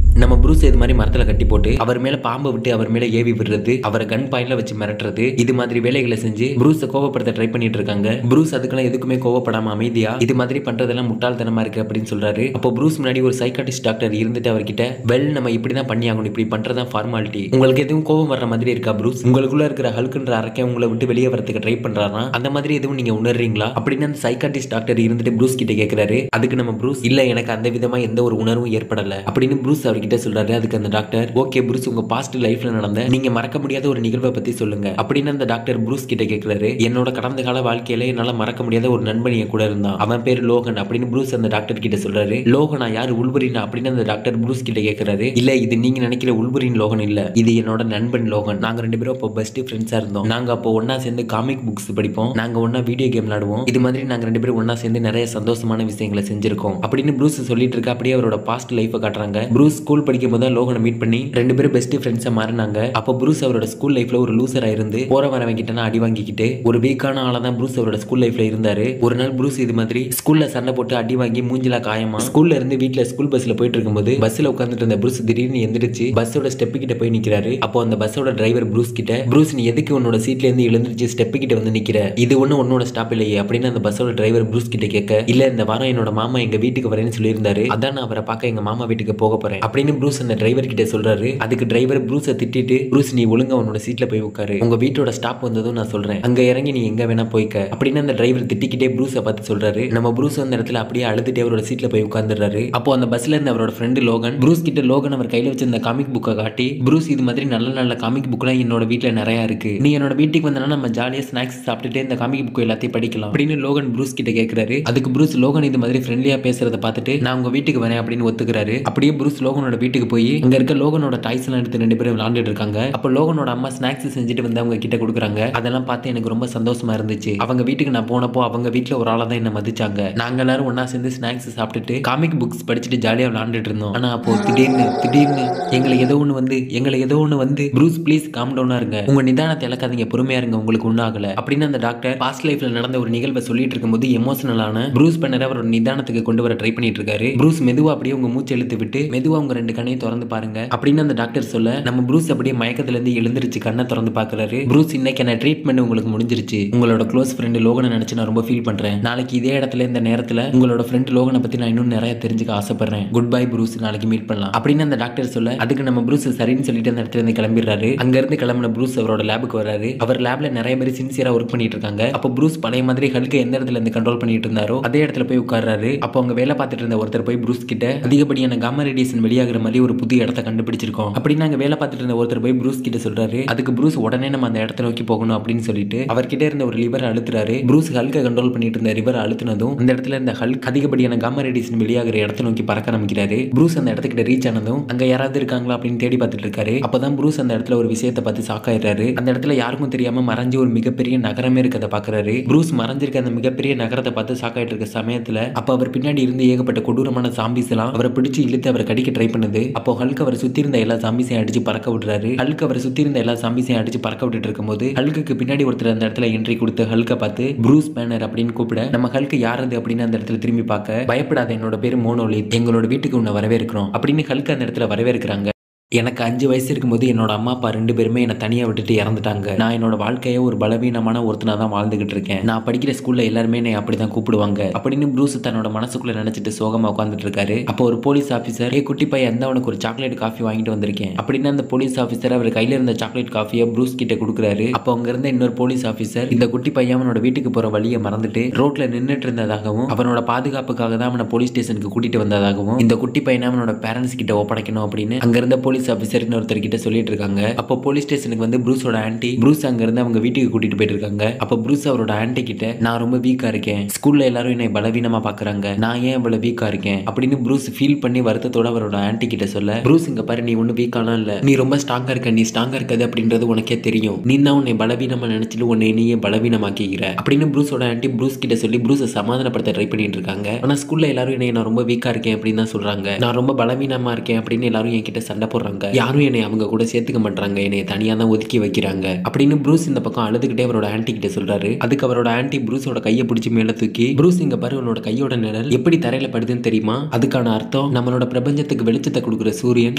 நம்ம ப்ரூஸ் இது மாதிரி மரத்துல கட்டி போட்டு அவர் மேல பாம்பை விட்டு அவர் மேல ஏவி விடுறது, அவரை கன் பாயிண்ட்ல வச்சு மிரட்டுறது, இது மாதிரி வேலைகளை செஞ்சு ப்ரூஸை கோவப்படுத்த ட்ரை பண்ணிட்டு இருக்காங்க. ப்ரூஸ் அதுக்கெல்லாம் எதுக்குமே கோவப்படாம அமைதியா இது மாதிரி பண்றதெல்லாம் முட்டாள்தனமா இருக்கு அப்படின்னு சொல்றாரு. அப்போ ப்ரூஸ் முன்னாடி ஒரு சைக்காட்டிஸ்ட் டாக்டர் இருந்துட்டு அவர்கிட்ட வெல் நம்ம இப்படிதான் பண்ணி ஆகணும், இப்படி பண்றதா ஃபார்மாலிட்டி, உங்களுக்கு எதுவும் கோவம் வர்ற மாதிரி இருக்கா ப்ரூஸ்? உங்களுக்குள்ள இருக்கிற ஹல்க்ன்ற அரக்கை உங்களை விட்டு வெளியே வரதுக்கு ட்ரை பண்றாரா, அந்த மாதிரி எதுவும் நீங்க உணர்றீங்களா அப்படின்னு அந்த சைக்காட்டிஸ்ட் டாக்டர் இருந்துட்டு ப்ரூஸ் கிட்ட கேட்கிறாரு. அதுக்கு நம்ம ப்ரூஸ் இல்ல எனக்கு அந்த விதமா எந்த ஒரு உணர்வும் ஏற்படல அப்படின்னு ப்ரூஸ் அவர்கிட்ட சொல்றாரு. அதுக்கு அந்த டாக்டர் ஓகே ப்ரூஸ் உங்க பாஸ்ட் லைஃப்ல நடந்த நீங்க மறக்க முடியாத ஒரு நிகழ்வை பத்தி சொல்லுங்க அப்படின்னு அந்த டாக்டர் ப்ரூஸ் கிட்ட கேட்கிறாரு. என்னோட கடந்த கால வாழ்க்கையில என்னால மறக்க முடியாத ஒரு நண்பன் என் கூட இருந்தான், அவன் பேர் லோகன் அப்படின்னு ப்ரூஸ் அந்த டாக்டர் கிட்ட சொல்றாரு. லோகனா யாரு, உல்வரினா அப்படின்னு அந்த டாக்டர் ப்ரூஸ் கிட்ட கேட்கிறாரு. இல்ல இது நீங்க நினைக்கிற உல்வரின் லோகன் இல்ல, இது என்னோட நண்பன் லோகன். நாங்க 2 பேரும் அப்போ பெஸ்ட் ஃப்ரெண்ட்ஸா இருந்தோம். நாங்க அப்போ ஒன்னா சேர்ந்து காமிக் புக்ஸ் படிப்போம், நாங்க ஒன்னா வீடியோ கேம் விளையாடுவோம், இது மாதிரி நாங்க 2 பேரும் ஒன்னா சேர்ந்து நிறைய சந்தோஷமான விஷயங்களை செஞ்சிருக்கோம் அப்படின்னு ப்ரூஸ் சொல்லிட்டு இருக்க. அப்படியே அவரோட பாஸ்ட் லைஃபை காட்டுறாங்க. ப்ரூஸ் ஸ்கூல் படிக்கும் போது லோகனை மீட் பண்ணி 2 பேரும் பெஸ்ட் ஃப்ரெண்ட்ஸா மாறினாங்க. அப்போ ப்ரூஸ் அவரோட ஸ்கூல் லைஃப்ல ஒரு லூசரா இருந்து போற வரவங்க கிட்ட அடி வாங்கிக்கிட்டு ஒரு வீக்கான ஆளா தான் ப்ரூஸ் அவரோட ஸ்கூல் லைஃப்ல இருந்தாரு. ஒரு நாள் ப்ரூஸ் இது மாதிரி ஸ்கூல்ல சண்டை போட்டு அடி வாங்கி மூஞ்சில காயமா ஸ்கூல்ல இருந்து வீட்டுல ஸ்கூல் பஸ்ல போயிட்டு இருக்கும்போது பஸ்ல உட்கார்ந்துட்டு இருந்த ப்ரூஸ் திடீர்னு எந்திரிச்சு பஸ்ஸோட ஸ்டெப் கிட்ட போய் நிக்கிறாரு. அப்போ அந்த பஸ்ஸோட டிரைவர் ப்ரூஸ் கிட்ட ப்ரூஸ் நீ எதுக்கு உன்னோட சீட்ல இருந்து எழுந்திருச்சு ஸ்டெப் கிட்ட வந்து நிக்கிற, இது ஒண்ணு உன்னோட ஸ்டாப் இல்லையே அப்படின்னு அந்த பஸ்ஸோட டிரைவர் ப்ரூஸ் கிட்ட கேட்க, இல்ல இந்த வாரம் என்னோட மாமா எங்க வீட்டுக்கு வரேன்னு சொல்லியிருந்தாரு, அதான் நான் அவரை பார்க்க எங்க மாமா வீட்டுக்கு போக போறேன் அப்படின்னு ப்ரூஸ் அந்த டிரைவர் கிட்ட சொல்றாரு. அதுக்கு டிரைவர் ப்ரூஸை திட்டிட்டு ப்ரூஸ் நீ ஒழுங்கா உன்னோட சீட்ல போய் உட்காரு, உங்க வீட்டோட ஸ்டாப் வந்ததும் நான் சொல்றேன், அங்க இறங்கி நீ எங்க வேணா போய்க்க அப்படின்னு அந்த டிரைவர் திட்டிக்கிட்டே ப்ரூஸை பார்த்து சொல்றாரு. நம்ம ப்ரூஸ் அந்த இடத்துல அப்படியே அழுதுட்டே அவரோட சீட்ல போய் உட்கார்ந்துறாரு. அப்போ அந்த பஸ்ல இருந்த அவரோட ஃப்ரெண்டு லோகன் ப்ரூஸ் கிட்ட லோகன் அவர் கையில வச்சிருந்த காமிக் புக்கை காட்டி, ப்ரூஸ் இது மாதிரி நல்ல நல்ல காமிக் புக்லாம் என்னோட வீட்டுல நிறைய இருக்கு, நீ என்னோட வீட்டுக்கு வந்தனா நம்ம ஜாலியா ஸ்நாக்ஸ் சாப்பிட்டுட்டு இந்த காமிக் புக் எல்லாத்தையும் படிக்கலாம் அப்படின்னு லோகன் ப்ரூஸ் கிட்ட கேட்கிறாரு. அதுக்கு ப்ரூஸ் லோகன் இது மாதிரி ஃப்ரெண்ட்லியா பேசுறத பார்த்துட்டு நான் உங்க வீட்டுக்கு வரேன் அப்படின்னு ஒத்துக்கிறாரு. அப்படியே ப்ரூஸ் லோகனோட வீட்டுக்கு போய் அங்க இருக்க லோகனோட டாய்ஸ் எல்லாம் எடுத்து 2 பேரும் விளையாண்டுட்டு இருக்காங்க. அப்ப லோகனோட அம்மா ஸ்நாக்ஸ் செஞ்சுட்டு வந்து அவங்க கிட்ட கொடுக்குறாங்க. அதெல்லாம் பார்த்து எனக்கு ரொம்ப சந்தோஷமா இருந்துச்சு. அவங்க வீட்டுக்கு நான் போனப்போ அவங்க வீட்டுல ஒரு ஆளா தான் என்ன மதிச்சாங்க. நாங்க எல்லாரும் ஒன்னா சேர்ந்து ஸ்நாக்ஸ் சாப்பிட்டுட்டு காமிக் புக்ஸ் படிச்சுட்டு ஜாலியா விளையாண்டுட்டு இருந்தோம். ஆனா அப்போ திடீர்னு எங்களை ஏதோ ஒண்ணு வந்து ப்ரூஸ் ப்ளீஸ் காம் டவுனா இருங்க, உங்க நிதானத்தை இழக்காதீங்க, பொறுமையா இருங்க, உங்களுக்கு ஒன்னும் ஆகல அப்படின்னு அந்த டாக்டர் பாஸ்ட் லைஃப்ல நடந்த ஒரு நிகழ்வை சொல்லிட்டு இருக்கும்போது எமோஷனலான ப்ரூஸ் பண்ணரை அவரோட நிதானத்துக்கு கொண்டு வர ட்ரை பண்ணிட்டு இருக்காரு. ப்ரூஸ் மெதுவா அப்படியே உங்க மூச்சு இழுத்து விட்டு மெதுவா உங்க 2 கண்ணையும் திறந்து பாருங்க அப்படின்னு அந்த டாக்டர் சொல்ல, நம்ம ப்ரூஸ் அப்படியே மயக்கத்துல இருந்து எழுந்திருச்சு கண்ணை திறந்து பாக்குறாரு. ப்ரூஸ் இன்னைக்கு என்ன ட்ரீட்மெண்ட் உங்களுக்கு முடிஞ்சிருச்சு, உங்களோட க்ளோஸ் ஃப்ரெண்ட் லோகனை நினைச்சு நான் ரொம்ப ஃபீல் பண்றேன், நாளைக்கு இதே இடத்துல இந்த நேரத்துல உங்களோட ஃப்ரெண்ட் லோகனை பத்தி நான் இன்னும் நிறைய தெரிஞ்சுக்க ஆசைப்படுறேன், குட் பை ப்ரூஸ், நாளைக்கு மீட் பண்ணலாம் அப்படின்னு அந்த டாக்டர் சொல்ல, அதுக்கு நம்ம ப்ரூஸ் சரின்னு சொல்லிட்டு அந்த இடத்துல இருந்து கிளம்பிடுறாரு. அங்க இருந்து கிளம்பின ப்ரூஸ் அவரோட லேபுக்கு வராரு. அவர் லேப்ல நிறைய பேர் சின்சியரா ஒர்க் பண்ணிட்டு இருக்காங்க. அப்போ ப்ரூஸ் பழைய மாதிரி ஹல்கை எந்த இடத்துல இருந்து கண்ட்ரோல் பண்ணிட்டு இருந்தாரோ அதே இடத்துல போய் உட்கார்றாரு. அப்போ அவங்க வேலை பார்த்துட்டு இருந்த ஒருத்தர் போய் ப்ரூஸ் கிட்ட அதிகப்படியான காமா ரேடியேஷன் வெளியாகிற மாதிரி ஒரு புது இடத்தை கண்டுபிடிச்சிருக்கோம் அப்படின்னு நாங்க வேலை பார்த்துட்டு இருந்த ஒருத்தர் போய் ப்ரூஸ் கிட்ட சொல்றாரு. அதுக்கு ப்ரூஸ் உடனே நம்ம அந்த இடத்தை நோக்கி போகணும் அப்படின்னு சொல்லிட்டு அவர்கிட்ட இருந்த ஒரு லிவர் அழுத்துறாரு. ப்ரூஸ் ஹல்கை கண்ட்ரோல் பண்ணிட்டு இருந்த லிவர் அழுத்தினதும் அந்த இடத்துல இருந்த ஹல்க் அதிகப்படியான காமா ரேடியேஷன் வெளியாகிற இடத்தை நோக்கி பறக்க ஆரம்பிக்கிறாரு. ப்ரூஸ் அந்த இடத்துக்கிட்ட ரீச் ஆனதும் அங்க யாராவது இருக்காங்களா அப்படின்னு தேடி பார்த்துட்டு இருக்காரு. அப்பதான் ப்ரூஸ் அந்த இடத்துல ஒரு விஷயத்தை பார்த்து சாக்காயிடுறாரு. அந்த இடத்துல யாருக்கும் தெரியாம மறைஞ்சு ஒரு மிகப்பெரிய நகரமே இருக்கதை பாக்குறாரு. ப்ரூஸ் மறைஞ்சிருக்க அந்த மிகப்பெரிய நகரத்தை பார்த்து சாக்காயிட்டு இருக்க சமயத்துல அப்ப அவர் பின்னாடி இருந்து ஏகப்பட்ட கொடூரமான சாம்பிஸ் எல்லாம் அவரை பிடிச்சு இழுத்து அவரை கடிக்க ட்ரை பண்ணுது. அப்போ ஹல்க் அவரை சுத்தி இருந்த எல்லா சாம்பிஸையும் அடிச்சு பறக்க விடுறாரு. ஹல்க் அவரை சுத்தி இருந்த எல்லா சாம்பிஸையும் அடிச்சு பறக்க விட்டுட்டு இருக்கும்போது ஹல்க்கு பின்னாடி ஒருத்தர் அந்த இடத்துல என்ட்ரி கொடுத்து ஹல்கை பார்த்து ப்ரூஸ் பேனர் அப்படின்னு கூப்பிட, நம்ம ஹல்க் யாரது அப்படின்னு அந்த இடத்துல திரும்பி பார்க்க, பயப்படாத என்னோட பேரு மோனோலித், எங்களோட வீட்டுக்கு உன்னை வரவேற்கிறோம் அப்படின்னு ஹல்க் அந்த இடத்துல வரவேற்கிறாங்க. எனக்கு 5 வயசு இருக்கும்போது என்னோட அம்மா அப்பா 2 பேருமே என்னை தனியாக விட்டுட்டு இறந்துட்டாங்க. நான் என்னோட வாழ்க்கையை ஒரு பலவீனமான ஒருத்தனா தான் வாழ்ந்துகிட்டு இருக்கேன். நான் படிக்கிற ஸ்கூல்ல எல்லாருமே என்னை அப்படிதான் கூப்பிடுவாங்க அப்படின்னு ப்ரூஸ் தன்னோட மனசுக்குள்ள நினைச்சிட்டு சோகமா உட்காந்துட்டு இருக்காரு. அப்போ ஒரு போலீஸ் ஆஃபீஸர், குட்டி பையன் அந்த அவனுக்கு ஒரு சாக்லேட் காஃபி வாங்கிட்டு வந்திருக்கேன் அப்படின்னு அந்த போலீஸ் ஆஃபீஸர் அவர் கையில இருந்த சாக்லேட் காஃபியை ப்ரூஸ் கிட்ட கொடுக்குறாரு. அப்போ அங்க இருந்த இன்னொரு போலீஸ் ஆஃபீஸர் இந்த குட்டி பையன் அவனோட வீட்டுக்கு போற வழியை மறந்துட்டு ரோட்ல நின்றுட்டு இருந்ததாகவும் அவனோட பாதுகாப்புக்காக தான் அவனை போலீஸ் ஸ்டேஷனுக்கு கூட்டிட்டு வந்ததாகவும் இந்த குட்டி பையனை அவனோட பேரண்ட்ஸ் கிட்ட ஒப்படைக்கணும் அப்படின்னு அங்க இருந்த போலீஸ் போலீஸ் ஆபீசர்னு ஒருத்தர் கிட்ட சொல்லிட்டு இருக்காங்க. அப்போ போலீஸ் ஸ்டேஷனுக்கு வந்து ப்ரூஸோட ஆன்ட்டி ப்ரூஸ் அங்க இருந்து அவங்க வீட்டுக்கு கூட்டிட்டு போயிட்டு இருக்காங்க. அப்போ ப்ரூஸ் அவரோட ஆன்ட்டி கிட்ட நான் ரொம்ப வீக்கா இருக்கேன், ஸ்கூல்ல எல்லாரும் என்னை பலவீனமா பாக்குறாங்க, நான் ஏன் இவ்வளவு வீக்கா இருக்கேன் அப்படின்னு ப்ரூஸ் ஃபீல் பண்ணி வருத்தத்தோட அவரோட ஆன்ட்டி கிட்ட சொல்ல, ப்ரூஸ் இங்க பாரு நீ ஒண்ணு வீக்காலாம் இல்ல, நீ ரொம்ப ஸ்ட்ராங்கா இருக்க, நீ ஸ்ட்ராங்கா இருக்காது அப்படின்றது உனக்கே தெரியும், நீ தான் உன்னை பலவீனமா நினைச்சிட்டு உன்னை நீயே பலவீனமாக்கிக்கிற அப்படின்னு ப்ரூஸோட ஆன்ட்டி ப்ரூஸ் கிட்ட சொல்லி ப்ரூஸை சமாதானப்படுத்த ட்ரை பண்ணிட்டு இருக்காங்க. ஆனா ஸ்கூல்ல எல்லாரும் என்னை நான் ரொம்ப வீக்கா இருக்கேன் அப்படின்னு தான் சொல்றாங்க, நான் ரொம்ப பலவீனமா இருக்கேன் அப்படின்னு எல்லாரும் என்கிட்ட சண்டை போடுறாங்க, யாரும் என்னை அவங்க கூட சேர்த்துக்க மாட்டாங்க, என்னை தனியா தான் ஒதுக்கி வைக்கிறாங்க அப்படின்னு ப்ரூஸ் இந்த பக்கம் அழுதுகிட்டே அவரோட ஆன்ட்டி கிட்ட சொல்றாரு. அதுக்கு அவரோட ஆன்ட்டி ப்ரூஸோட கையை பிடிச்சி மேல தூக்கி, ப்ரூஸ் இங்க பாரு உன்னோட கையோட நிழல் எப்படி தரையில படுதுன்னு தெரியுமா, அதுக்கான அர்த்தம் நம்மளோட பிரபஞ்சத்துக்கு வெளிச்சத்தை கொடுக்குற சூரியன்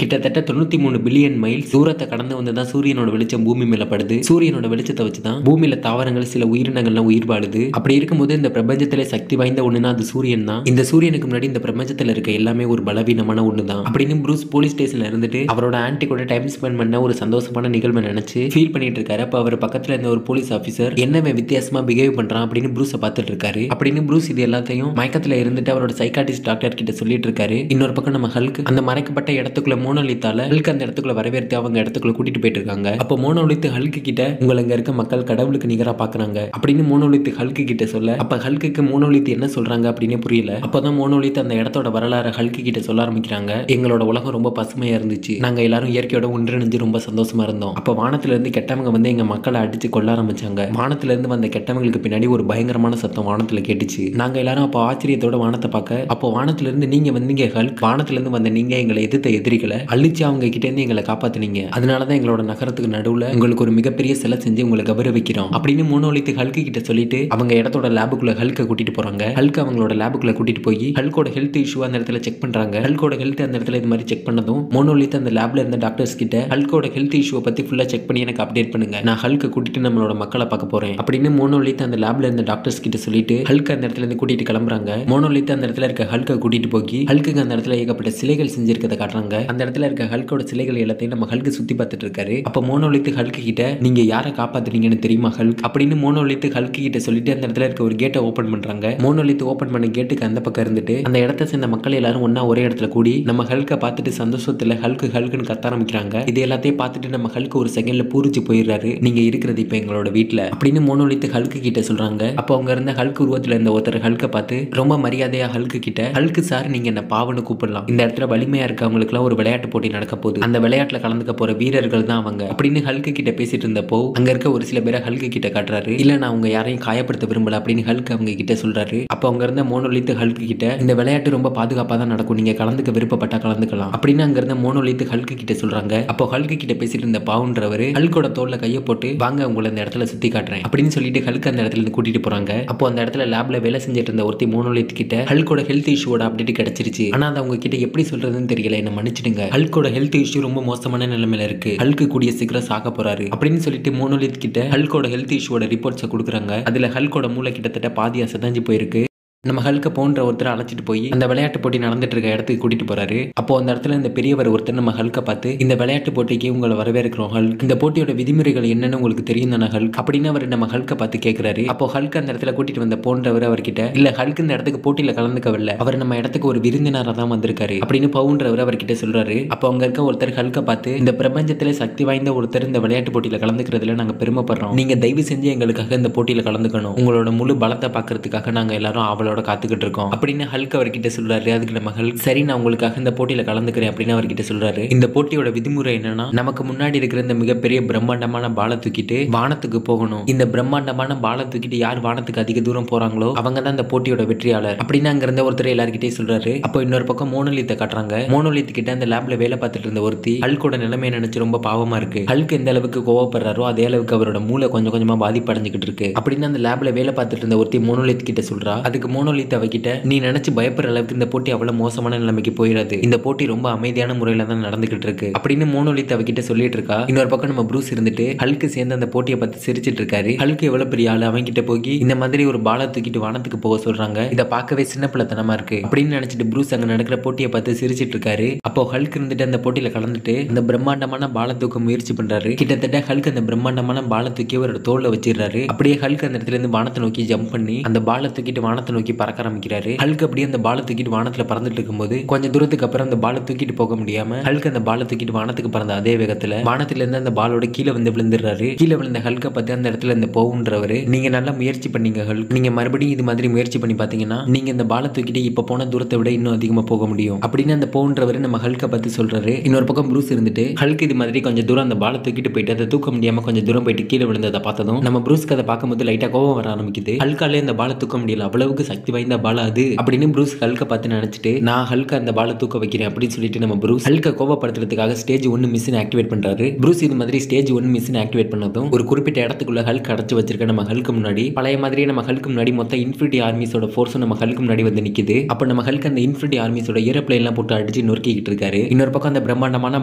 கிட்டத்தட்ட 93 பில்லியன் மைல் தூரத்தை கடந்து வந்துதான் சூரியனோட வெளிச்சம் பூமி மேல படுது, சூரியனோட வெளிச்சத்தை வச்சுதான் பூமியில தாவரங்கள் சில உயிரினங்கள்லாம் உயிர் வாழுது, அப்படி இருக்கும்போது இந்த பிரபஞ்சத்திலே சக்தி வாய்ந்த ஒண்ணுனா அது சூரியன் தான், இந்த சூரியனுக்கு முன்னாடி இந்த பிரபஞ்சத்துல இருக்க எல்லாமே ஒரு பலவீனமான ஒண்ணு தான் அப்படின்னு ப்ரூஸ் போலீஸ் ஸ்டேஷன்ல இருந்துட்டு அவரோட ஆன்ட்டி கூட டைம் ஸ்பெண்ட் பண்ண ஒரு சந்தோஷமான நிகழ்வை நினைச்சு ஃபீல் பண்ணிட்டு இருக்காரு. அப்ப அவர் பக்கத்துல இருந்த ஒரு போலீஸ் ஆபீசர் என்னவே வித்தியாசமா பிஹேவ் பண்றான் அப்படின்னு ப்ரூஸை பார்த்துட்டு இருக்காரு. அப்படின்னு ப்ரூஸ் இது எல்லாத்தையும் மயக்கத்துல இருந்துட்டு அவரோட சைக்காட்டிஸ்ட் டாக்டர் கிட்ட சொல்லிட்டு இருக்காரு. இன்னொரு பக்கம் நம்ம ஹல்க் அந்த மறைக்கப்பட்ட இடத்துக்குள்ள மோனோலித்தால ஹல்க் அந்த இடத்துக்குள்ள வரவேற்று அவங்க இடத்துக்குள்ள கூட்டிட்டு போயிட்டு இருக்காங்க. அப்போ மோனோலித் ஹல்க் கிட்ட உங்களை இங்க இருக்க மக்கள் கடவுளுக்கு நிகரா பாக்குறாங்க அப்படின்னு மோனோலித் ஹல்க் கிட்ட சொல்ல, அப்ப ஹல்க்கு மோனோலித் என்ன சொல்றாங்க அப்படின்னு புரியல. அப்பதான் மோனோலித் அந்த இடத்தோட வரலாறு ஹல்க் கிட்ட சொல்ல ஆரம்பிக்கிறாங்க. எங்களோட உலகம் ரொம்ப பசுமையா இருந்துச்சு, நாங்க எல்லாரும் இயற்கையோட ஒன்றிணைஞ்சு ரொம்ப சந்தோஷமா இருந்தோம், அப்ப வானத்துல இருந்து கெட்டவங்க வந்து எங்க மக்களை அடிச்சு கொள்ள ஆரம்பிச்சாங்க, வானத்துல இருந்து வந்த கெட்டவங்களுக்கு பின்னாடி ஒரு பயங்கரமான சத்தம் வானத்துல கேட்டுச்சு, நாங்க எல்லாரும் அப்போ ஆச்சரியத்தோட வானத்தை பார்க்க, அப்போ வானத்துல இருந்து நீங்க வந்தீங்க ஹல்க், வானத்துல இருந்து வந்த நீங்க எங்களை எதிர்த்த எதிரிகளை அழிச்சு அவங்க கிட்ட இருந்து எங்களை காப்பாத்துனீங்க, அதனாலதான் எங்களோட நகரத்துக்கு நடுவுல உங்களுக்கு ஒரு மிகப்பெரிய சிலை செஞ்சு உங்களை கௌரவிக்கிறோம் அப்படின்னு மோனோலித் ஹல்க் கிட்ட சொல்லிட்டு அவங்க இடத்தோட லேபுக்குள்ள ஹல்க கூட்டிட்டு போறாங்க. ஹல்க் அவங்களோட லேபுக்குள்ள கூட்டிட்டு போய் ஹல்கோட ஹெல்த் இஷ்யூ அந்த இடத்துல செக் பண்றாங்க. ஹல்கோட ஹெல்த் அந்த இடத்துல இது மாதிரி செக் பண்ணதும் மோனோலித் அந்த லேப்ல இருந்த டாக்டர்ஸ் கிட்ட ஹல்கோட ஹெல்த் இஷ்யூ பத்தி ஃபுல்லா செக் பண்ணி எனக்கு அப்டேட் பண்ணுங்க, நான் ஹல்க கூட்டிட்டு நம்மளோட மக்களை பார்க்க போறேன் அப்படின்னு மோனோலித் அந்த லேப்ல இருந்த டாக்டர்ஸ் கிட்ட சொல்லிட்டு ஹல்க் அந்த இடத்துல இருந்து கூட்டிட்டு கிளம்புறாங்க. மோனோலித் அந்த இடத்துல இருக்க ஹல்க கூட்டிட்டு போய் ஹல்க்கு அந்த இடத்துல ஏகப்பட்ட சிலைகள் செஞ்சிருக்கதை காட்டுறாங்க. அந்த இடத்துல இருக்க ஹல்கோட சிலைகள் எல்லாத்தையும் நம்ம ஹல்க் சுத்தி பார்த்துட்டு இருக்காரு. அப்ப மோனோலித் ஹல்க் கிட்ட நீங்க யாரை காப்பாத்துறீங்கன்னு தெரியுமா ஹல்க் அப்படின்னு மோனோலித் ஹல்க் கிட்ட சொல்லிட்டு அந்த இடத்துல இருக்க ஒரு கேட்டை ஓபன் பண்றாங்க. மோனோலித் ஓபன் பண்ண கேட்டுக்கு அந்த பக்கம் இருந்துட்டு அந்த இடத்தை சேர்ந்த மக்கள் எல்லாரும் ஒன்னா ஒரே இடத்துல கூடி நம்ம ஹல்க பார்த்துட்டு சந்தோஷத்துல ஹல்க்குன்னு கத்த ஆரம்பிக்கிறாங்க. இது எல்லாத்தையும் பார்த்துட்டு நம்ம ஹல்க் ஒரு செகண்ட்ல பூரிச்சு போயிடுறாரு, நீங்க இருக்கிறது இப்ப எங்களோட வீட்டுல அப்படின்னு மோனோலித் ஹல்க் கிட்ட சொல்றாங்க. அப்போ அவங்க இருந்த ஹல்க் உருவத்துல இருந்த ஒருத்தர் ஹல்க பார்த்து ரொம்ப மரியாதையா ஹல்க் கிட்ட, ஹல்க் சார் நீங்க என்ன பாவன்னு கூப்பிடலாம், இந்த இடத்துல வலிமையா இருக்கவங்களுக்கு எல்லாம் ஒரு விளையாட்டு போட்டி நடக்க போகுது, அந்த விளையாட்டுல கலந்துக்க போற வீரர்கள் தான் அவங்க அப்படின்னு ஹல்க் கிட்ட பேசிட்டு இருந்தப்போ அங்க இருக்க ஒரு சில பேரை ஹல்க் கிட்ட காட்டுறாரு. இல்ல நான் அவங்க யாரையும் காயப்படுத்த விரும்பல அப்படின்னு ஹல்க் அவங்க கிட்ட சொல்றாரு. அப்போ அவங்க இருந்த மோனோலித் ஹல்க் கிட்ட இந்த விளையாட்டு ரொம்ப பாதுகாப்பா தான் நடக்கும், நீங்க கலந்துக்க விருப்பப்பட்டா கலந்துக்கலாம் அப்படின்னு அங்க இருந்த மோனோலித் ஹல்க் கிட்ட சொல்றாங்க. அப்போ ஹல்க் கிட்ட பேசிட்டு இருந்த பாவுன்றவர் ஹல்கோட தோல்ல கையை போட்டு வாங்க உங்களை இந்த இடத்துல சுத்தி காட்டுறேன் அப்படின்னு சொல்லிட்டு ஹல்க் அந்த இடத்துல இருந்து கூட்டிட்டு போறாங்க. அப்போ அந்த இடத்துல லேப்ல வேலை செஞ்சுட்டு இருந்த ஒருத்தி மோனோலித் கிட்ட ஹல்கோட ஹெல்த் இஷ்யூவோட அப்டேட் கிடைச்சிருச்சு, ஆனா அது அவங்க கிட்ட எப்படி சொல்றதுன்னு தெரியல, என்ன மன்னிச்சிடுங்க, ஹல்கோட ஹெல்த் இஷ்யூ ரொம்ப மோசமான நிலைமையில இருக்கு, ஹல்க் கூடிய சீக்கிரம் சாக போறாரு அப்படின்னு சொல்லிட்டு மோனோலித் கிட்ட ஹல்கோட ஹெல்த் இஷ்யூவோட ரிப்போர்ட்ஸை கொடுக்குறாங்க. அதுல ஹல்கோட மூளை கிட்டத்தட்ட பாதியா சிதைஞ்சு போயிருக்கு. நம்ம ஹல்க போன்ற ஒருத்தர் அழைச்சிட்டு போய் அந்த விளையாட்டு போட்டி நடந்துட்டு இருக்க இடத்துக்கு கூட்டிட்டு போறாரு. அப்போ அந்த இடத்துல இந்த பெரியவர் ஒருத்தர் நம்ம ஹல்க பார்த்து இந்த விளையாட்டு போட்டிக்கு உங்களை வரவேற்கிறோம் ஹல்க், இந்த போட்டியோட விதிமுறைகள் என்னன்னு உங்களுக்கு தெரியும் தானே ஹல்க் அப்படின்னு அவர் நம்ம ஹல்க பார்த்து கேட்கிறாரு. அப்போ ஹல்க் அந்த இடத்துல கூட்டிட்டு வந்த போன்றவர் அவர்கிட்ட இல்ல ஹல்க் இந்த இடத்துக்கு போட்டியில கலந்துக்கவில்லை, அவர் நம்ம இடத்துக்கு ஒரு விருந்தினராக தான் வந்திருக்காரு அப்படின்னு பவுன்றவர் அவர்கிட்ட சொல்றாரு. அப்போ அங்க இருக்க ஒருத்தர் ஹல்க பார்த்து இந்த பிரபஞ்சத்திலே சக்தி வாய்ந்த ஒருத்தர் இந்த விளையாட்டு போட்டியில கலந்துக்கிறதுல நாங்க பெருமைப்படுறோம், நீங்க தயவு செஞ்சு எங்களுக்காக இந்த போட்டியில கலந்துக்கணும், உங்களோட முழு பலத்தை பாக்குறதுக்காக நாங்க எல்லாரும் அவளோட காத்துக்கிட்டு இருக்கோம் அப்படின்னு ஹல்க் அவர்கிட்ட சொல்றாரு. அதுக்கு நம்ம ஹல்க் சரி நான் உங்களுக்காக இந்த போட்டியில கலந்துக்கிறேன் அப்படின்னு அவர்கிட்ட சொல்றாரு. இந்த போட்டியோட விதிமுறை என்னன்னா நமக்கு முன்னாடி இருக்கிற இந்த மிகப்பெரிய பிரம்மாண்டமான பாலை தூக்கிட்டு வானத்துக்கு போகணும், இந்த பிரம்மாண்டமான பாலை தூக்கிட்டு யார் வானத்துக்கு அதிக தூரம் போறாங்களோ அவங்க தான் இந்த போட்டியோட வெற்றியாளர் அப்படின்னு அங்க இருந்த ஒருத்தர் எல்லார்கிட்டே சொல்றாரு. அப்போ இன்னொரு பக்கம் மோனோலித்தை காட்டுறாங்க. மோனோலித் கிட்ட அந்த லேப்ல வேலை பார்த்துட்டு இருந்த ஒருத்தி ஹல்கோட நிலைமையை நினைச்சு ரொம்ப பாவமா இருக்கு, ஹல்க் எந்த அளவுக்கு கோவப்படுறாரோ அதே அளவுக்கு அவரோட மூளை கொஞ்சம் கொஞ்சமா பாதிப்படைஞ்சுக்கிட்டு இருக்கு அப்படின்னு அந்த லேப்ல வேலை பார்த்துட்டு இருந்த ஒருத்தி மோனோலித் கிட்ட சொல்றா. அதுக்கு மோனோலித் அவகிட்ட நீ நினைச்சு பயப்படுற அளவுக்கு இந்த போட்டி அவ்வளவு மோசமான நிலைமைக்கு போயிடாது, இந்த போட்டி ரொம்ப அமைதியான முறையில தான் நடந்துகிட்டு இருக்கு அப்படின்னு மோனோலித் அவகிட்ட சொல்லிட்டு இருக்கா. இன்னொரு பக்கம் நம்ம ப்ரூஸ் இருந்துட்டு ஹல்க் சேர்ந்து அந்த போட்டியை பத்தி சிரிச்சிட்டு இருக்காரு. ஹல்க் எவ்வளவு பெரிய ஆளு, அவங்க கிட்ட போய் இந்த மாதிரி ஒரு பாலை தூக்கிட்டு வானத்துக்கு போக சொல்றாங்க, இதை பார்க்கவே சின்ன பிள்ளைத்தனமா இருக்கு அப்படின்னு நினைச்சிட்டு ப்ரூஸ் அங்க நடக்கிற போட்டியை பார்த்து சிரிச்சிட்டு இருக்காரு. அப்போ ஹல்க் இருந்துட்டு அந்த போட்டியில கலந்துட்டு அந்த பிரம்மாண்டமான பாலை தூக்க முயற்சி பண்றாரு. கிட்டத்தட்ட ஹல்க் அந்த பிரம்மாண்டமான பாலை தூக்கி அவரோட தோல்ல வச்சிடறாரு. அப்படியே ஹல்க் அந்த இடத்துல இருந்து வானத்தை நோக்கி ஜம்ப் பண்ணி அந்த பாலை தூக்கிட்டு வானத்தை நோக்கி பறக்க ஆரம்பிக்கிறாரு. ஹல்க் அப்படியே அந்த பாலை தூக்கிட்டு வானத்துல பறந்துட்டு இருக்கும்போது கொஞ்சம் தூரத்துக்கு அப்புறம் அந்த பாலை தூக்கிட்டு போக முடியாம ஹல்க் அந்த பாலை தூக்கிட்டு வானத்துக்கு பறந்த அதே வேகத்துல வானத்துல இருந்து அந்த பாலோட கீழே வந்து விழுந்துடுறாரு. கீழே விழுந்த ஹல்க பார்த்து அந்த இடத்துல இந்த போவுன்றவரு, நீங்க நல்லா முயற்சி பண்ணீங்க ஹல்க், நீங்க மறுபடியும் இது மாதிரி முயற்சி பண்ணி பாத்தீங்கன்னா நீங்க இந்த பாலை தூக்கிட்டு இப்ப போன தூரத்தை விட இன்னும் அதிகமா போக முடியும் அப்படின்னு அந்த போவுன்றவரு நம்ம ஹல்க பார்த்து சொல்றாரு. இன்னொரு பக்கம் ப்ரூஸ் இருந்துட்டு ஹல்க் இது மாதிரி கொஞ்சம் தூரம் அந்த பாலை தூக்கிட்டு போயிட்டு அதை தூக்க முடியாம கொஞ்சம் தூரம் போயிட்டு கீழே விழுந்ததை பார்த்ததும் நம்ம ப்ரூஸ்க்கு அதை பார்க்கும்போது லைட்டா கோவம் வர ஆரம்பிக்குது. ஹல்காலே அந்த பாலை தூக்க முடியல, அவ்வளவுக்கு சக்தி வாய்ந்த பால் அது அப்படின்னு ப்ரூஸ் ஹல்க பார்த்து நினைச்சிட்டு நான் ஹல்க அந்த பாலை தூக்க வைக்கிறேன் அப்படின்னு சொல்லிட்டு நம்ம ப்ரூஸ் ஹல்க கோவப்படுத்துறதுக்காக ஸ்டேஜ் 1 மிஷின் ஆக்டிவேட் பண்றாரு. ப்ரூஸ் இது மாதிரி ஸ்டேஜ் 1 மிஷின் ஆக்டிவேட் பண்ணதும் ஒரு குறிப்பிட்ட இடத்துக்குள்ள ஹல்க் அடைச்சு வச்சிருக்க நம்ம ஹல்க் முன்னாடி பழைய மாதிரியே நம்ம ஹல்க் முன்னாடி மொத்த இன்ஃபினிட்டி ஆர்மிஸோட ஃபோர்ஸும் நம்ம ஹல்க் முன்னாடி வந்து நிக்குது. அப்ப நம்ம ஹல்க் அந்த இன்ஃபினிட்டி ஆர்மிஸோட ஏரோப்ளேன் எல்லாம் போட்டு அடிச்சு நொறுக்கிட்டு இருக்காரு. இன்னொரு பக்கம் அந்த பிரம்மாண்டமான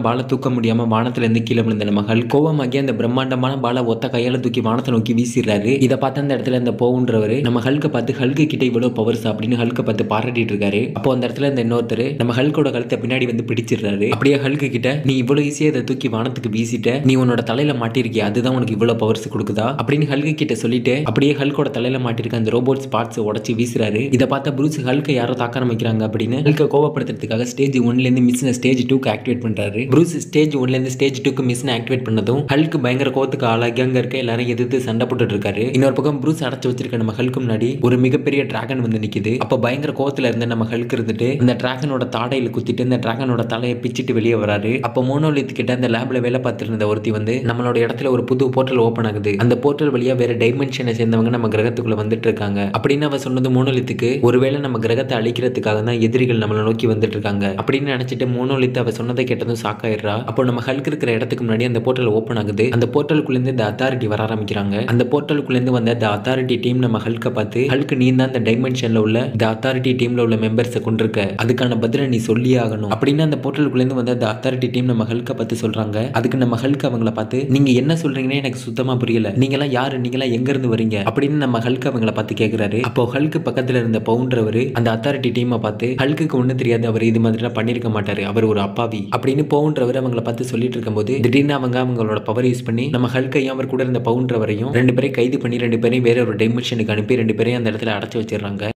பாலை தூக்க முடியாம வானத்துல இருந்து கீழே விழுந்த நம்ம ஹல்க் கோவமாகி அந்த பிரம்மாண்டமான பாலை ஒத்த கையால தூக்கி வானத்தை நோக்கி வீசிடுறாரு. இதை பார்த்து அந்த இடத்துல இந்த போவுன்றவரு நம்ம ஹல்க பார்த்து ஹல்கு கிட்ட இவ்வளவு பவர்ஸ் அப்படின்னு ஹல்க பார்த்து பாராட்டிட்டு இருக்காரு. அப்போ அந்த இடத்துல இந்த இன்னொருத்தர் நம்ம ஹல்கோட கழுத்தை பின்னாடி வந்து பிடிச்சிடுறாரு. அப்படியே ஹல்கு கிட்ட நீ இவ்வளவு ஈஸியா இதை தூக்கி வானத்துக்கு வீசிட்ட, நீ உன்னோட தலையில மாட்டிருக்கிய, அதுதான் உனக்கு இவ்வளவு பவர்ஸ் கொடுக்குதா அப்படின்னு ஹல்கு கிட்ட சொல்லிட்டு அப்படியே ஹல்கோட தலையில மாட்டிருக்க அந்த ரோபோட் பார்ட்ஸ் உடைச்சு வீசுறாரு. இதை பார்த்த ப்ரூஸ் ஹல்கை யாரோ தாக்க ஆரம்பிக்கிறாங்க அப்படின்னு ஹல்கை கோவப்படுத்துறதுக்காக ஸ்டேஜ் 1ல இருந்து மிஷினை ஸ்டேஜ் 2க்கு ஆக்டிவேட் பண்றாரு. ப்ரூஸ் ஸ்டேஜ் 1ல இருந்து ஸ்டேஜ் 2க்கு மிஷினை ஆக்டிவேட் பண்ணதும் ஹல்க் பயங்கர கோவத்துக்கு ஆளாகி அங்க இருக்க எல்லாரும் எதிர்த்து சண்டை போட்டுட்டு இருக்காரு. இன்னொரு பக்கம் ப்ரூஸ் அடைச்சு வச்சிருக்க நம்ம ஹல்க்கு முன்னாடி ஒரு மிகப்பெரிய டிராகன் வந்து நிக்குது. அப்ப பயங்கர கோவத்துல இருந்த நம்ம ஹல்க் இருந்துட்டு அந்த டிராகனோட தாடையில குத்திட்டு அந்த டிராகனோட தலையை பிச்சிட்டு வெளியே வராரு. அப்ப மோனோலித் கிட்ட அந்த லேப்ல வேலை பார்த்துட்டு இருந்த ஒருத்தி வந்து நம்மளோட இடத்துல ஒரு புது போர்ட்டல் ஓபன் ஆகுது, அந்த போர்ட்டல் வழியா வேற டைமென்ஷனை சேர்ந்தவங்க நம்ம கிரகத்துக்குள்ள வந்துட்டு இருக்காங்க அப்படின்னு அவ சொன்னது மோனோலித்துக்கு ஒருவேளை நம்ம கிரகத்தை அழிக்கிறதுக்காக தான் எதிரிகள் நம்மளை நோக்கி வந்துட்டு இருக்காங்க அப்படின்னு நினைச்சிட்டு மோனோலித் அவ சொன்னதை கேட்டதும் சாக்காயிடுறா. அப்போ நம்ம ஹல்க் இருக்கிற இடத்துக்கு முன்னாடி அந்த போர்ட்டல் ஓபன் ஆகுது. அந்த போர்ட்டலுக்குள்ள இருந்து இந்த அத்தாரிட்டி வர ஆரம்பிக்கிறாங்க. அந்த போர்ட்டலுக்குள்ள இருந்து வந்த இந்த அத்தாரிட்டி டீம் நம்ம ஹல்க பார்த்து ஹல்க் நீ தான் இந்த டைமென்ஷன்ல உள்ள இந்த அத்தாரிட்டி டீம்ல உள்ள மெம்பர்ஸை கொண்டிருக்க, அதுக்கான பதிலை நீ சொல்லியே ஆகணும் அப்படின்னு அந்த போர்ட்டலுக்குள்ள இருந்து வந்த இந்த அத்தாரிட்டி டீம் நம்ம ஹல்க பார்த்து சொல்றாங்க. அதுக்கு நம்ம ஹல்க் அவங்கள பார்த்து நீங்க என்ன சொல்றீங்கன்னு எனக்கு சுத்தமா புரியல, நீங்க எல்லாம் யாரு, நீங்க எல்லாம் எங்க இருந்து வரீங்க அப்படின்னு நம்ம ஹல்க் அவங்கள பார்த்து கேக்குறாரு. அப்போ ஹல்க் பக்கத்துல இருந்த பவுண்டரவரு அந்த அத்தாரிட்டி டீமை பார்த்து ஹல்க்கு ஒண்ணு தெரியாது, அவர் இது மாதிரி எல்லாம் பண்ணிருக்க மாட்டாரு, அவர் ஒரு அப்பாவி அப்படின்னு பவுண்டரவர் அவங்கள பார்த்து சொல்லிட்டு இருக்கும்போது திடீர்னு அவங்களோட பவர் யூஸ் பண்ணி நம்ம ஹல்கையும் அவர் கூட இருந்த பவுண்டரவரையும் 2 பேரையும் கைது பண்ணி 2 பேரையும் வேற ஒரு டைமென்ஷனுக்கு அனுப்பி 2 பேரையும் அந்த இடத்துல அடைச்சு வச்சிடறாங்க.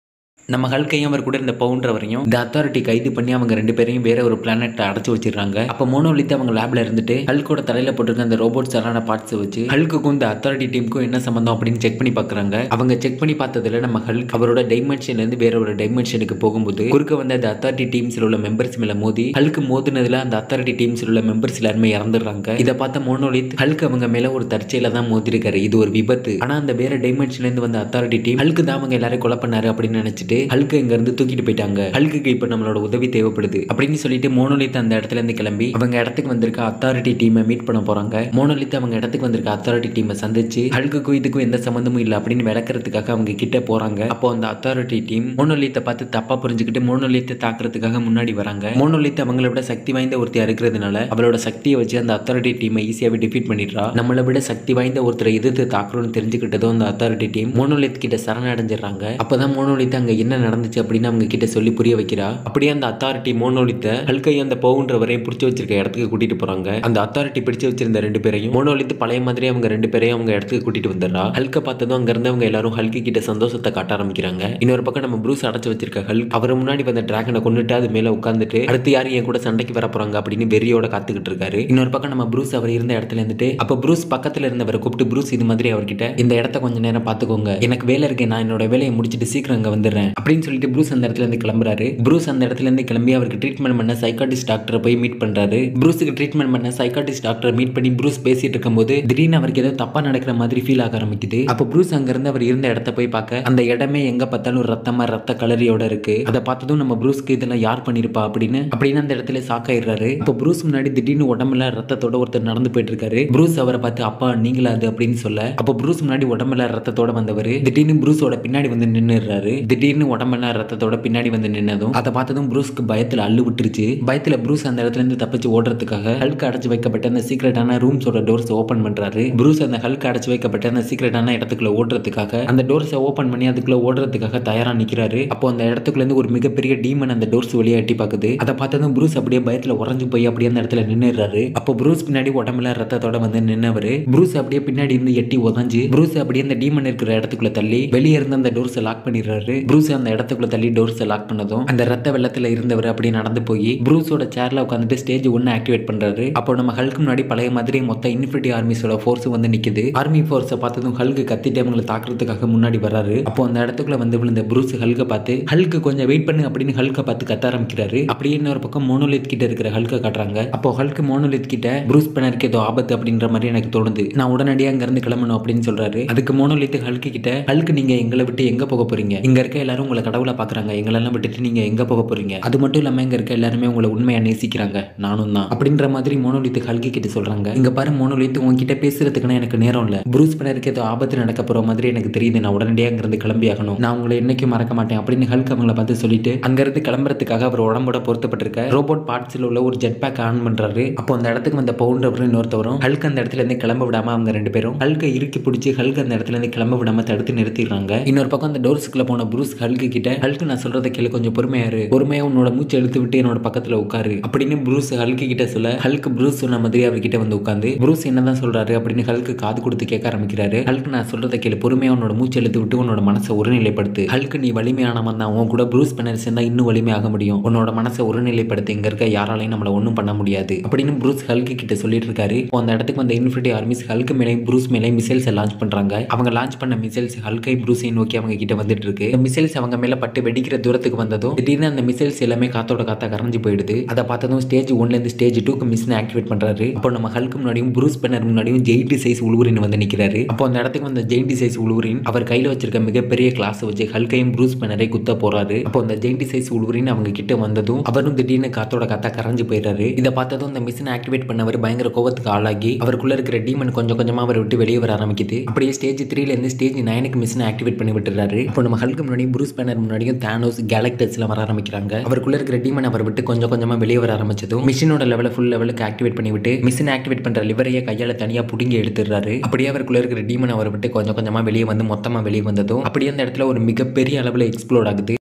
நம்ம ஹல்கையும் அவர் கூட இருந்த பவுண்டரவரையும் இந்த அத்தாரிட்டி கைது பண்ணி அவங்க 2 பேரையும் வேற ஒரு பிளானெட் அடைச்சு வச்சிடறாங்க. அப்ப மோனோலித் அவங்க லேப்ல இருந்துட்டு ஹல்கோட தலையில போட்டிருக்க அந்த ரோபோட் சரான பார்ட்ஸ் வச்சு ஹல்க்குக்கும் இந்த அத்தாரிட்டி டீமுக்கும் என்ன சம்பந்தம் அப்படின்னு செக் பண்ணி பாக்குறாங்க. அவங்க செக் பண்ணி பார்த்ததுல நம்ம ஹல்க் அவரோட டைமென்ஷன்ல இருந்து வேற ஒரு டைமென்ஷனுக்கு போகும்போது குறுக்க வந்த அந்த அத்தாரிட்டி டீம்ஸ்ல உள்ள மெம்பர்ஸ் மேல மோதி ஹல்க் மோதினதுல அந்த அத்தாரிட்டி டீம்ஸ்ல உள்ள மெம்பர்ஸ் எல்லாருமே இறந்துடுறாங்க. இதை பார்த்த மோனோலித் ஹல்க் அவங்க மேல ஒரு தற்செயல தான் மோதிருக்காரு, இது ஒரு விபத்து, ஆனா அந்த வேற டைமென்ஷன்ல இருந்து வந்த அத்தாரிட்டி டீம் ஹல்க் தான் அவங்க எல்லாரையும் கொலை பண்ணாரு அப்படின்னு நினைச்சிட்டு ஹல்க் இங்க இருந்து தூக்கிட்டு போயிட்டாங்க. ஹல்க்கு இப்ப நம்மளோட உதவி தேவைப்படுது அப்படின்னு சொல்லிட்டு மோனோலித் அந்த இடத்துல இருந்து கிளம்பி அவங்க இடத்துக்கு வந்திருக்க அத்தாரிட்டி டீமை மீட் பண்ண போறாங்க. மோனோலித் அவங்க இடத்துக்கு வந்திருக்க அத்தாரிட்டி டீமை சந்திச்சு ஹல்க்குக்கும் இதுக்கும் எந்த சம்பந்தமும் இல்ல அப்படின்னு விளக்குறதுக்காக அவங்க கிட்ட போறாங்க. அப்போ அந்த அத்தாரிட்டி டீம் மோனோலித்தை பார்த்து தப்பா புரிஞ்சுக்கிட்டு மோனோலித்தை தாக்குறதுக்காக முன்னாடி வராங்க. மோனோலித் அவங்கள விட சக்தி வாய்ந்த ஒருத்தர் இருக்கிறதுனால அவளோட சக்தியை வச்சு அந்த அத்தாரிட்டி டீமை ஈஸியாவே டிஃபீட் பண்ணிடுறா. நம்மளை விட சக்தி வாய்ந்த ஒருத்தரை எதிர்த்து தாக்குறோம்னு தெரிஞ்சுக்கிட்டதும் அந்த அத்தாரிட்டி டீம் மோனோலித் கிட்ட சரணடைஞ்சிடறாங்க. அப்பதான் மோனோலித் அங்க என்ன நடந்துச்சு அப்படின்னு அவங்க கிட்ட சொல்லி புரிய வைக்கிறா. அப்படியே அந்த அத்தாரிட்டி மோனோலித்த ஹல்கை அந்த பவுண்டரவரையும் பிடிச்சு வச்சிருக்க இடத்துக்கு கூட்டிட்டு போறாங்க. அந்த அத்தாரிட்டி பிடிச்சு வச்சிருந்த 2 பேரையும் மோனோலித் பழைய மாதிரி அவங்க 2 பேரையும் அவங்க இடத்துக்கு கூட்டிட்டு வந்துடுறா. ஹல்க பார்த்ததும் அங்க இருந்தவங்க எல்லாரும் ஹல்கி கிட்ட சந்தோஷத்தை காட்ட ஆரம்பிக்கிறாங்க. இன்னொரு பக்கம் நம்ம ப்ரூஸ் அடைச்சு வச்சிருக்க ஹல்க் அவர் முன்னாடி வந்த டிராகனை கொண்டுட்டு அது மேல உட்கார்ந்துட்டு அடுத்து யாரும் என் கூட சண்டைக்கு வர போறாங்க அப்படின்னு வெறியோட காத்துக்கிட்டு இருக்காரு. இன்னொரு பக்கம் நம்ம ப்ரூஸ் அவர் இருந்த இடத்துல இருந்துட்டு அப்ப ப்ரூஸ் பக்கத்துல இருந்தவரை கூப்பிட்டு ப்ரூஸ் இது மாதிரி அவர்கிட்ட இந்த இடத்த கொஞ்ச நேரம் பாத்துக்கோங்க, எனக்கு வேலை இருக்கு, நான் என்னோட வேலையை முடிச்சிட்டு சீக்கிரம் அங்க வந்துடுறேன் அப்படின்னு சொல்லிட்டு ப்ரூஸ் அந்த இடத்துல இருந்து கிளம்புறாரு. ப்ரூஸ் அந்த இடத்துல இருந்து கிளம்பி அவருக்கு ட்ரீட்மெண்ட் பண்ண சைக்காட்டிஸ்ட் டாக்டரை போய் மீட் பண்றாரு. ப்ரூஸுக்கு ட்ரீட்மெண்ட் பண்ண சைக்காட்டிஸ்ட் டாக்டரை மீட் பண்ணி ப்ரூஸ் பேசிட்டு இருக்கும்போது திடீர்னு அவருக்கு ஏதோ தப்பா நடக்கிற மாதிரி ஃபீல் ஆக ஆரம்பிக்குது. அப்போ ப்ரூஸ் அங்க இருந்து அவர் இருந்த இடத்த போய் பார்க்க அந்த இடமே எங்க பார்த்தாலும் ரத்தமா ரத்த கலரியோட இருக்கு. அதை பார்த்ததும் நம்ம ப்ரூஸ்க்கு இதெல்லாம் யார் பண்ணிருப்பா அப்படின்னு அந்த இடத்துல சாக்காயிடுறாரு. அப்போ ப்ரூஸ் முன்னாடி திடீர்னு உடம்புல ரத்தத்தோட ஒருத்தர் நடந்து போயிட்டு இருக்காரு. ப்ரூஸ் அவரை பார்த்து அப்பா நீங்களா அது அப்படின்னு சொல்ல அப்போ ப்ரூஸ் முன்னாடி உடம்புல ரத்தத்தோட வந்தவர் திடீர்னு ப்ரூஸோட பின்னாடி வந்து நின்னுறாரு. திடீர்னு உடம்புல ரத்தத்தோட பின்னாடி வந்து நின்னதும் அதை பார்த்ததும் ப்ரூஸ்க்கு பயத்துல அள்ளு விட்டுருச்சு. பயத்துல ப்ரூஸ் அந்த இடத்துல இருந்து தப்பிச்சு ஓடுறதுக்காக ஹல்க் அடைச்சு வைக்கப்பட்ட அந்த சீக்ரெட்டான ரூம்ஸோட டோர்ஸ் ஓபன் பண்றாரு. ப்ரூஸ் அந்த ஹல்க் அடைச்சு வைக்கப்பட்ட அந்த சீக்ரெட்டான இடத்துக்குள்ள ஓடுறதுக்காக அந்த டோர்ஸை ஓபன் பண்ணி அதுக்குள்ள ஓடுறதுக்காக தயாரா நிக்கிறாரு. அப்போ அந்த இடத்துக்குள்ள இருந்து ஒரு மிகப்பெரிய டீமன் அந்த டோர்ஸ் வழியா எட்டி பாக்குது. அதை பார்த்ததும் ப்ரூஸ் அப்படியே பயத்துல உறைஞ்சு போய் அப்படியே அந்த இடத்துல நின்னுறாரு. அப்போ ப்ரூஸ் பின்னாடி உடம்புல ரத்தத்தோட வந்து நின்னவரு ப்ரூஸ் அப்படியே பின்னாடி இருந்து எட்டி உதஞ்சு ப்ரூஸ் அப்படியே அந்த டீமன் இருக்கிற இடத்துக்குள்ள தள்ளி வெளியே இருந்து அந்த டோர்ஸை லாக் பண்ணிடுறாரு. ப்ரூஸ் அந்த இடத்துக்குள்ள தள்ளி டோர்ஸ் லாக் பண்ணதும் அந்த ரத்த வெள்ளத்துல இருந்தவர் அப்படியே நடந்து போய் ப்ரூஸோட சேர்ல உட்காந்துட்டு ஸ்டேஜ் 1 ஆக்டிவேட் பண்றாரு. அப்போ நம்ம ஹல்க் முன்னாடி பழைய மாதிரி மொத்த இன்ஃபினிட்டி ஆர்மிஸோட ஃபோர்ஸ் வந்து நிக்குது. ஆர்மி ஃபோர்ஸை பார்த்ததும் ஹல்க் கத்திட்டு அவங்களை தாக்குறதுக்காக முன்னாடி வர்றாரு. அப்போ அந்த இடத்துக்குள்ள வந்து விழுந்த ப்ரூஸ் ஹல்கை பார்த்து ஹல்க் கொஞ்சம் வெயிட் பண்ணு அப்படின்னு ஹல்கை பார்த்து கத்த ஆரம்பிக்கிறாரு. அப்படியே இன்னொரு பக்கம் மோனோலித் கிட்ட இருக்கிற ஹல்கை காட்டுறாங்க. அப்போ ஹல்க் மோனோலித் கிட்ட ப்ரூஸ் பேனருக்கு ஏதோ ஆபத்து அப்படின்ற மாதிரி எனக்கு தோணுது, நான் உடனடியாக அங்க இருந்து கிளம்பணும் அப்படின்னு சொல்றாரு. அதுக்கு மோனோலித் ஹல்க் கிட்ட ஹல்க் நீங்க எங்களை விட்டு எங்க போக போறீங்க? இங்க இருக்க எல்லாரும் உங்களை கடவுளை பாக்குறாங்க, எங்களெல்லாம் விட்டுட்டு நீங்க எங்க போக போறீங்க? அது மட்டும் இல்லாம இங்க இருக்க எல்லாருமே உங்களை உண்மையா நேசிக்கிறாங்க, நானும் தான் அப்படின்ற மாதிரி மோனோலித் ஹல்க் கிட்ட சொல்றாங்க. இங்க பாரு மோனோலித், உங்ககிட்ட பேசுறதுக்குன்னு எனக்கு நேரம் இல்ல. ப்ரூஸ் பேனருக்கு ஏதோ ஆபத்து நடக்க போற மாதிரி எனக்கு தெரியுது, நான் உடனடியாக அங்க இருந்து கிளம்பி ஆகணும், நான் உங்களை என்னைக்கும் மறக்க மாட்டேன் அப்படின்னு ஹல்க் அவங்களை பார்த்து சொல்லிட்டு அங்க இருந்து கிளம்புறதுக்காக அவர் உடம்போட பொருத்தப்பட்டிருக்க ரோபோட் பார்ட்ஸ்ல உள்ள ஒரு ஜெட் பேக் ஆன் பண்றாரு. அப்போ அந்த இடத்துக்கு வந்த பவுண்டர் இன்னொருத்தவரும் ஹல்க் அந்த இடத்துல இருந்து கிளம்ப விடாம அவங்க ரெண்டு பேரும் ஹல்கை இறுக்கி பிடிச்சி ஹல்க் அந்த இடத்துல இருந்து கிளம்ப விடாம தடுத்து நிறுத்திடுறாங்க. இன்னொரு பக்கம் அந்த டோர்ஸ்க்குள்ள போன ப்ரூஸ் ஹல்க் கிட்ட ஹல்க் நான் சொல்றத கேளு, கொஞ்சம் பொறுமையாரு, பொறுமையா உன்னோட மூச்சு எடுத்து விட்டு என்னோட பக்கத்துல உட்காரு அப்படின்னு ப்ரூஸ் ஹல்க் கிட்ட சொல்ல ஹல்க் ப்ரூஸ் சொன்ன மாதிரி அவர்கிட்ட வந்து உட்காந்து ப்ரூஸ் என்னதான் சொல்றாரு அப்படின்னு ஹல்க் காது கொடுத்து கேட்க ஆரம்பிக்கிறாரு. ஹல்க் நான் சொல்றத கேளு, பொறுமையா உன்னோட மூச்சு எடுத்து விட்டு உன்னோட மனசை ஒருநிலைப்படுத்து. ஹல்க் நீ வலிமையானவன் தான், உன் கூட ப்ரூஸ் பேனர் சேர்ந்தா இன்னும் வலிமையாக முடியும், உன்னோட மனசை ஒருநிலைப்படுத்த இங்க இருக்க யாராலையும் நம்மள ஒன்றும் பண்ண முடியாது அப்படின்னு ப்ரூஸ் ஹல்க் கிட்ட சொல்லிட்டு இருக்காரு. அந்த இடத்துக்கு வந்த இன்ஃபினிட்டி ஆர்மிஸ் ஹல்க் மேலே ப்ரூஸ் மேலே மிசைல்ஸ் லான்ச் பண்றாங்க. அவங்க லான்ச் பண்ண மிசைல்ஸ் ஹல்கை ப்ரூஸை நோக்கி அவங்க கிட்ட வந்துட்டு இருக்கு. இந்த மிசைல்ஸ் அவங்க மேல பட்டு வெடிக்கிற தூரத்துக்கு வந்ததும் திடீர்னு அந்த மிசைல்ஸ் எல்லாமே காத்தோட காத்தா கரைஞ்சு போயிடுது. அதை பார்த்ததும் ஸ்டேஜ் 1ல இருந்து ஸ்டேஜ் 2க்கு மிஷினை ஆக்டிவேட் பண்றாரு. அப்போ நம்ம ஹல்க் முன்னாடியும் ப்ரூஸ் பேனர் முன்னாடியும் ஜெயிண்ட் சைஸ் உளுவரின் வந்து நிக்கிறாரு. அப்போ அந்த இடத்துக்கு வந்த ஜெயிண்ட் சைஸ் உளுவரின் அவர் கையில வச்சிருக்க மிகப்பெரிய கிளாஸ் வச்சு ஹல்கையும் ப்ரூஸ் பேனரை குத்த போறாரு. அப்போ அந்த ஜெயிண்ட் சைஸ் உளுவரின் அவங்க கிட்ட வந்ததும் அவரும் திடீர்னு காத்தோட காத்தா கரைஞ்சு போயிடுறாரு. இதை பார்த்ததும் இந்த மிஷினை ஆக்டிவேட் பண்ணவர் பயங்கர கோவத்துக்கு ஆளாகி அவருக்குள்ள இருக்கிற டீமன் கொஞ்சம் கொஞ்சமா அவரை விட்டு வெளியே வர ஆரம்பிக்குது. அப்படியே ஸ்டேஜ் 3ல இருந்து ஸ்டேஜ் 9க்கு மிஷினை ஆக்டிவேட் பண்ணி விட்டுறாரு. அப்போ நம்ம ஹல்க் முன்னாடி ப்ரூஸ் பேனர் முன்னாடியும் தானோஸ் கேலக்டஸ் எல்லாம் வர ஆரம்பிக்கிறாங்க. அவருக்குள்ள இருக்கிற டீமன் அவர் விட்டு கொஞ்சம் கொஞ்சமா வெளியே வர ஆரம்பிச்சதும் மிஷினோட லெவல ஃபுல் லெவலுக்கு ஆக்டிவேட் பண்ணி விட்டு மிஷினை ஆக்டிவேட் பண்ற லிவரையே கையால தனியா புடுங்கி எடுத்துறாரு. அப்படியே அவருக்குள்ள இருக்கிற டீமன் அவரை விட்டு கொஞ்சம் கொஞ்சமா வெளியே வந்து மொத்தமா வெளியே வந்ததும் அப்படியே அந்த இடத்துல ஒரு மிகப்பெரிய அளவுல எக்ஸ்ப்ளோட் ஆகுது.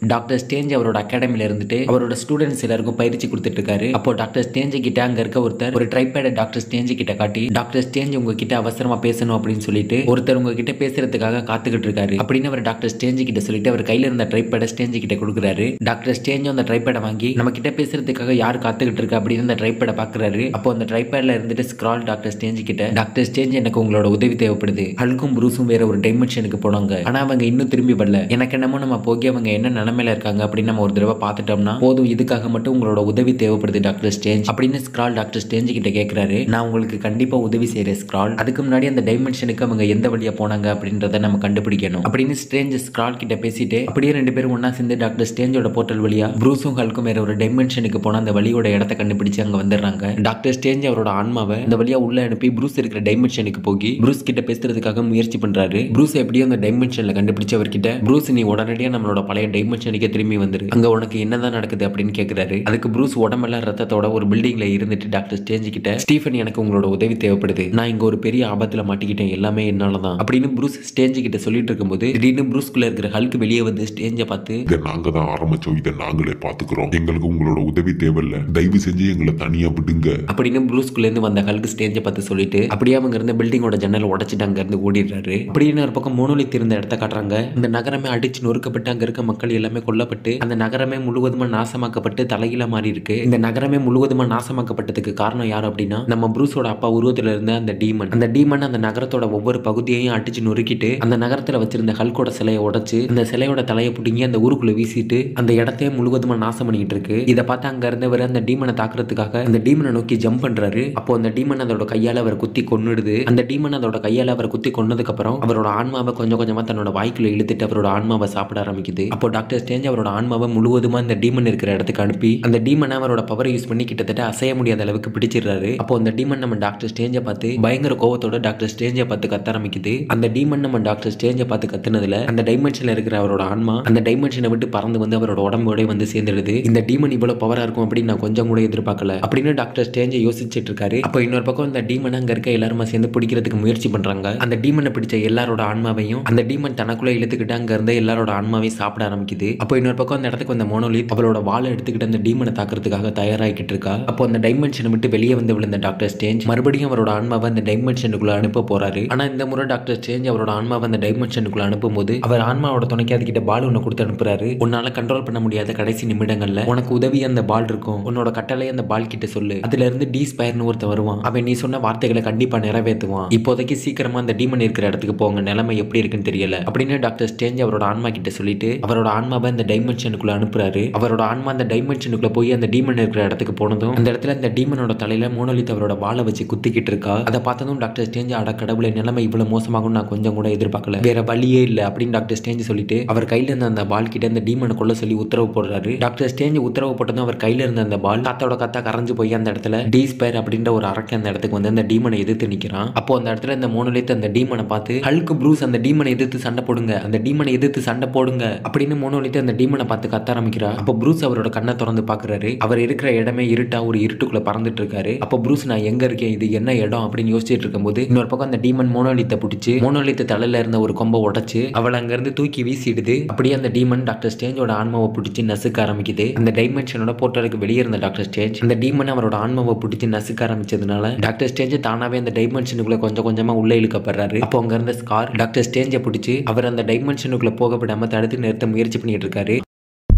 டாக்டர் ஸ்டேஞ்ச் அவரோட அகாடமில இருந்துட்டு அவரோட ஸ்டூடெண்ட்ஸ் எல்லாருக்கும் பயிற்சி கொடுத்துட்டு இருக்காரு. அப்போ டாக்டர் ஸ்டேஞ்ச் கிட்ட அங்க இருக்க ஒருத்தர் ஒரு ட்ரைபேட டாக்டர் ஸ்டேஞ்ச் கிட்ட காட்டி டாக்டர் ஸ்டேஞ்ச் உங்ககிட்ட அவசரமா பேசணும் அப்படின்னு சொல்லிட்டு ஒருத்தர் உங்ககிட்ட பேசுறதுக்காக காத்துக்கிட்டு இருக்காரு அப்படின்னு அவர் டாக்டர் ஸ்டேஞ்ச் கிட்ட சொல்லிட்டு அவர் கையில இருந்த ட்ரைபேட ஸ்டேஞ்ச் கிட்ட கொடுக்குறாரு. டாக்டர் ஸ்டேஞ்சும் அந்த ட்ரைபேட வாங்கி நம்ம கிட்ட பேசுறதுக்காக யார் காத்துக்கிட்டு இருக்கா அப்படின்னு அந்த ட்ரைபேட பாக்குறாரு. அப்போ அந்த ட்ரைபேட்ல இருந்துட்டு ஸ்க்ரால் டாக்டர் ஸ்டேஞ்ச் கிட்ட டாக்டர் ஸ்டேஞ்ச் எனக்கு உங்களோட உதவி தேவைப்படுது, ஹல்கும் ப்ரூஸும் வேற ஒரு டைமென்ஷனுக்கு போனாங்க, ஆனா அவங்க இன்னும் திரும்பி வரல, எனக்கு என்னமோ நம்ம போய் அவங்க என்ன நிலைமையில இருக்காங்க அப்படின்னு நம்ம ஒரு தடவை பார்த்துட்டோம்னா போதும், இதுக்காக மட்டும் உங்களோட உதவி தேவைப்படுது டாக்டர் ஸ்டேஞ்ச் அப்படின்னு ஸ்க்ரால் டாக்டர் ஸ்டேஞ்ச் கிட்ட கேட்கிறாரு. நான் உங்களுக்கு கண்டிப்பா உதவி செய்யறேன் ஸ்க்ரால், அதுக்கு முன்னாடி அந்த டைமென்ஷனுக்கு அவங்க எந்த வழியா போனாங்க அப்படின்றத நம்ம கண்டுபிடிக்கணும் அப்படின்னு ஸ்ட்ரேஞ்ச் ஸ்க்ரால் கிட்ட பேசிட்டு அப்படியே ரெண்டு பேரும் ஒன்னா சேர்ந்து டாக்டர் ஸ்டேஞ்சோட போர்ட்டல் வழியா ப்ரூஸும் ஹல்க்கும் வேற ஒரு டைமென்ஷனுக்கு போன அந்த வழியோட இடத்தை கண்டுபிடிச்சு அங்க வந்துடுறாங்க. டாக்டர் ஸ்டேஞ்ச் அவரோட ஆன்மாவை இந்த வழியா உள்ள அனுப்பி ப்ரூஸ் இருக்கிற டைமென்ஷனுக்கு போய் ப்ரூஸ் கிட்ட பேசுறதுக்காக முயற்சி பண்றாரு. ப்ரூஸ் எப்படியோ அந்த டைமென்ஷன்ல கண்டுபிடிச்சு அவர்கிட்ட ப்ரூஸ் நீ உடனடியா நம்மளோட பழைய டைமென்ஷனுக்கு திரும்பி வந்து அங்க உனக்கு என்னதான் நடக்குது அப்படின்னு கேக்குறாரு. அதுக்கு ப்ரூஸ் உடம்பெல்லாம் ரத்தத்தோட ஒரு பில்டிங்ல இருந்துட்டு டாக்டர் ஸ்டேஞ்ச் கிட்ட ஸ்டீஃபன் எனக்கு உங்களோட உதவி தேவைப்படுது, நான் இங்க ஒரு பெரிய ஆபத்துல மாட்டிக்கிட்டேன், எல்லாமே என்னாலதான் அப்படின்னு ப்ரூஸ் ஸ்டேஞ்ச் கிட்ட சொல்லிட்டு இருக்கும்போது திடீர்னு ப்ரூஸ்குள்ள இருக்கிற ஹல்க் வெளியே வந்து ஸ்டேஞ்ச பார்த்து இதை நாங்க தான் ஆரம்பிச்சோம், இதை நாங்களே பாத்துக்கிறோம், எங்களுக்கு உங்களோட உதவி தேவையில்ல, தயவு செஞ்சு எங்களை தனியா விடுங்க அப்படின்னு ப்ரூஸ்குள்ள இருந்து வந்த ஹல்க் ஸ்டேஞ்ச பார்த்து சொல்லிட்டு அப்படியே அவங்க இருந்த பில்டிங்கோட ஜன்னல் உடைச்சிட்டு அங்க இருந்து ஓடிடுறாரு. அப்படின்னு ஒரு பக்கம் மோனோலித் இருந்த இடத்த காட்டுறாங்க. இந்த நகரமே அடிச்சு நொறுக்கப்பட்டு அங்க இருக்க மக்கள் எல்லாமே கொல்லப்பட்டு அந்த நகரமே முழுவதுமா நாசமாக்கப்பட்டு தலையில மாறி இருக்கு. இந்த நகரமே முழுவதுமா நாசமாக்கப்பட்டதுக்கு காரணம் யார் அப்படின்னா நம்ம ப்ரூஸோட அப்பா உருவத்துல இருந்த அந்த டீமன். அந்த டீமன் அந்த நகரத்தோட ஒவ்வொரு பகுதியையும் அடிச்சு நொறுக்கிட்டு அந்த நகரத்துல வச்சிருந்த ஹல்கோட சிலையை உடைச்சு அந்த சிலையோட தலையை புடுங்கி அந்த ஊருக்குள்ள வீசிட்டு அந்த இடத்தையே முழுவதுமா நாசம் பண்ணிட்டு இருக்கு. இதை பார்த்து அங்க இருந்தவர் அந்த டீமனை தாக்குறதுக்காக அந்த டீமனை நோக்கி ஜம்ப் பண்றாரு. அப்போ அந்த டீமன் அதோட கையால அவர் குத்தி கொன்னுடுது. அந்த டீமன் அதோட கையால அவர் குத்தி கொன்னதுக்கு அப்புறம் அவரோட ஆன்மாவை கொஞ்சம் கொஞ்சமா தன்னோட வாய்க்குள்ள இழுத்துட்டு அவரோட ஆன்மாவை சாப்பிட ஆரம்பிக்குது. அப்போ டாக்டர் ஸ்டேஞ்ச் அவரோட ஆன்மாவை முழுவதுமா இந்த டீமன் இருக்கிற இடத்துக்கு அனுப்பி அந்த டீமன் அவரோட பவரை யூஸ் பண்ணி கிட்டத்தட்ட அசைய முடியாத அளவுக்கு பிடிச்சிடுறாரு. அப்போ அந்த டீமன் நம்ம டாக்டர் ஸ்டேஞ்சை பார்த்து பயங்கர கோவத்தோட டாக்டர் ஸ்டேஞ்சை பார்த்து கத்த ஆரம்பிக்குது. அந்த டீமன் நம்ம டாக்டர் ஸ்டேஞ்சை பார்த்து கத்துனதுல அந்த டைமென்ஷன்ல இருக்கிற அவரோட ஆன்மா அந்த டைமென்ஷனை விட்டு பறந்து வந்து அவரோட உடம்போட வந்து சேர்ந்துடுது. இந்த டீமன் இவ்வளவு பவரா இருக்கும் அப்படின்னு நான் கொஞ்சம் கூட எதிர்பார்க்கல அப்படின்னு டாக்டர் ஸ்டேஞ்சை யோசிச்சுட்டு இருக்காரு. அப்போ இன்னொரு பக்கம் இந்த டீமன் அங்க இருக்க எல்லாருமா சேர்ந்து பிடிக்கிறதுக்கு முயற்சி பண்றாங்க. அந்த டீமனை பிடிச்ச எல்லாரோட ஆன்மாவையும் அந்த டீமன் தனக்குள்ள இழுத்துக்கிட்டு அங்க இருந்த எல்லாரோட ஆன்மாவையும் சாப்பிட ஆரம்பிக்குது. ஆரம்பிக்குது. அப்போ இன்னொரு பக்கம் அந்த இடத்துக்கு வந்த மோனோலித் அவளோட வாளை எடுத்துக்கிட்டு அந்த டீமனை தாக்குறதுக்காக தயாராகிட்டு இருக்கா. அப்போ அந்த டைமென்ஷனை விட்டு வெளியே வந்து விழுந்த டாக்டர் ஸ்ட்ரேஞ்ச் மறுபடியும் அவரோட ஆன்மாவை அந்த டைமென்ஷனுக்குள்ள அனுப்ப போறாரு. ஆனா இந்த முறை டாக்டர் ஸ்ட்ரேஞ்ச் அவரோட ஆன்மாவை அந்த டைமென்ஷனுக்குள்ள அனுப்பும் போது அவர் ஆன்மாவோட துணைக்கு அதுக்கிட்ட பால் ஒன்று கொடுத்து அனுப்புறாரு. உன்னால கண்ட்ரோல் பண்ண முடியாத கடைசி நிமிடங்கள்ல உனக்கு உதவி அந்த பால் இருக்கும், உன்னோட கட்டளை அந்த பால் கிட்ட சொல்லு, அதுல இருந்து டி ஸ்பயர்னு ஒருத்த வருவான், அவன் நீ சொன்ன வார்த்தைகளை கண்டிப்பா நிறைவேற்றுவான், இப்போதைக்கு சீக்கிரமா அந்த டீமன் இருக்கிற இடத்துக்கு போங்க, நிலைமை எப்படி இருக்குன்னு தெரியல அப்படின்னு டாக்டர் ஸ்ட்ரேஞ்ச் அவரோட ஆன்மா கிட்ட சொல்லிட்டு அவரோட ஆன்மாவை அந்த டைமென்ஷனுக்குள்ள அனுப்புறாரு. அவரோட ஆன்மா அந்த டைமென்ஷனுக்குள்ள போய் அந்த டீமன் இருக்கிற இடத்துக்கு போனதும் அந்த இடத்துல அந்த டீமனோட தலையில மோனோலித் அவரோட வாளை வச்சு குத்திக்கிட்டு இருக்கா. அதை பார்த்ததும் டாக்டர் ஸ்ட்ரேஞ்ச் அட கடவுளே, நிலைமை இவ்வளவு மோசமாகும் நான் கொஞ்சம் கூட எதிர்பார்க்கல, வேற வழியே இல்ல அப்படின்னு டாக்டர் ஸ்ட்ரேஞ்ச் சொல்லிட்டு அவர் கையில இருந்த அந்த பால் கிட்ட அந்த டீமனை கொல்ல சொல்லி உத்தரவு போடுறாரு. டாக்டர் ஸ்ட்ரேஞ்ச் உத்தரவு போட்டதும் அவர் கையில இருந்த அந்த பால் காத்தோட காத்தா கரைஞ்சு போய் அந்த இடத்துல டி ஸ்பயர் அப்படின்ற ஒரு அரக்கை அந்த இடத்துக்கு வந்து அந்த டீமனை எதிர்த்து நிக்கிறான். அப்போ அந்த இடத்துல இந்த மோனோலித் அந்த டீமனை பார்த்து ஹல்க் ப்ரூஸ் அந்த டீமனை எதிர்த்து சண்டை போடுங்க, அந்த டீமனை எதிர்த்து சண்டை போடுங்க அப்படின்னு மோனோலித் அந்த டீமனை பார்த்து கத்த ஆரம்பிக்கிறா. அப்போ ப்ரூஸ் அவரோட கண்ணை திறந்து பாக்குறாரு. அவர் இருக்கிற இடமே இருட்டா ஒரு இருட்டுக்குள்ள பறந்துட்டு இருக்காரு. அப்போ ப்ரூஸ் நான் எங்க இருக்கேன், இது என்ன இடம் அப்படின்னு யோசிச்சுட்டு இருக்கும்போது இன்னொரு பக்கம் அந்த டீமன் மோனோலித்தை பிடிச்சி மோனோலித் தலையில இருந்த ஒரு கொம்பை உடைச்சு அவளை அங்க இருந்து தூக்கி வீசிடுது. அப்படியே அந்த டீமன் டாக்டர் ஸ்ட்ரேஞ்சோட ஆன்மாவை பிடிச்சி நசுக்க ஆரம்பிக்குது. அந்த டைமென்ஷனோட போர்ட்டலுக்கு வெளியே இருந்த டாக்டர் ஸ்ட்ரேஞ்ச் அந்த டீமன் அவரோட ஆன்மாவை பிடிச்சி நசுக்க ஆரம்பிச்சதுனால டாக்டர் ஸ்ட்ரேஞ்ச் தானாவே அந்த டைமென்ஷனுக்குள்ள கொஞ்சம் கொஞ்சமா உள்ள இழுக்கப்படுறாரு. அப்போ அங்க இருந்த ஸ்கார் டாக்டர் ஸ்ட்ரேஞ்சை பிடிச்சி அவர் அந்த டைமென்ஷனுக்குள்ள போக விடாம தடுத்து நிறுத்த முயற்சி பண்ணிட்டு இருக்காரு.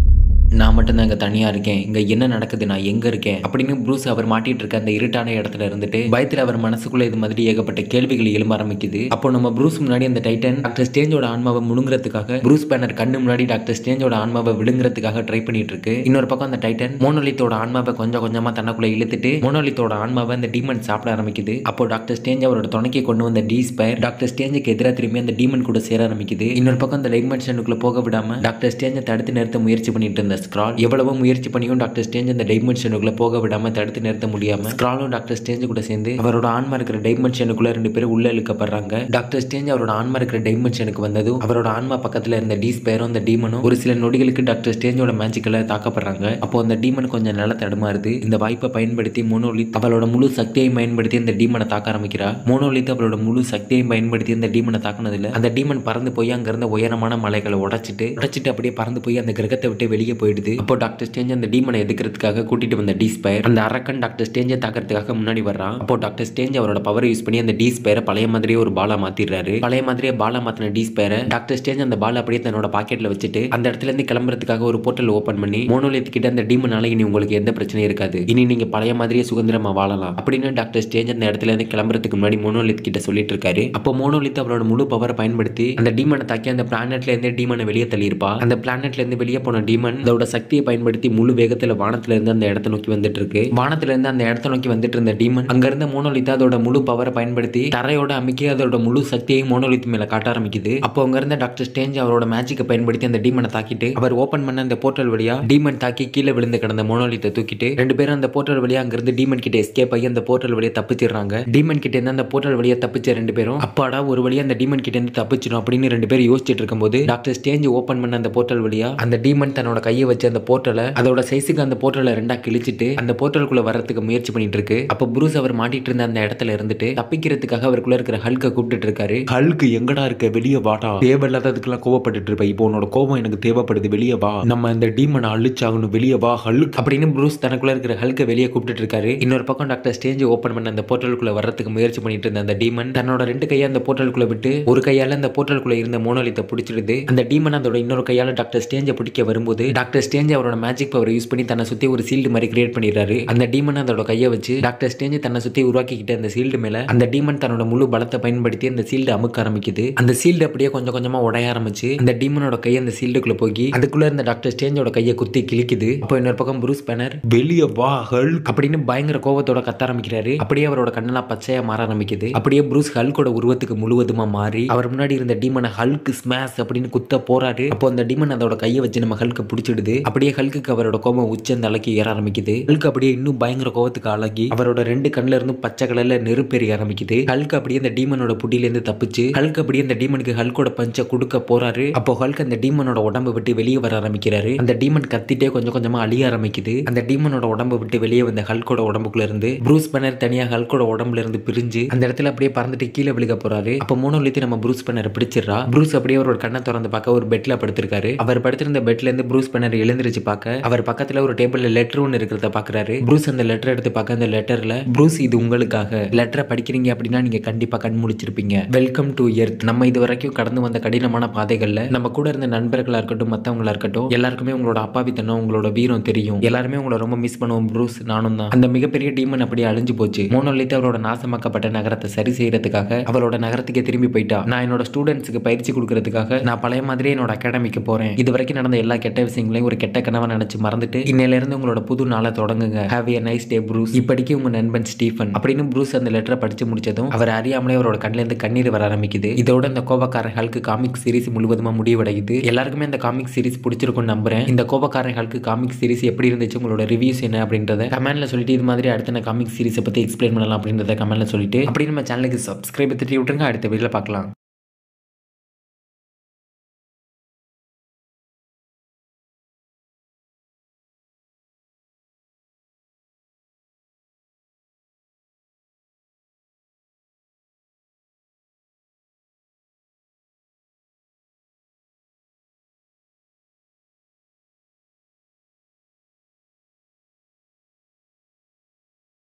நான் மட்டும்தான் இங்கே தனியாக இருக்கேன், இங்கே என்ன நடக்குது, நான் எங்கே இருக்கேன் அப்படின்னு ப்ரூஸ் அவர் மாட்டிட்டு இருக்க அந்த இருட்டான இடத்துல இருந்துட்டு பயத்தில் அவர் மனசுக்குள்ள இது மாதிரி ஏகப்பட்ட கேள்விகள் எழும்ப ஆரம்பிக்குது. அப்போ நம்ம ப்ரூஸ் முன்னாடி அந்த டைட்டன் டாக்டர் ஸ்ட்ரேஞ்சோட ஆன்மாவை முழுங்குறதுக்காக ப்ரூஸ் பேனர் கண்ணு முன்னாடி டாக்டர் ஸ்ட்ரேஞ்சோட ஆன்மாவை விழுங்குறதுக்காக ட்ரை பண்ணிட்டு இருக்கு. இன்னொரு பக்கம் அந்த டைட்டன் மோனோலித்தோட ஆன்மாவை கொஞ்சம் கொஞ்சமா தனக்குள்ள இழுத்துட்டு மோனோலித்தோட ஆன்மாவை அந்த டீமன் சாப்பிட ஆரம்பிக்குது. அப்போ டாக்டர் ஸ்ட்ரேஞ்ச் அவரோட துணைக்கு கொண்டு வந்த டி ஸ்பயர் டாக்டர் ஸ்ட்ரேஞ்சுக்கு எதிராக திரும்பி அந்த டீமன் கூட சேர ஆரம்பிக்குது. இன்னொரு பக்கம் அந்த டைமென்ஷனுக்குள்ள போக விடாம டாக்டர் ஸ்ட்ரேஞ்சை தடுத்து நிறுத்த முயற்சி பண்ணிட்டு இருந்த ஸ்க்ரால் எவ்வளவோ முயற்சி பண்ணியும் டாக்டர் ஸ்ட்ரேஞ்ச் அந்த டைமென்ஷனுக்குள்ள போக விடாம தடுத்து நிறுத்த முடியாம ஸ்க்ராலும் டாக்டர் ஸ்ட்ரேஞ்ச் கூட சேர்ந்து அவரோட ஆன்மா இருக்கிற டைமென்ஷனுக்குள்ள ரெண்டு பேரும் உள்ள இழுக்கப்படுறாங்க. டாக்டர் ஸ்ட்ரேஞ்ச் அவரோட ஆன்மா இருக்கிற டைமென்ஷனுக்கு வந்ததும் அவரோட ஆன்மா பக்கத்துல இருந்த டி ஸ்பயரும் அந்த டீமனும் ஒரு சில நொடிகளுக்கு டாக்டர் ஸ்ட்ரேஞ்சோட மேஜிக்கல தாக்கப்படுறாங்க. அப்போ அந்த டீமன் கொஞ்சம் நல்லா தடுமாறுது. இந்த வாய்ப்பை பயன்படுத்தி மோனோலித் அவளோட முழு சக்தியை பயன்படுத்தி அந்த டீமனை தாக்க ஆரம்பிக்கிறா. மோனோலித் அவளோட முழு சக்தியை பயன்படுத்தி அந்த டீமனை தாக்குனதுல அந்த டீமன் பறந்து போய் அங்க இருந்த உயரமான மலைகளை உடைச்சிட்டு அப்படியே பறந்து போய் அந்த கிரகத்தை விட்டு வெளியே போயிடுது. அப்போ டாக்டர் ஸ்ட்ரேஞ்ச் அந்த டீமனை எதிர்க்கிறதுக்காக கூட்டிட்டு வந்த டி ஸ்பயர் அந்த அரக்கன் டாக்டர் ஸ்ட்ரேஞ்சை தாக்கிறதுக்காக முன்னாடி வர்றான். அப்போ டாக்டர் ஸ்ட்ரேஞ்ச் அவரோட பவரை யூஸ் பண்ணி அந்த டி ஸ்பயரை பழைய மாதிரியே ஒரு பாலா மாத்திடுறாரு. பழைய மாதிரியே பாலா மாத்தின டி ஸ்பயரை டாக்டர் ஸ்ட்ரேஞ்ச் அந்த பால் அப்படியே தன்னோட பாக்கெட்ல வச்சுட்டு அந்த இடத்துல இருந்து கிளம்புறதுக்காக ஒரு போர்ட்டல் ஓபன் பண்ணி மோனோலித் கிட்ட அந்த டீமனால இனி உங்களுக்கு எந்த பிரச்சனையும் இருக்காது, இனி நீங்க பழைய மாதிரியே சுதந்திரமா வாழலாம் அப்படின்னு டாக்டர் ஸ்ட்ரேஞ்ச் அந்த இடத்துல இருந்து கிளம்புறதுக்கு முன்னாடி மோனோலித் கிட்ட சொல்லிட்டு இருக்காரு. அப்போ மோனோலித் அவரோட முழு பவரை பயன்படுத்தி அந்த டீமனை தாக்கி அந்த பிளானட்ல இருந்து டீமனை வெளியே தள்ளியிருப்பா. அந்த பிளானட்ல இருந்து வெளியே போன டீமன் அதோட சக்தியை பயன்படுத்தி முழு வேகத்துல வானத்துல இருந்து அந்த இடத்தை நோக்கி வந்துட்டு இருக்கு. வானத்துல இருந்து அந்த இடத்தை நோக்கி வந்துட்டு இருந்த டீமன் அங்க இருந்த மோனோலித் அதோட முழு பவரை பயன்படுத்தி தரையோட அமைக்கி அதோட முழு சக்தியை மோனோலித் மேல காட்ட ஆரம்பிக்குது. அப்போ அங்க இருந்த டாக்டர் ஸ்ட்ரேஞ்ச் அவரோட மேஜிக்கை பயன்படுத்தி அந்த டீமனை தாக்கிட்டு அவர் ஓபன் பண்ண அந்த போர்ட்டல் வழியா டீமன் தாக்கி கீழே விழுந்து கிடந்த மோனோலித்தை தூக்கிட்டு ரெண்டு பேரும் அந்த போர்ட்டல் வழியா அங்க இருந்து டீமன் கிட்ட எஸ்கேப் ஆகி அந்த போர்ட்டல் வழியா தப்பிச்சிடுறாங்க. டீமன் கிட்ட இருந்து அந்த போர்ட்டல் வழியா தப்பிச்ச ரெண்டு பேரும் அப்பாடா ஒரு வழியா அந்த டீமன் கிட்ட இருந்து தப்பிச்சிடும் அப்படின்னு ரெண்டு பேரும் யோசிச்சுட்டு இருக்கும்போது டாக்டர் ஸ்ட்ரேஞ்ச் ஓபன் பண்ண அந்த போர்ட்டல் வழியா அந்த டீமன் தன்னோட கையை வச்சு அந்த போர்ட்டலை அதோட சைஸுக்கு அந்த போர்ட்டலை ரெண்டா கிழிச்சிட்டு அந்த போர்ட்டலுக்குள்ள வரதுக்கு முயற்சி பண்ணிட்டு இருக்கு. அப்ப ப்ரூஸ் அவர் மாட்டிட்டு இருந்த அந்த இடத்துல இருந்துட்டு தப்பிக்கிறதுக்காக அவருக்குள்ள இருக்கிற ஹல்கை கூப்பிட்டு இருக்காரு. ஹல்க் எங்கடா இருக்க, வெளியே வாடா, தேவையில்லாததுக்கெல்லாம் கோவப்பட்டு இருப்ப, இப்போ உன்னோட கோபம் எனக்கு தேவைப்படுது, வெளியே வா, நம்ம இந்த டீமனை அழிச்சாகணும், வெளியே வா ஹல்க் அப்படின்னு ப்ரூஸ் தனக்குள்ள இருக்கிற ஹல்கை வெளியே கூப்பிட்டு இருக்காரு. இன்னொரு பக்கம் டாக்டர் ஸ்ட்ரேஞ்ச் ஓபன் பண்ண அந்த போர்ட்டலுக்குள்ள வரதுக்கு முயற்சி பண்ணிட்டு இருந்த அந்த டீமன் தன்னோட ரெண்டு கையை அந்த போர்ட்டலுக்குள்ள விட்டு ஒரு கையால அந்த போர்ட்டலுக்குள்ள இருந்த மோனோலித்தை பிடிச்சிடுது. அந்த டீமன் அதோட இன்னொரு கையால டாக்டர் ஸ்ட்ரேஞ்சை பிடிக்க வரும்போது டாக்டர் ஸ்ட்ரேஞ்ச் அவரோட மேஜிக் பவர் யூஸ் பண்ணி தன்னை சுத்தி ஒரு சீல்டு மாதிரி கிரியேட் பண்ணிடுறாரு. அந்த டீமன் அதோட கையை வச்சு டாக்டர் ஸ்ட்ரேஞ்ச் தன்னை சுத்தி உருவாக்கிக்கிட்ட அந்த சீல்டு மேல அந்த டீமன் தன்னோட முழு பலத்தை பயன்படுத்தி அந்த சீல்டு அமுக்க ஆரம்பிக்குது. அந்த சீல்டு அப்படியே கொஞ்சம் கொஞ்சமா உடைய ஆரம்பிச்சு அந்த டீமனோட கை அந்த சீல்டுக்குள்ள போய் அதுக்குள்ள இருந்த டாக்டர் ஸ்ட்ரேஞ்சோட கையை குத்தி கிழிக்குது. அப்போ இன்னொரு பக்கம் ப்ரூஸ் பேனர் வெளியே வா ஹல்க் அப்படின்னு பயங்கர கோபத்தோட கத்த ஆரம்பிக்கிறாரு. அப்படியே அவரோட கண்ணெல்லாம் பச்சையா மாற ஆரம்பிக்குது. அப்படியே ப்ரூஸ் ஹல்கோட உருவத்துக்கு முழுவதுமா மாறி அவர் முன்னாடி இருந்த டீமனை ஹல்க் ஸ்மாஷ் அப்படின்னு குத்த போறாரு. அப்போ அந்த டீமன் அதோட கையை வச்சு நம்ம ஹல்க பிடிச்சிடுது. ஆரம்பிக்குது. அப்படியே ஹல்குக்கு அவரோட கோபம் உச்சந்த அளவுக்கு ஏற ஆரம்பிக்குது. ஹல்க் அப்படியே இன்னும் பயங்கர கோபத்துக்கு ஆளாகி அவரோட 2 கண்ணுல இருந்து பச்சை கலர்ல நெருப்பு எரிய ஆரம்பிக்குது. ஹல்க் அப்படியே அந்த டீமனோட புடியில இருந்து தப்பிச்சு ஹல்க் அப்படியே அந்த டீமனுக்கு ஹல்கோட பஞ்ச கொடுக்க போறாரு. அப்போ ஹல்க் அந்த டீமனோட உடம்பை விட்டு வெளியே வர ஆரம்பிக்கிறாரு. அந்த டீமன் கத்திட்டே கொஞ்சம் கொஞ்சமா அழிய ஆரம்பிக்குது. அந்த டீமனோட உடம்பை விட்டு வெளியே வந்த ஹல்கோட உடம்புக்குள்ள இருந்து ப்ரூஸ் பேனர் தனியா ஹல்கோட உடம்புல இருந்து பிரிஞ்சு அந்த இடத்துல அப்படியே பறந்துட்டு கீழே விழுக போறாரு. அப்ப மோனோலித் நம்ம ப்ரூஸ் பேனர் பிடிச்சிடறா. ப்ரூஸ் அப்படியே அவரோட கண்ணை திறந்து பார்க்க ஒரு பெட்ல படுத்திருக்காரு. அவர் படுத்திருந்த பெட்ல இருந்து ப்ரூஸ் பேனர் எழுந்திருச்சு பார்க்க அவர் பக்கத்துல ஒரு டேபிள்ல லெட்டர் ஒன்னு இருக்கிறத பாக்குறாரு. ப்ரூஸ் அந்த லெட்டர் எடுத்து பார்க்க அந்த லெட்டர்ல ப்ரூஸ் இது உங்களுக்காக லெட்டரை படிக்கிறீங்க அப்படின்னா நீங்க கண்டிப்பா கண் முழிச்சிருப்பீங்க. Welcome to earth. நம்ம இது வரைக்கும் கடந்து வந்த கடினமான பாதைகள்ல நம்ம கூட இருந்த நண்பர்களா இருக்கட்டும் மத்தவங்களா இருக்கட்டும் எல்லாருக்குமே உங்களோட அப்பாவித்தனம் உங்களோட வீரம் தெரியும். எல்லாருமே உங்களை ரொம்ப மிஸ் பண்ணுவோம் ப்ரூஸ், நானும் தான். அந்த மிகப்பெரிய டீமன் அப்படியே அழிஞ்சு போச்சு. மோனோலித் அவரோட நாசமாக்கப்பட்ட நகரத்தை சரி செய்யறதுக்காக அவளோட நகரத்துக்கே திரும்பி போயிட்டா. நான் என்னோட ஸ்டூடெண்ட்ஸுக்கு பயிற்சி கொடுக்கறதுக்காக நான் பழைய மாதிரியே என்னோட அகாடமிக்கு போறேன். இது வரைக்கும் நடந்த எல்லா கெட்ட விஷயங்களையும் ஒரு கெட்ட கனவா நினைச்சு மறந்துட்டு இன்னையில இருந்து உங்களோட புது நாளை தொடங்குங்க. Have a nice day Bruce. இப்படிக்கு உங்க நண்பன் ஸ்டீஃபன் அப்படின்னு ப்ரூஸ் அந்த லெட்டரை படிச்சு முடிச்சதும் அவர் அறியாமலே அவரோட கண்ணில இருந்து கண்ணீர் வர ஆரம்பிக்குது. இதோட இந்த கோபக்கார ஹல்க் காமிக் சீரிஸ் முழுவதுமா முடிவடையுது. எல்லாருக்குமே இந்த காமிக் சீரிஸ் பிடிச்சிருக்கும்னு நம்புறேன். இந்த கோபக்கார ஹல்க் காமிக் சீரிஸ் எப்படி இருந்துச்சு, உங்களோட ரிவ்யூஸ் என்ன அப்படின்றத கமெண்ட்ல சொல்லிட்டு இது மாதிரி அடுத்த காமிக் சீரிஸை பத்தி எக்ஸ்பிளைன் பண்ணலாம் அப்படின்றத கமெண்ட்ல சொல்லிட்டு அப்படி நம்ம சேனலுக்கு சப்ஸ்கிரைப் தட்டி விட்டுருங்க. அடுத்த வீடியோல பார்க்கலாம்.